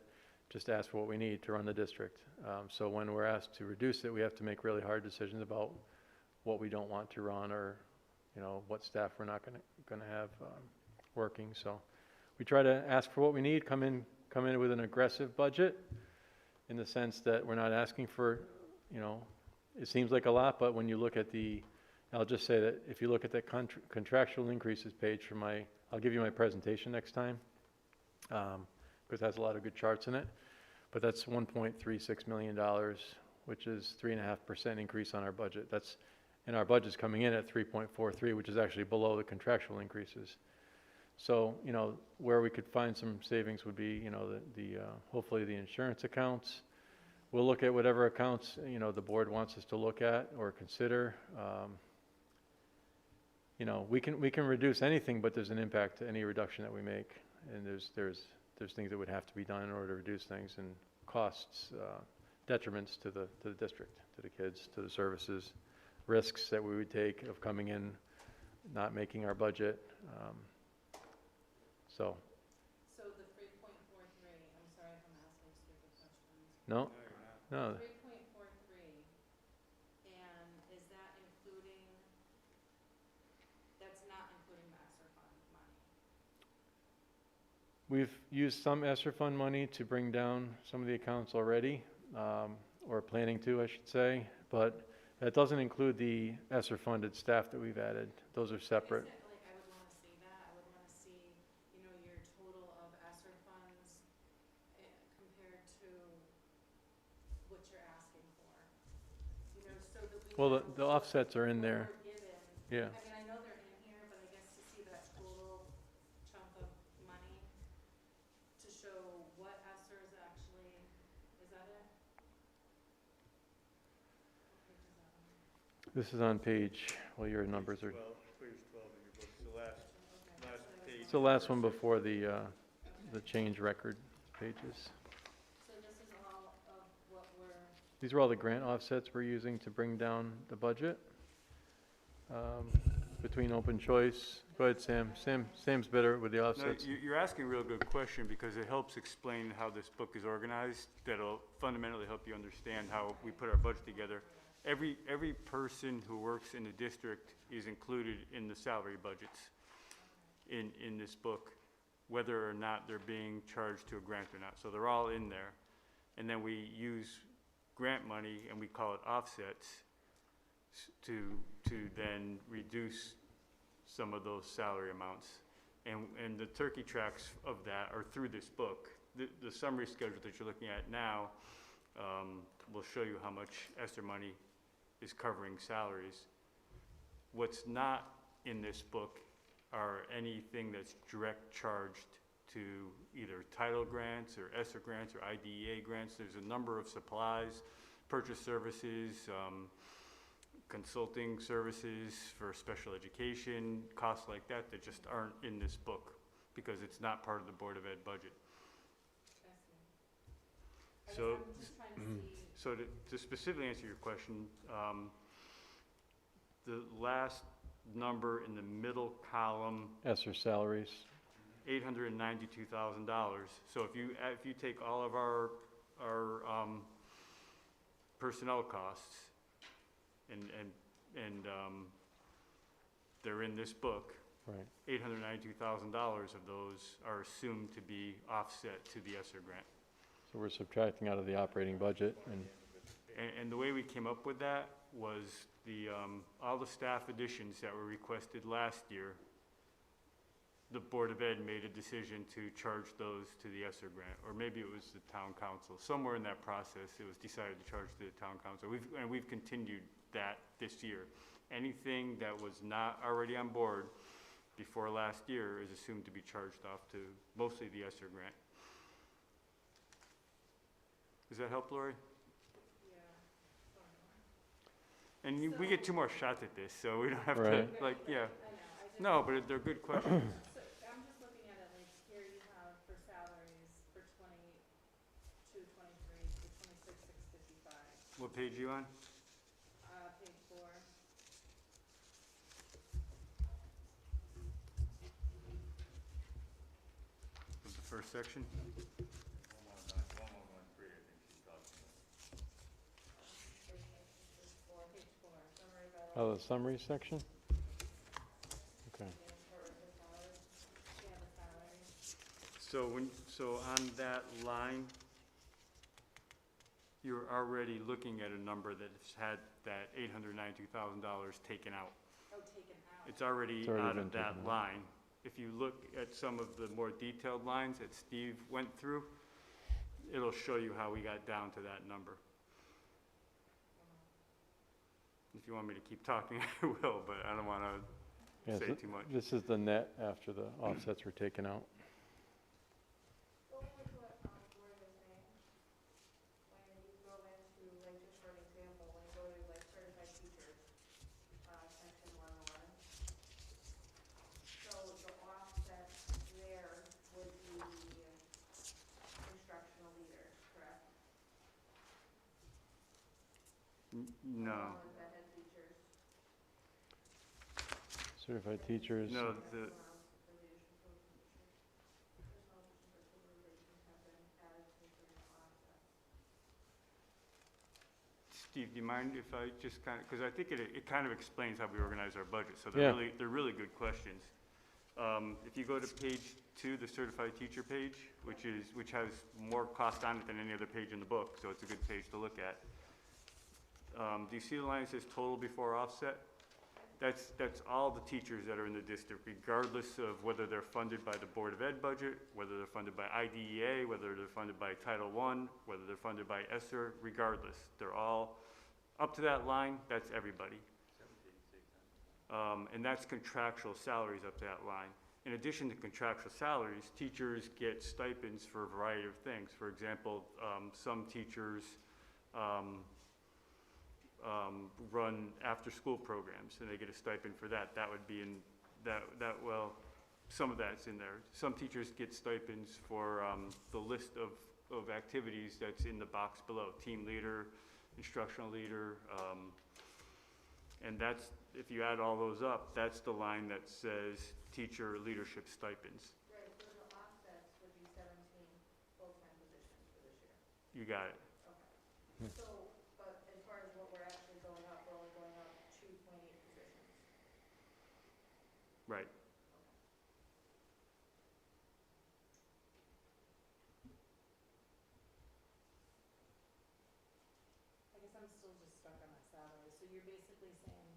just ask for what we need to run the district. So when we're asked to reduce it, we have to make really hard decisions about what we don't want to run, or, what staff we're not gonna have working. So we try to ask for what we need, come in with an aggressive budget, in the sense that we're not asking for, you know, it seems like a lot, but when you look at I'll just say that if you look at the contractual increases page from I'll give you my presentation next time, because it has a lot of good charts in it, but that's $1.36 million, which is 3.5% increase on our budget. And our budget's coming in at 3.43, which is actually below the contractual increases. So, you know, where we could find some savings would be, you know, hopefully the insurance accounts. We'll look at whatever accounts, you know, the board wants us to look at or consider. You know, we can reduce anything, but there's an impact to any reduction that we make, and there's things that would have to be done in order to reduce things, and costs, detriments to the district, to the kids, to the services, risks that we would take of coming in, not making our budget. So So the 3.43, I'm sorry if I'm asking stupid questions. no, No, you're not. no, 3.43, and is that including, that's not including the ESSER fund money? we've used some ESSER fund money to bring down some of the accounts already, or planning to, I should say, but that doesn't include the ESSER funded staff that we've added. Those are separate. Isn't it, like, I would want to see that, I would want to see, you know, your total of ESSER funds compared to what you're asking for. You know, so that we Well, know the offsets are in what there. we're given. Yeah. I mean, I know they're in here, but I guess to see that total chunk of money, to show what ESSER is actually, is that it? What page is that on? This is on page, well, your numbers are, 12, page 12 in your book, it's the last Okay, that's what I was page. it's the last one before the change record pages. So this is all of what we're, These are all the grant offsets we're using to bring down the budget. Between open choice, go ahead, Sam. Sam's better with the No, offsets. you're asking a real good question, because it helps explain how this book is organized. That'll fundamentally help you understand how we put our budget together. Every person who works in the district is included in the salary budgets in this book, whether or not they're being charged to a grant or not. So they're all in there. And then we use grant money, and we call it offsets, to then reduce some of those salary amounts. And the turkey tracks of that are through this book. The summary schedule that you're looking at now will show you how much ESSER money is covering salaries. What's not in this book are anything that's direct charged to either title grants or ESSER grants or IDEA grants. There's a number of supplies, purchase services, consulting services for special education, costs like that just aren't in this book because it's not part of the Board of Ed budget. I see. I So- guess I'm just trying to see, So to specifically answer your question, the last number in the middle column, ESSER salaries. $892,000. So if you take all of our personnel costs and they're in this book, Right. $892,000 of those are assumed to be offset to the ESSER grant. So we're subtracting out of the operating budget, and And the way we came up with that was all the staff additions that were requested last year, the Board of Ed made a decision to charge those to the ESSER grant, or maybe it was the town council. Somewhere in that process, it was decided to charge to the town council. We've continued that this year. Anything that was not already on board before last year is assumed to be charged off to mostly the ESSER grant. Does that help, Lori? yeah. And we get 2 more shots at this, so we don't have Right. to, like, yeah. I know, I just. No, but they're good questions. So I'm just looking at it, like, here you have for salaries for 22, 23, for 26, 655, What page are you on? page 4. Of the first section? Page 4, summary by oh, the summary section? Okay. Yeah, the salaries. So on that line, you're already looking at a number that's had that $892,000 taken out. Oh, taken out. It's already It's already out been of that taken out. line. If you look at some of the more detailed lines that Steve went through, it'll show you how we got down to that number. If you want me to keep talking, I will, but I don't want to Yeah, say so too much. this is the net after the offsets were taken out. Going with what Gordon was saying, when you go into, like, just for an example, when you go to like certified teachers, section 101, so the offset there would be instructional leaders, correct? No, Ones that had teachers. Certified teachers. no, the, The leadership of the teachers. Personnel positions or civil relations have been added to the offset. Steve, do you mind if I just kind of, because I think it kind of explains how we organize our budget, so Yeah. they're really good questions. If you go to page 2, the certified teacher page, which has more cost on it than any other page in the book, so it's a good page to look at. Do you see the line that says total before offset? That's all the teachers that are in the district, regardless of whether they're funded by the Board of Ed budget, whether they're funded by IDEA, whether they're funded by Title I, whether they're funded by ESSER, regardless. They're all, up to that line, that's everybody. And that's contractual salaries up to that line. In addition to contractual salaries, teachers get stipends for a variety of things. For example, some teachers run after-school programs, and they get a stipend for that. That would be in, well, some of that's in there. Some teachers get stipends for the list of activities that's in the box below. Team leader, instructional leader, and that's, if you add all those up, that's the line that says teacher leadership stipends. Right, so the offsets would be 17 full-time positions for this year. You got it. Okay. So, but as far as what we're actually going up, we're only going up 2.8 positions. Right. I guess I'm still just stuck on that salary, so you're basically saying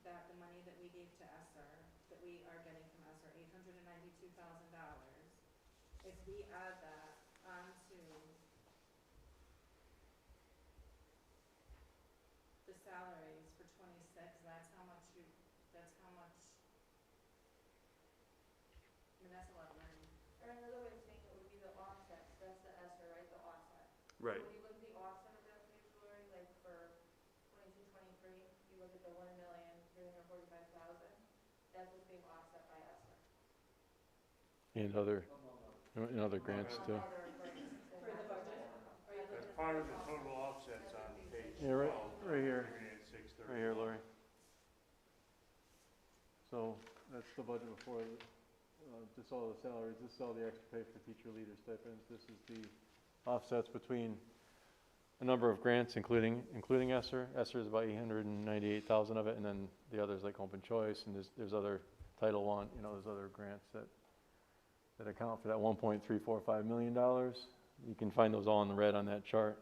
that the money that we gave to ESSER, that we are getting from ESSER, $892,000, if we add that onto the salaries for 26, that's how much, I mean, that's a lot of money. Or another way of saying it would be the offsets, that's the ESSER, right, the offset. Right. So when you look at the offset of that page, Lori, like for 22, 23, you look at the 1,345,000, that's what's being offset by ESSER. And other grants too. Other grants. For the budget? Are you That's looking at part of the the total offsets on page Yeah, 12. right here. $3,630. Right here, Lori. So that's the budget before, just all the salaries, this is all the extra pay for teacher leader stipends. This is the offsets between a number of grants, including ESSER. ESSER is about 898,000 of it, and then the others like Open Choice, and there's other Title I, there's other grants that account for that $1.345 million. You can find those all in the red on that chart.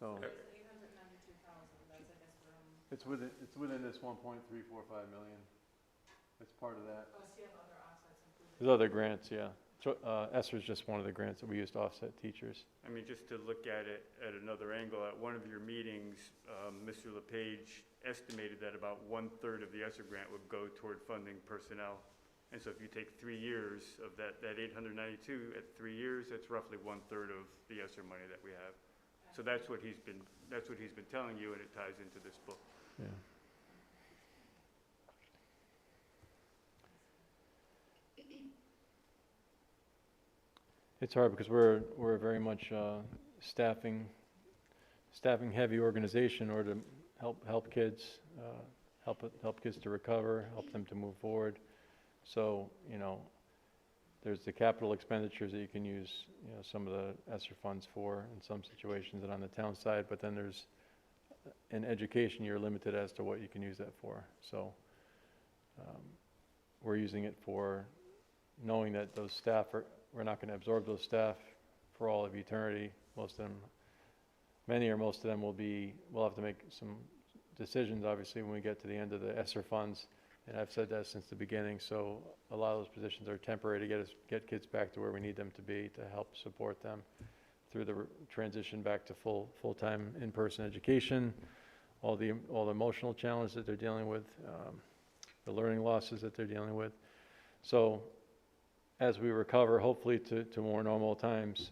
So There's 892,000, that's, I guess, from, it's within this 1.345 million. It's part of that. oh, so you have other offsets included. There's other grants, yeah. ESSER is just one of the grants that we use to offset teachers. I mean, just to look at it at another angle, at one of your meetings, Mr. LePage estimated that about 1/3 of the ESSER grant would go toward funding personnel. And so if you take 3 years of that 892 at 3 years, that's roughly 1/3 of the ESSER money that we have. So that's what he's been telling you, and it ties into this book. Yeah. It's hard because we're very much staffing heavy organization in order to help kids, help kids to recover, help them to move forward. So, there's the capital expenditures that you can use, some of the ESSER funds for in some situations and on the town side, but then there's in education, you're limited as to what you can use that for. So we're using it for knowing that those staff we're not going to absorb those staff for all of eternity. Most of them, many or most of them we'll have to make some decisions, obviously, when we get to the end of the ESSER funds. And I've said that since the beginning. So a lot of those positions are temporary to get kids back to where we need them to be, to help support them through the transition back to full-time in-person education, all the emotional challenges that they're dealing with, the learning losses that they're dealing with. So as we recover, hopefully to more normal times,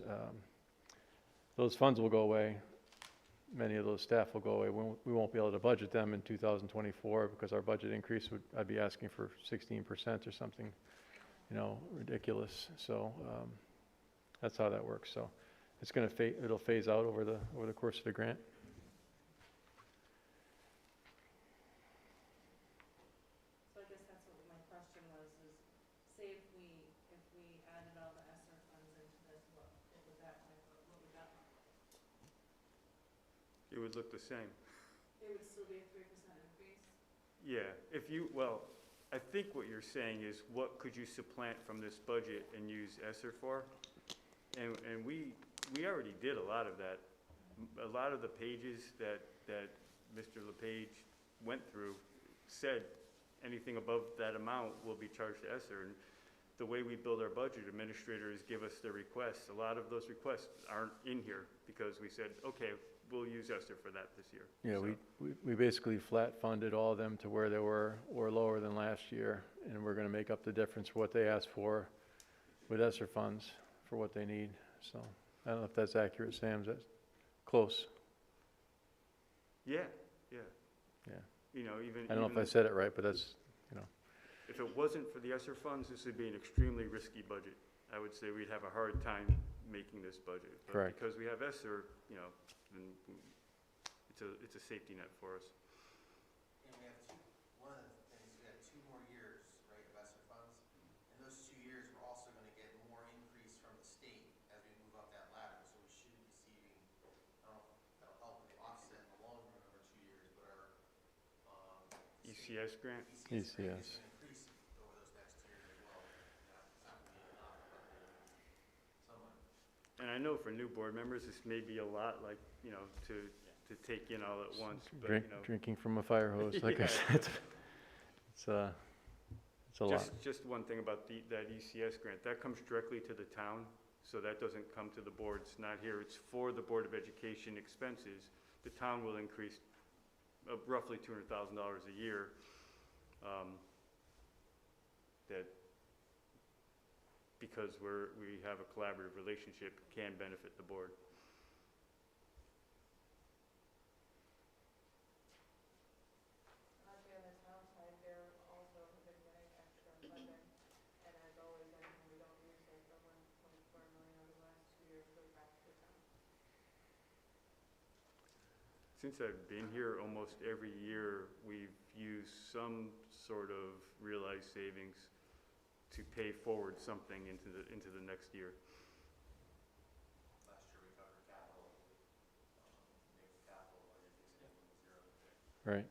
those funds will go away. Many of those staff will go away. We won't be able to budget them in 2024 because our budget increase I'd be asking for 16% or something, ridiculous. So that's how that works. So it's going to it'll phase out over the course of the grant. So I guess that's what my question was, is say if we added all the ESSER funds into this, what would that look like? It would look the same. It would still be a 3% increase? Yeah, I think what you're saying is what could you supplant from this budget and use ESSER for? And we already did a lot of that. A lot of the pages that Mr. LePage went through said anything above that amount will be charged to ESSER. And the way we build our budget, administrators give us their requests. A lot of those requests aren't in here because we said, okay, we'll use ESSER for that this year. Yeah, So, we basically flat funded all of them to where they were or lower than last year, and we're going to make up the difference for what they asked for with ESSER funds for what they need. So I don't know if that's accurate, Sam. Is that close? yeah. Yeah. Even I don't know if I said it right, but that's, if it wasn't for the ESSER funds, this would be an extremely risky budget. I would say we'd have a hard time making this budget. But Correct. because we have ESSER, then it's a safety net for us. And we have one of the things, we have 2 more years, right, of ESSER funds. In those 2 years, we're also going to get more increase from the state as we move up that ladder. So we should be receiving, I don't know if that'll help with the offset in the long run over 2 years, but our ECS grant? ECS grant ECS. is going to increase over those next 2 years as well. It's not going to be enough, but somewhat. And I know for new board members, this may be a lot, like, to take in all at once, but, drinking from a fire hose, like I Yeah. said. It's a lot. Just one thing about that ECS grant, that comes directly to the town, so that doesn't come to the board. It's not here. It's for the Board of Education expenses. The town will increase roughly $200,000 a year. That, because we have a collaborative relationship, can benefit the board. Actually, on the town side, they're also been getting extra funding, and as always, anything we don't use, like the 1.4 million over the last 2 years goes back to the town. Since I've been here, almost every year, we've used some sort of realized savings to pay forward something into the next year. Last year we covered capital, make the capital budget basically 0. Right.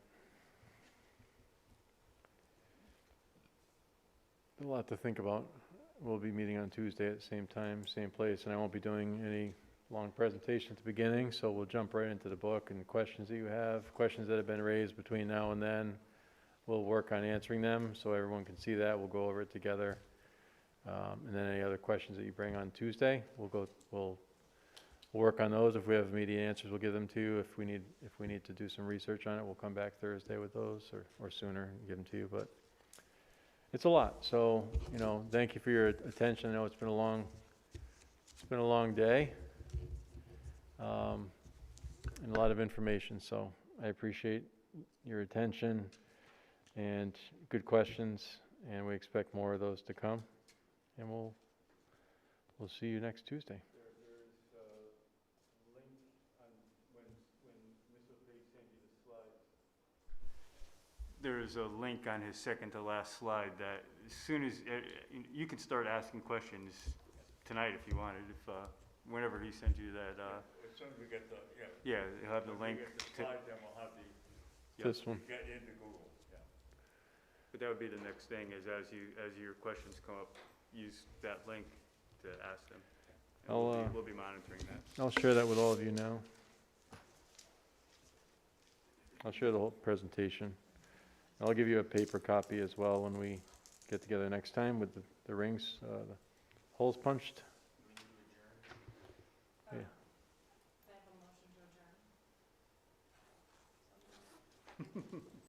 A lot to think about. We'll be meeting on Tuesday at the same time, same place, and I won't be doing any long presentation at the beginning, so we'll jump right into the book and questions that you have, questions that have been raised between now and then. We'll work on answering them so everyone can see that. We'll go over it together. And then any other questions that you bring on Tuesday, we'll work on those. If we have immediate answers, we'll give them to you. If we need to do some research on it, we'll come back Thursday with those or sooner and give them to you. But it's a lot. So, thank you for your attention. I know it's been a long day. And a lot of information, so I appreciate your attention and good questions, and we expect more of those to come, and we'll see you next Tuesday. There's a link on when Mr. LePage sent you the slides. There's a link on his second to last slide that as soon as you can start asking questions tonight if you wanted, whenever he sent you that. As soon as we get the, yeah. Yeah, you'll have the When link we get the to, slide, then we'll have the, This one. get into Google, yeah. but that would be the next thing, is as your questions come up, use that link to ask them. And we'll be monitoring that. I'll share that with all of you now. I'll share the whole presentation. I'll give you a paper copy as well when we get together next time with the rings, the holes punched. Yeah. Can I have a motion to adjourn?